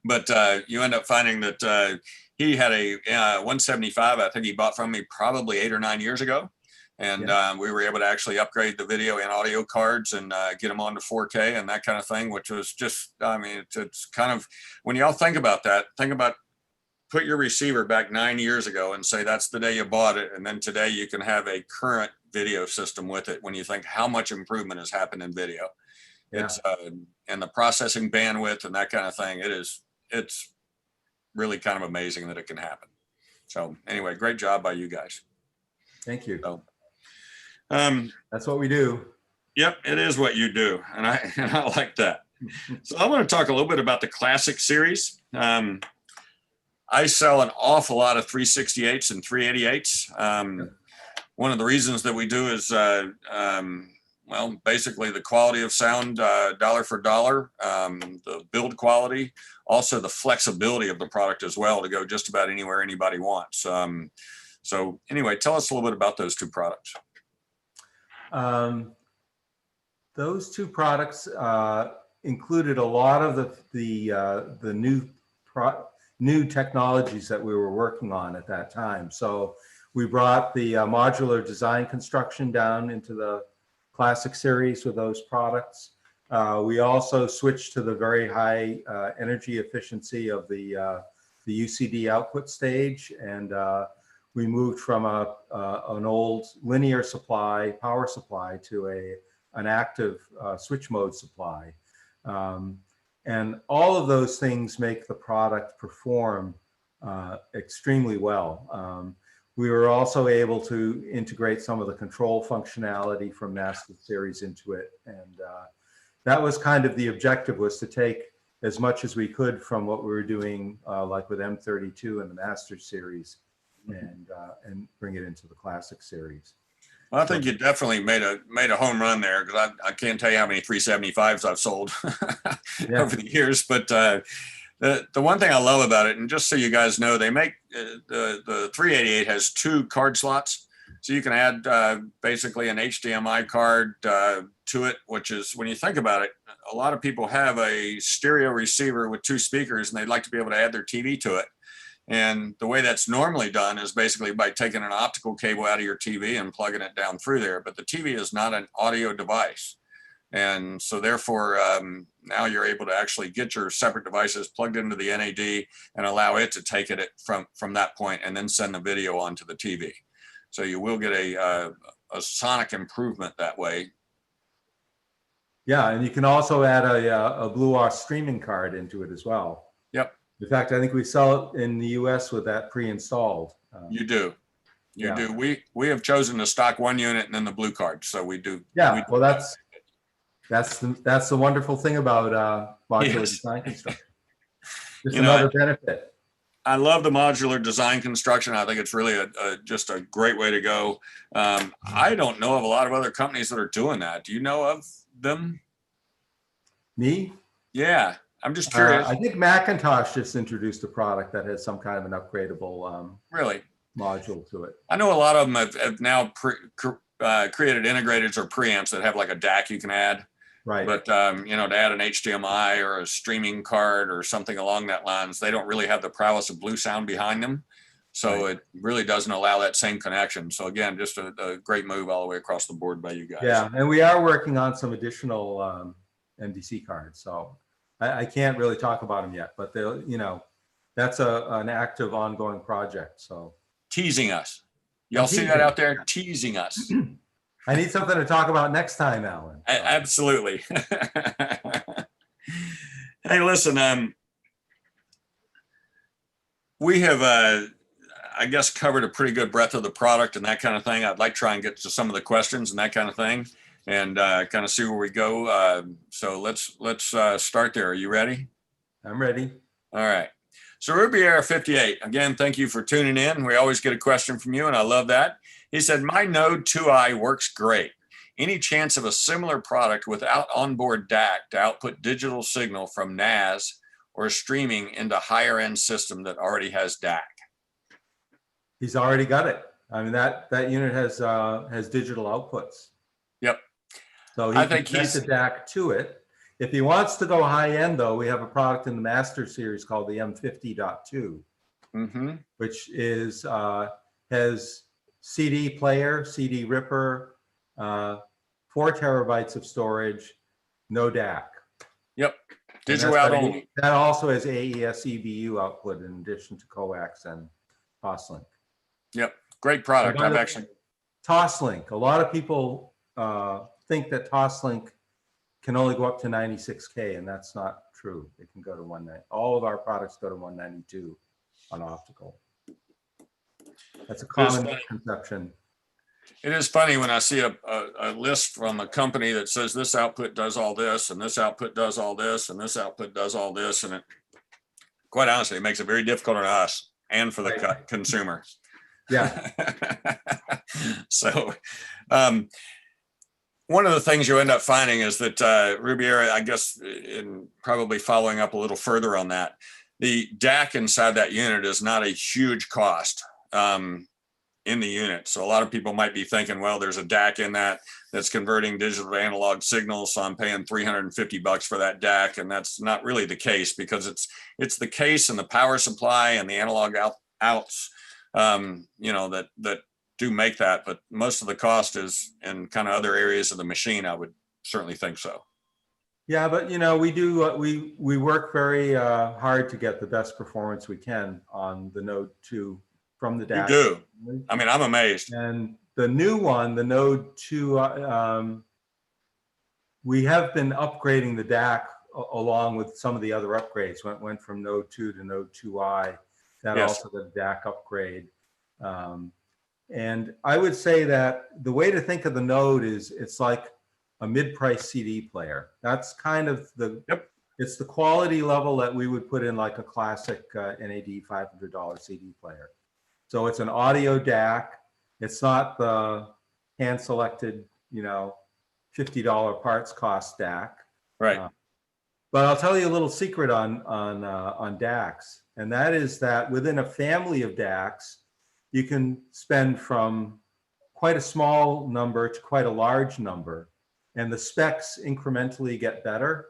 Speaker 1: But you end up finding that he had a 175, I think he bought from me probably 8 or 9 years ago. And we were able to actually upgrade the video and audio cards and get them onto 4K and that kind of thing, which was just, it's kind of, when y'all think about that, put your receiver back 9 years ago and say that's the day you bought it. And then today you can have a current video system with it when you think how much improvement has happened in video. Yeah. It's and the processing bandwidth and that kind of thing. It's really kind of amazing that it can happen. So anyway, great job by you guys.
Speaker 2: Thank you.
Speaker 1: So,
Speaker 2: that's what we do.
Speaker 1: Yep, it is what you do. And I like that. So I want to talk a little bit about the Classic series. I sell an awful lot of 368s and 388s. One of the reasons that we do is, basically the quality of sound, dollar for dollar, the build quality, also the flexibility of the product as well to go just about anywhere anybody wants. So anyway, tell us a little bit about those two products.
Speaker 2: Those two products included a lot of the new technologies that we were working on at that time. So we brought the modular design construction down into the Classic series with those products. We also switched to the very high energy efficiency of the UCD output stage, and we moved from an old linear power supply to an active switch mode supply. And all of those things make the product perform extremely well. We were also able to integrate some of the control functionality from Master Series into it. And that was kind of the objective, was to take as much as we could from what we were doing like with M32 and the Master Series and bring it into the Classic series.
Speaker 1: Well, I think you definitely made a home run there, because I can't tell you how many 375s I've sold over the years. But the one thing I love about it, and just so you guys know, they make the 388 has 2 card slots, so you can add basically an HDMI card to it, which is, when you think about it, a lot of people have a stereo receiver with 2 speakers and they'd like to be able to add their TV to it. And the way that's normally done is basically by taking an optical cable out of your TV and plugging it down through there. But the TV is not an audio device. And so therefore, now you're able to actually get your separate devices plugged into the NAD and allow it to take it from that point and then send the video onto the TV. So you will get a sonic improvement that way.
Speaker 2: Yeah, and you can also add a BlueOS streaming card into it as well.
Speaker 1: Yep.
Speaker 2: In fact, I think we sell it in the US with that pre-installed.
Speaker 1: You do. You do. We have chosen to stock 1 unit and then the blue card. So we do.
Speaker 2: Yeah, well, that's the wonderful thing about modular design construction. Just another benefit.
Speaker 1: I love the modular design construction. I think it's really just a great way to go. I don't know of a lot of other companies that are doing that. Do you know of them?
Speaker 2: Me?
Speaker 1: Yeah. I'm just curious.
Speaker 2: I think Macintosh just introduced a product that has some kind of an upgradable.
Speaker 1: Really?
Speaker 2: module to it.
Speaker 1: I know a lot of them have now created integrateds or preamps that have like a DAC you can add.
Speaker 2: Right.
Speaker 1: But, you know, to add an HDMI or a streaming card or something along that lines, they don't really have the prowess of Bluesound behind them. So
Speaker 2: Right.
Speaker 1: it really doesn't allow that same connection. So again, just a great move all the way across the board by you guys.
Speaker 2: Yeah, and we are working on some additional MDC cards. So I can't really talk about them yet, but they'll, you know, that's an active ongoing project. So
Speaker 1: Teasing us. Y'all see that out there? Teasing us.
Speaker 2: I need something to talk about next time, Alan. So.
Speaker 1: Absolutely. Hey, listen, we have, I guess, covered a pretty good breadth of the product and that kind of thing. I'd like to try and get to some of the questions and that kind of thing and kind of see where we go. So let's start there. Are you ready?
Speaker 2: I'm ready.
Speaker 1: All right. So Rubiera 58, again, thank you for tuning in. We always get a question from you and I love that. He said, my Node 2i works great. Any chance of a similar product without onboard DAC to output digital signal from NAS or streaming into higher end system that already has DAC?
Speaker 2: He's already got it. I mean, that unit has digital outputs.
Speaker 1: Yep.
Speaker 2: So he can connect the DAC to it. If he wants to go high end, though, we have a product in the Master Series called the M50.2, which is has CD player, CD ripper, 4 terabytes of storage, no DAC.
Speaker 1: Yep, digital out only.
Speaker 2: That also has AES EBU output in addition to coax and Toslink.
Speaker 1: Yep, great product. I've actually
Speaker 2: Toslink. A lot of people think that Toslink can only go up to 96K, and that's not true. It can go to 190. All of our products go to 192 on optical. That's a common misconception.
Speaker 1: It is funny when I see a list from a company that says this output does all this, and this output does all this, and this output does all this, and it, quite honestly, it makes it very difficult on us and for the consumer.
Speaker 2: Yeah.
Speaker 1: So, one of the things you end up finding is that Rubiera, I guess, in probably following up a little further on that, the DAC inside that unit is not a huge cost in the unit. So a lot of people might be thinking, well, there's a DAC in that's converting digital to analog signals, so I'm paying $350 for that DAC, and that's not really the case because it's the case and the power supply and the analog outs, you know, that do make that, but most of the cost is in kind of other areas of the machine. I would certainly think so.
Speaker 2: Yeah, but you know, we do we work very hard to get the best performance we can on the Node 2 from the DAC.
Speaker 1: You do. I mean, I'm amazed.
Speaker 2: And the new one, the Node 2, we have been upgrading the DAC along with some of the other upgrades. Went from Node 2 to Node 2i. That also the DAC upgrade. And I would say that the way to think of the Node is it's like a mid-price CD player. That's kind of it's the quality level that we would put in like a classic NAD $500 CD player. So it's an audio DAC. It's not the hand-selected, you know, $50 parts cost DAC.
Speaker 1: Right.
Speaker 2: But I'll tell you a little secret on DACs, and that is that within a family of DACs, you can spend from quite a small number to quite a large number, and the specs incrementally get better.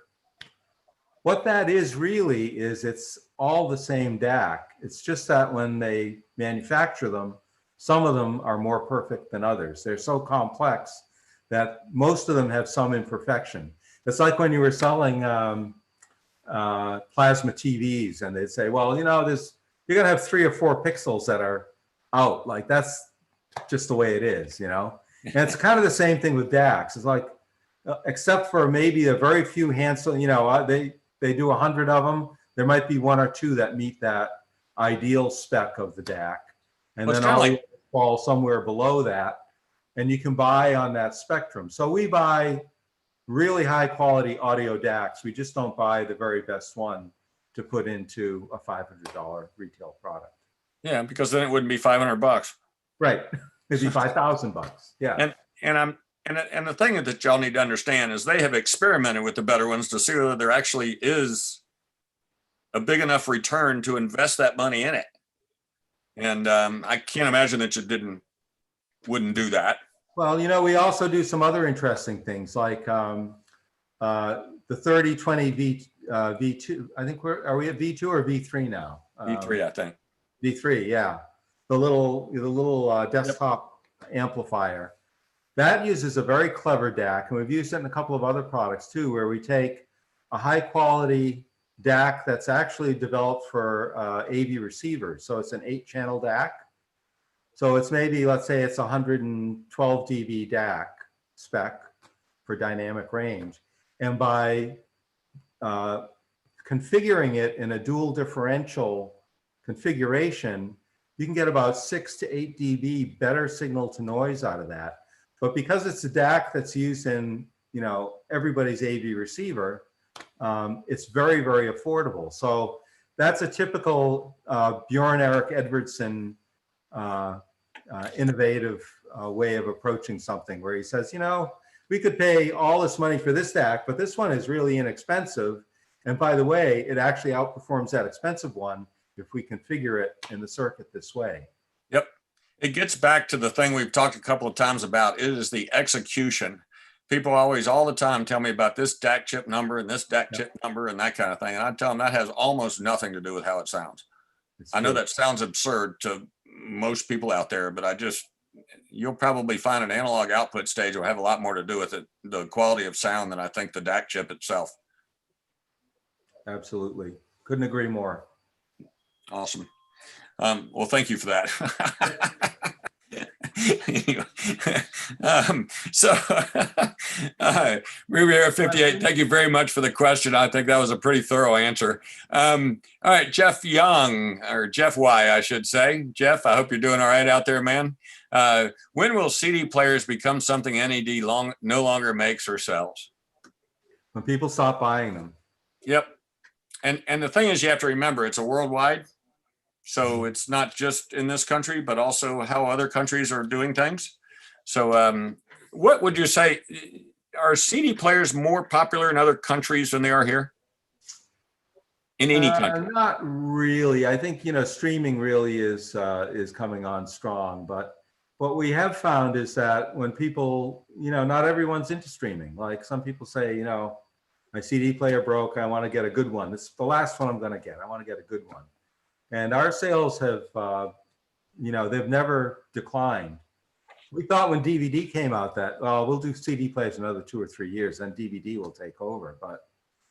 Speaker 2: What that is really is it's all the same DAC. It's just that when they manufacture them, some of them are more perfect than others. They're so complex that most of them have some imperfection. It's like when you were selling plasma TVs and they'd say, well, you know, you're gonna have 3 or 4 pixels that are out. Like that's just the way it is, you know? And it's kind of the same thing with DACs. It's like, except for maybe a very few handsome, you know, they do 100 of them. There might be 1 or 2 that meet that ideal spec of the DAC. And then all fall somewhere below that. And you can buy on that spectrum. So we buy really high quality audio DACs. We just don't buy the very best one to put into a $500 retail product.
Speaker 1: Yeah, because then it wouldn't be $500.
Speaker 2: Right, it'd be $5,000. Yeah.
Speaker 1: And the thing that y'all need to understand is they have experimented with the better ones to see whether there actually is a big enough return to invest that money in it. And I can't imagine that you wouldn't do that.
Speaker 2: Well, we also do some other interesting things like the 3020 V2. I think are we at V2 or V3 now?
Speaker 1: V3, I think.
Speaker 2: V3, yeah. The little desktop amplifier. That uses a very clever DAC, and we've used it in a couple of other products too, where we take a high quality DAC that's actually developed for AV receivers. So it's an 8-channel DAC. So it's maybe, let's say it's 112 dB DAC spec for dynamic range. And by configuring it in a dual differential configuration, you can get about 6 to 8 dB better signal to noise out of that. But because it's a DAC that's used in, everybody's AV receiver, it's very, very affordable. So that's a typical Bjorn Erik Edwardson innovative way of approaching something, where he says, we could pay all this money for this DAC, but this one is really inexpensive. And by the way, it actually outperforms that expensive one if we configure it in the circuit this way.
Speaker 1: Yep. It gets back to the thing we've talked a couple of times about. It is the execution. People always, all the time, tell me about this DAC chip number and this DAC chip number and that kind of thing. And I tell them that has almost nothing to do with how it sounds. I know that sounds absurd to most people out there, but you'll probably find an analog output stage will have a lot more to do with it, the quality of sound, than I think the DAC chip itself.
Speaker 2: Absolutely. Couldn't agree more.
Speaker 1: Awesome. Well, thank you for that. Ruby Air 58, thank you very much for the question. I think that was a pretty thorough answer. All right, Jeff Young, or Jeff Y, I should say. Jeff, I hope you're doing all right out there, man. When will CD players become something NAD no longer makes or sells?
Speaker 2: When people stop buying them.
Speaker 1: Yep. And the thing is, you have to remember, it's a worldwide. So it's not just in this country, but also how other countries are doing things. So what would you say, are CD players more popular in other countries than they are here? In any country?
Speaker 2: Not really. I think, streaming really is coming on strong. But what we have found is that when people, not everyone's into streaming. Like some people say, my CD player broke, I want to get a good one. This is the last one I'm going to get. I want to get a good one. And our sales have, they've never declined. We thought when DVD came out that, we'll do CD players another 2 or 3 years, then DVD will take over. But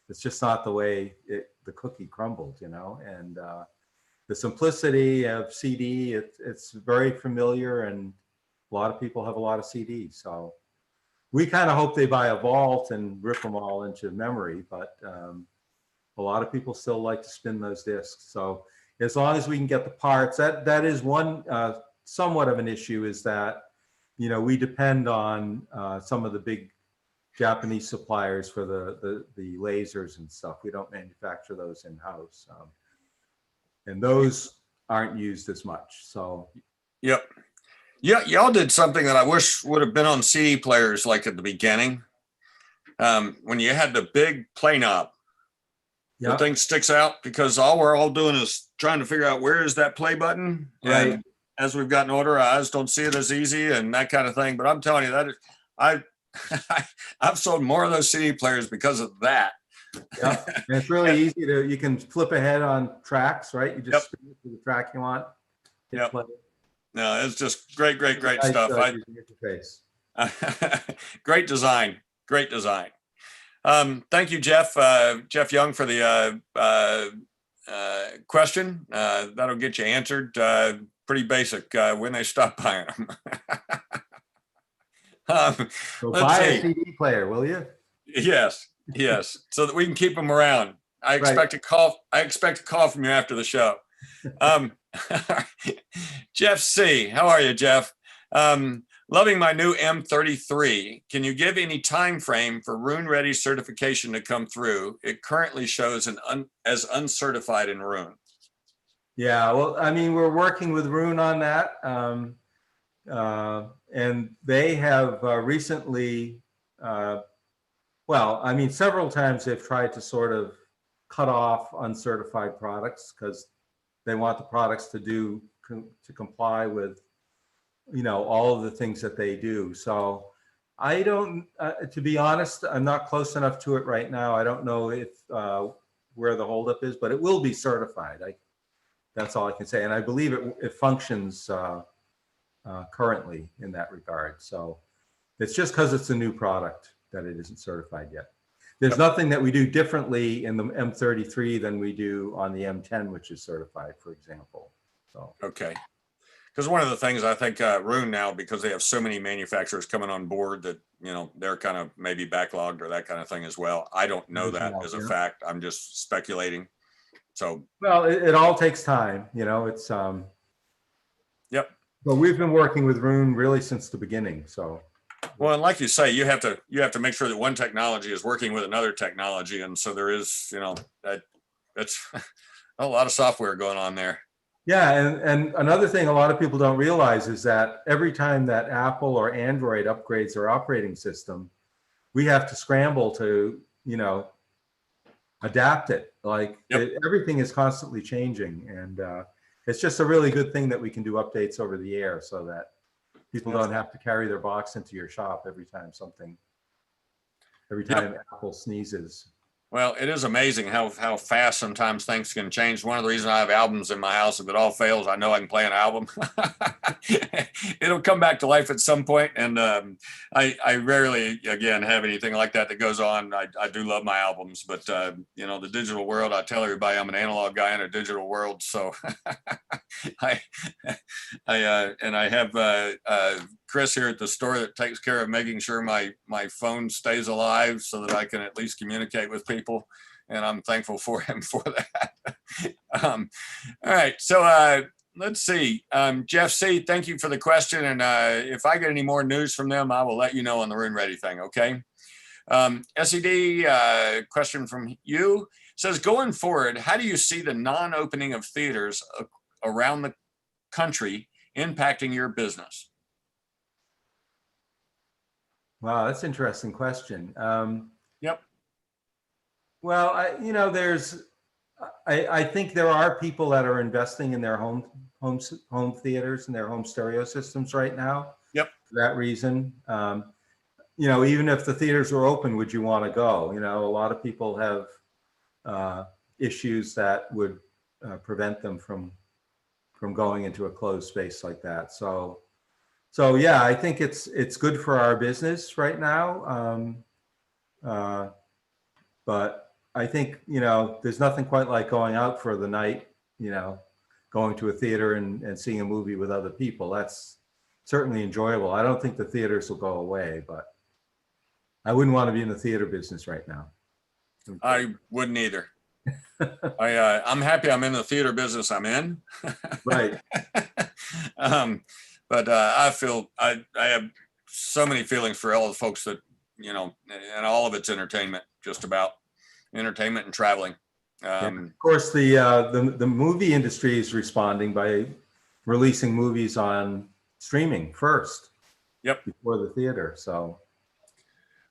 Speaker 2: it's just not the way the cookie crumbled, And the simplicity of CD, it's very familiar, and a lot of people have a lot of CDs. So we kind of hope they buy a vault and rip them all into memory, but a lot of people still like to spin those discs. So as long as we can get the parts, that is one somewhat of an issue, is that, we depend on some of the big Japanese suppliers for the lasers and stuff. We don't manufacture those in-house. And those aren't used as much, so.
Speaker 1: Yep. Yeah, y'all did something that I wish would have been on CD players, like at the beginning, when you had the big play knob. The thing sticks out, because all we're all doing is trying to figure out where is that play button.
Speaker 2: Right.
Speaker 1: And as we've gotten older, our eyes don't see it as easy and that kind of thing. But I'm telling you, that is, I've sold more of those CD players because of that.
Speaker 2: Yeah, and it's really easy you can flip ahead on tracks, right? You just spin it to the track you want.
Speaker 1: Yeah. No, it's just great stuff. Great design. Great design. Thank you, Jeff. Jeff Young, for the question. That'll get you answered. Pretty basic. When they stop buying them.
Speaker 2: So buy a CD player, will you?
Speaker 1: Yes, so that we can keep them around. I expect a call. I expect a call from you after the show. Jeff C, how are you, Jeff? Loving my new M33. Can you give any time frame for Roon Ready certification to come through? It currently shows as uncertified in Roon.
Speaker 2: Yeah, well, I mean, we're working with Roon on that, and they have recently, several times they've tried to sort of cut off uncertified products because they want the products to do to comply with, you know, all of the things that they do. So I don't, to be honest, I'm not close enough to it right now. I don't know if where the holdup is, but it will be certified. That's all I can say. And I believe it functions currently in that regard. So it's just because it's a new product that it isn't certified yet. There's nothing that we do differently in the M33 than we do on the M10, which is certified, for example. So
Speaker 1: okay. Because one of the things I think Rune now, because they have so many manufacturers coming on board that, you know, they're kind of maybe backlogged or that kind of thing as well. I don't know that as a fact. I'm just speculating. So,
Speaker 2: well, it all takes time, you know, it's,
Speaker 1: yep.
Speaker 2: but we've been working with Rune really since the beginning. So,
Speaker 1: well, and like you say, you have to make sure that one technology is working with another technology. And so there is, you know, that's a lot of software going on there.
Speaker 2: yeah, and another thing a lot of people don't realize is that every time that Apple or Android upgrades their operating system, we have to scramble to, you know, adapt it. Like everything is constantly changing, and it's just a really good thing that we can do updates over the air so that people don't have to carry their box into your shop every time Apple sneezes.
Speaker 1: Well, it is amazing how fast sometimes things can change. One of the reasons I have albums in my house, if it all fails, I know I can play an album. It'll come back to life at some point. And I rarely, again, have anything like that goes on. I do love my albums, but, you know, the digital world, I tell everybody I'm an analog guy in a digital world. So I have Chris here at the store that takes care of making sure my phone stays alive so that I can at least communicate with people, and I'm thankful for him for that. All right, so let's see. Jeff C., thank you for the question, and if I get any more news from them, I will let you know on the Rune Ready thing, okay? SED, question from you, says, going forward, how do you see the non-opening of theaters around the country impacting your business?
Speaker 2: Wow, that's an interesting question.
Speaker 1: Yep.
Speaker 2: Well, I think there are people that are investing in their home theaters and their home stereo systems right now.
Speaker 1: Yep.
Speaker 2: For that reason, you know, even if the theaters were open, would you want to go? You know, a lot of people have issues that would prevent them from going into a closed space like that. So yeah, I think it's good for our business right now. But I think, you know, there's nothing quite like going out for the night, you know, going to a theater and seeing a movie with other people. That's certainly enjoyable. I don't think the theaters will go away, but I wouldn't want to be in the theater business right now.
Speaker 1: I wouldn't either. I'm happy I'm in the theater business I'm in.
Speaker 2: Right.
Speaker 1: But I feel I have so many feelings for all the folks that, you know, and all of it's entertainment, just about entertainment and traveling.
Speaker 2: Of course, the movie industry is responding by releasing movies on streaming first.
Speaker 1: Yep.
Speaker 2: Before the theater. So.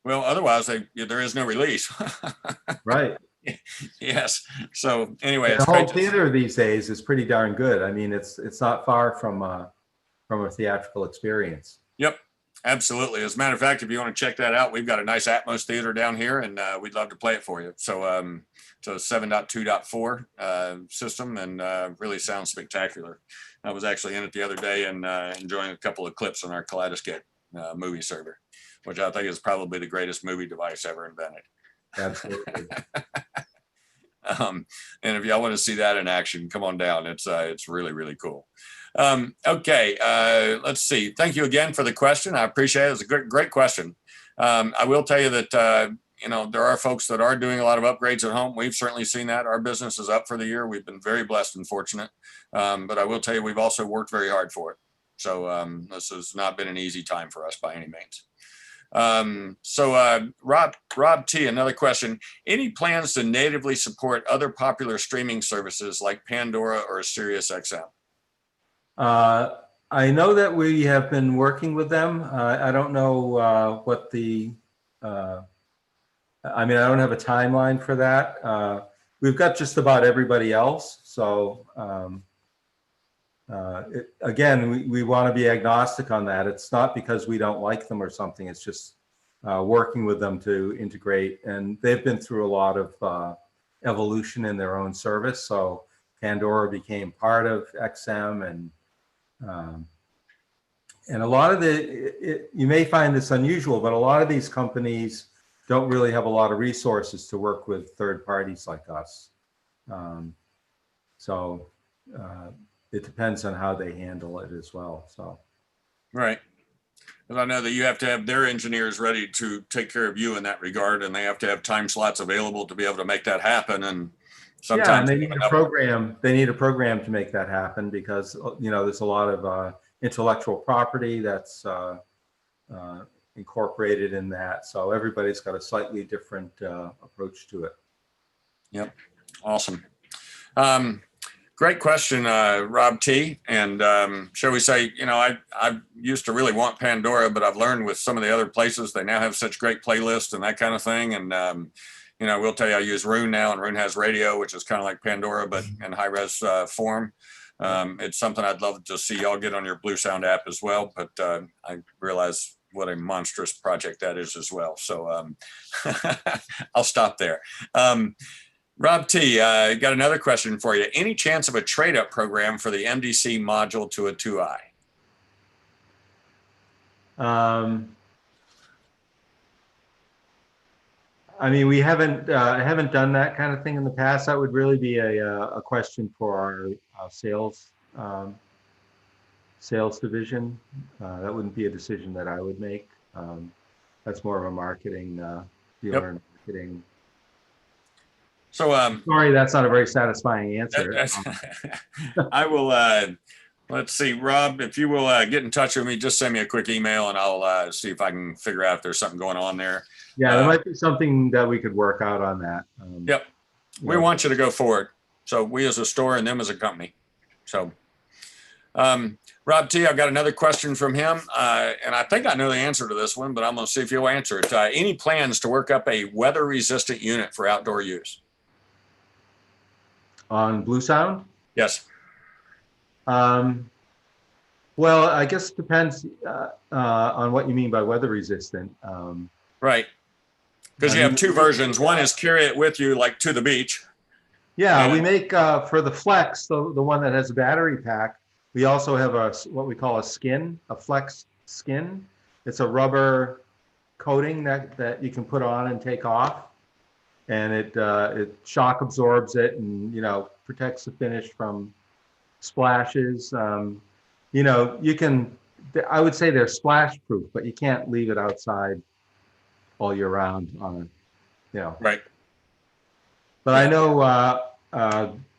Speaker 1: Well, otherwise there is no release.
Speaker 2: Right.
Speaker 1: Yes. So anyway,
Speaker 2: the whole theater these days is pretty darn good. I mean, it's not far from a theatrical experience.
Speaker 1: Yep. Absolutely. As a matter of fact, if you want to check that out, we've got a nice Atmos theater down here, and we'd love to play it for you. So it's a 7.2.4 system, and really sounds spectacular. I was actually in it the other day and enjoying a couple of clips on our Kaleidoscope movie server, which I think is probably the greatest movie device ever invented.
Speaker 2: Absolutely.
Speaker 1: And if y'all want to see that in action, come on down. It's really, really cool. Okay, let's see. Thank you again for the question. I appreciate it. It's a great question. I will tell you that, you know, there are folks that are doing a lot of upgrades at home. We've certainly seen that. Our business is up for the year. We've been very blessed and fortunate. But I will tell you, we've also worked very hard for it. So this has not been an easy time for us by any means. Rob T, another question. Any plans to natively support other popular streaming services like Pandora or SiriusXM?
Speaker 2: I know that we have been working with them. I don't know what the, I mean, I don't have a timeline for that. We've got just about everybody else. So, Again, we want to be agnostic on that. It's not because we don't like them or something. It's just working with them to integrate. And they've been through a lot of evolution in their own service. So Pandora became part of XM, and a lot of you may find this unusual, but a lot of these companies don't really have a lot of resources to work with third parties like us. So it depends on how they handle it as well. So,
Speaker 1: right. Because I know that you have to have their engineers ready to take care of you in that regard, and they have to have time slots available to be able to make that happen. And sometimes
Speaker 2: yeah, and they need a program. They need a program to make that happen because there's a lot of intellectual property that's incorporated in that. So everybody's got a slightly different approach to it.
Speaker 1: Yep. Awesome. Great question, Rob T. And shall we say, I used to really want Pandora, but I've learned with some of the other places, they now have such great playlists and that kind of thing. And, we'll tell you, I use Roon now, and Roon has radio, which is kind of like Pandora, but in high res form. It's something I'd love to see y'all get on your Bluesound app as well. But I realize what a monstrous project that is as well. So I'll stop there. Rob T, got another question for you. Any chance of a trade-up program for the MDC module to a 2i?
Speaker 2: I mean, we haven't done that kind of thing in the past. That would really be a question for our sales division. That wouldn't be a decision that I would make. That's more of a marketing dealer and marketing.
Speaker 1: So
Speaker 2: sorry, that's not a very satisfying answer.
Speaker 1: I will. Let's see, Rob, if you will get in touch with me, just send me a quick email, and I'll see if I can figure out if there's something going on there.
Speaker 2: Yeah, there might be something that we could work out on that.
Speaker 1: Yep, we want you to go forward. So we as a store and them as a company. So, Rob T, I've got another question from him, and I think I know the answer to this one, but I'm going to see if you'll answer it. Any plans to work up a weather-resistant unit for outdoor use?
Speaker 2: On Bluesound?
Speaker 1: Yes.
Speaker 2: Well, I guess it depends on what you mean by weather resistant.
Speaker 1: Right. Because you have two versions. One is carry it with you, like to the beach.
Speaker 2: Yeah, we make for the Flex, the one that has a battery pack. We also have what we call a Flex skin. It's a rubber coating that you can put on and take off, and it shock absorbs it and protects the finish from splashes. You can. I would say they're splash proof, but you can't leave it outside all year round on
Speaker 1: Right.
Speaker 2: But I know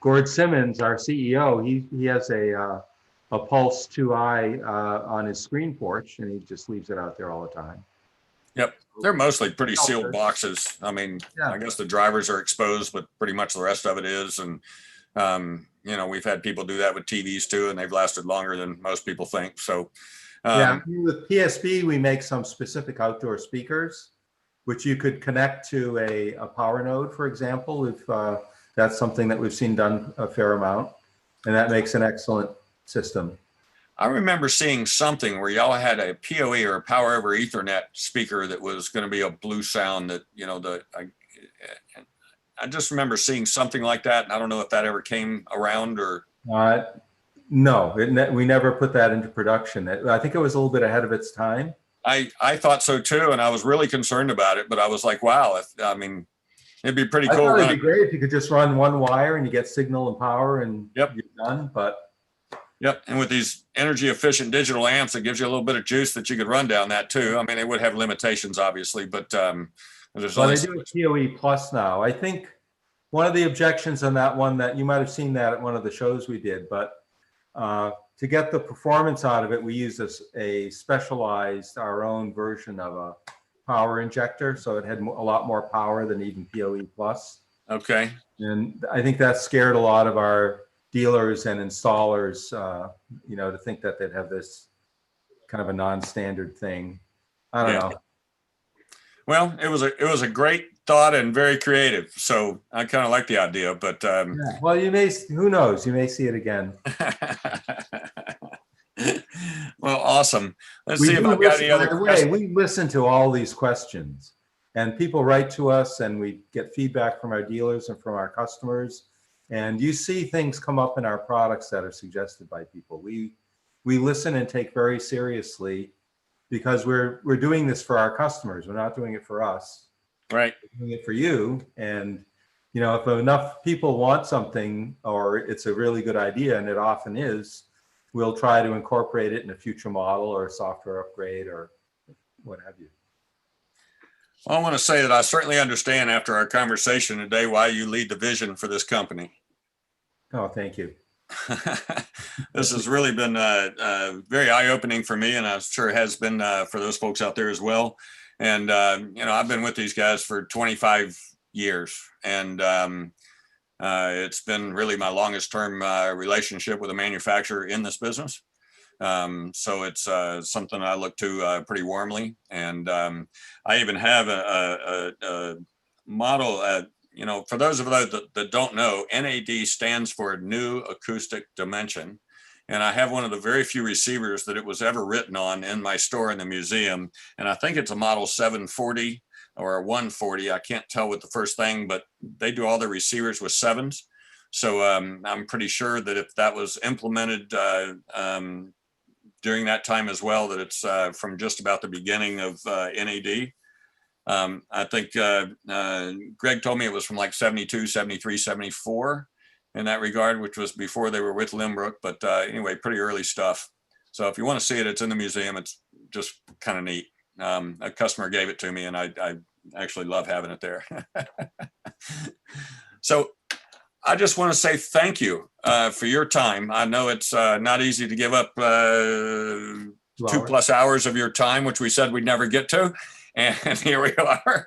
Speaker 2: Gord Simmons, our CEO, he has a Pulse 2i on his screen porch, and he just leaves it out there all the time.
Speaker 1: Yep. They're mostly pretty sealed boxes. I mean, I guess the drivers are exposed, but pretty much the rest of it is. And, we've had people do that with TVs too, and they've lasted longer than most people think. So,
Speaker 2: with PSB, we make some specific outdoor speakers, which you could connect to a power node, for example, if that's something that we've seen done a fair amount, and that makes an excellent system.
Speaker 1: I remember seeing something where y'all had a PoE or a power over Ethernet speaker that was going to be a Bluesound that, I just remember seeing something like that. And I don't know if that ever came around or.
Speaker 2: No, we never put that into production. I think it was a little bit ahead of its time.
Speaker 1: I thought so too. And I was really concerned about it, but I was like, wow, it'd be pretty cool.
Speaker 2: It'd be great if you could just run one wire and you get signal and power and you're done. But
Speaker 1: yep. And with these energy efficient digital amps, it gives you a little bit of juice that you could run down that too. I mean, it would have limitations obviously, but there's
Speaker 2: they do a PoE plus now. I think one of the objections on that one, that you might have seen that at one of the shows we did, but to get the performance out of it, we use a specialized, our own version of a power injector. So it had a lot more power than even PoE plus.
Speaker 1: Okay.
Speaker 2: And I think that scared a lot of our dealers and installers, to think that they'd have this kind of a non-standard thing. I don't know.
Speaker 1: Well, it was a great thought and very creative. So I kind of like the idea, but
Speaker 2: Yeah. Well, who knows? You may see it again.
Speaker 1: well, awesome. Let's
Speaker 2: We
Speaker 1: see if
Speaker 2: do
Speaker 1: I've got
Speaker 2: listen,
Speaker 1: any
Speaker 2: by
Speaker 1: other
Speaker 2: the way,
Speaker 1: questions.
Speaker 2: we listen to all these questions, and people write to us, and we get feedback from our dealers and from our customers. And you see things come up in our products that are suggested by people. We listen and take very seriously, because we're doing this for our customers. We're not doing it for us.
Speaker 1: Right.
Speaker 2: We're doing it for you. And you know, if enough people want something, or it's a really good idea, and it often is, we'll try to incorporate it in a future model or a software upgrade or what have you.
Speaker 1: Well, I want to say that I certainly understand after our conversation today why you lead the vision for this company.
Speaker 2: Oh, thank you.
Speaker 1: This has really been very eye-opening for me, and I'm sure it has been for those folks out there as well. And you know, I've been with these guys for 25 years, and it's been really my longest term relationship with a manufacturer in this business. So it's something I look to pretty warmly, and I even have a model. You know, for those of us that don't know, NAD stands for New Acoustic Dimension. And I have one of the very few receivers that it was ever written on in my store in the museum. And I think it's a model 740 or a 140. I can't tell with the first thing, but they do all their receivers with sevens. So I'm pretty sure that if that was implemented during that time as well, that it's from just about the beginning of NAD. I think Greg told me it was from like 72, 73, 74 in that regard, which was before they were with Lenbrook. But anyway, pretty early stuff. So if you want to see it, it's in the museum. It's just kind of neat. A customer gave it to me, and I actually love having it there. So I just want to say thank you for your time. I know it's not easy to give up 2+ hours of your time, which we said we'd never get to. And here we are.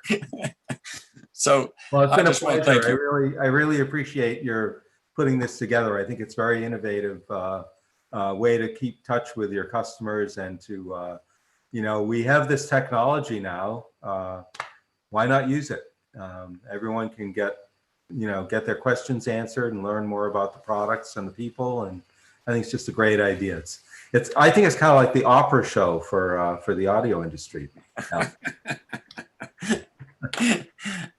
Speaker 1: So
Speaker 2: well, it's been
Speaker 1: I
Speaker 2: a
Speaker 1: just want to
Speaker 2: pleasure.
Speaker 1: thank you.
Speaker 2: I really appreciate your putting this together. I think it's very innovative way to keep touch with your customers, and to, you know, we have this technology now. Why not use it? Everyone can get their questions answered and learn more about the products and the people. And I think it's just a great idea. I think it's kind of like the opera show for the audio industry.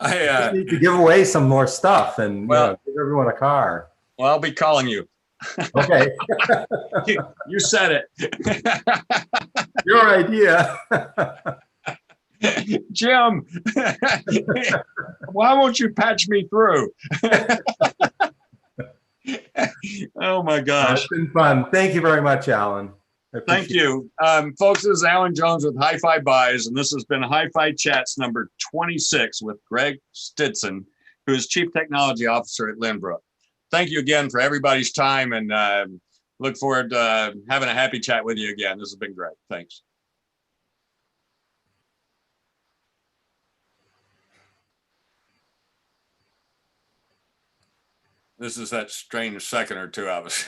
Speaker 2: I need to give away some more stuff and give everyone a car.
Speaker 1: Well, I'll be calling you.
Speaker 2: Okay.
Speaker 1: You said it.
Speaker 2: Your idea.
Speaker 1: Jim, why won't you patch me through? Oh my gosh.
Speaker 2: It's been fun. Thank you very much, Alan.
Speaker 1: Thank you. Folks, this is Alan Jones with HiFi Buys, and this has been HiFi Chats number 26 with Greg Stidsen, who is Chief Technology Officer at Lenbrook. Thank you again for everybody's time, and look forward to having a happy chat with you again. This has been great. Thanks. This is that strange second or two I was.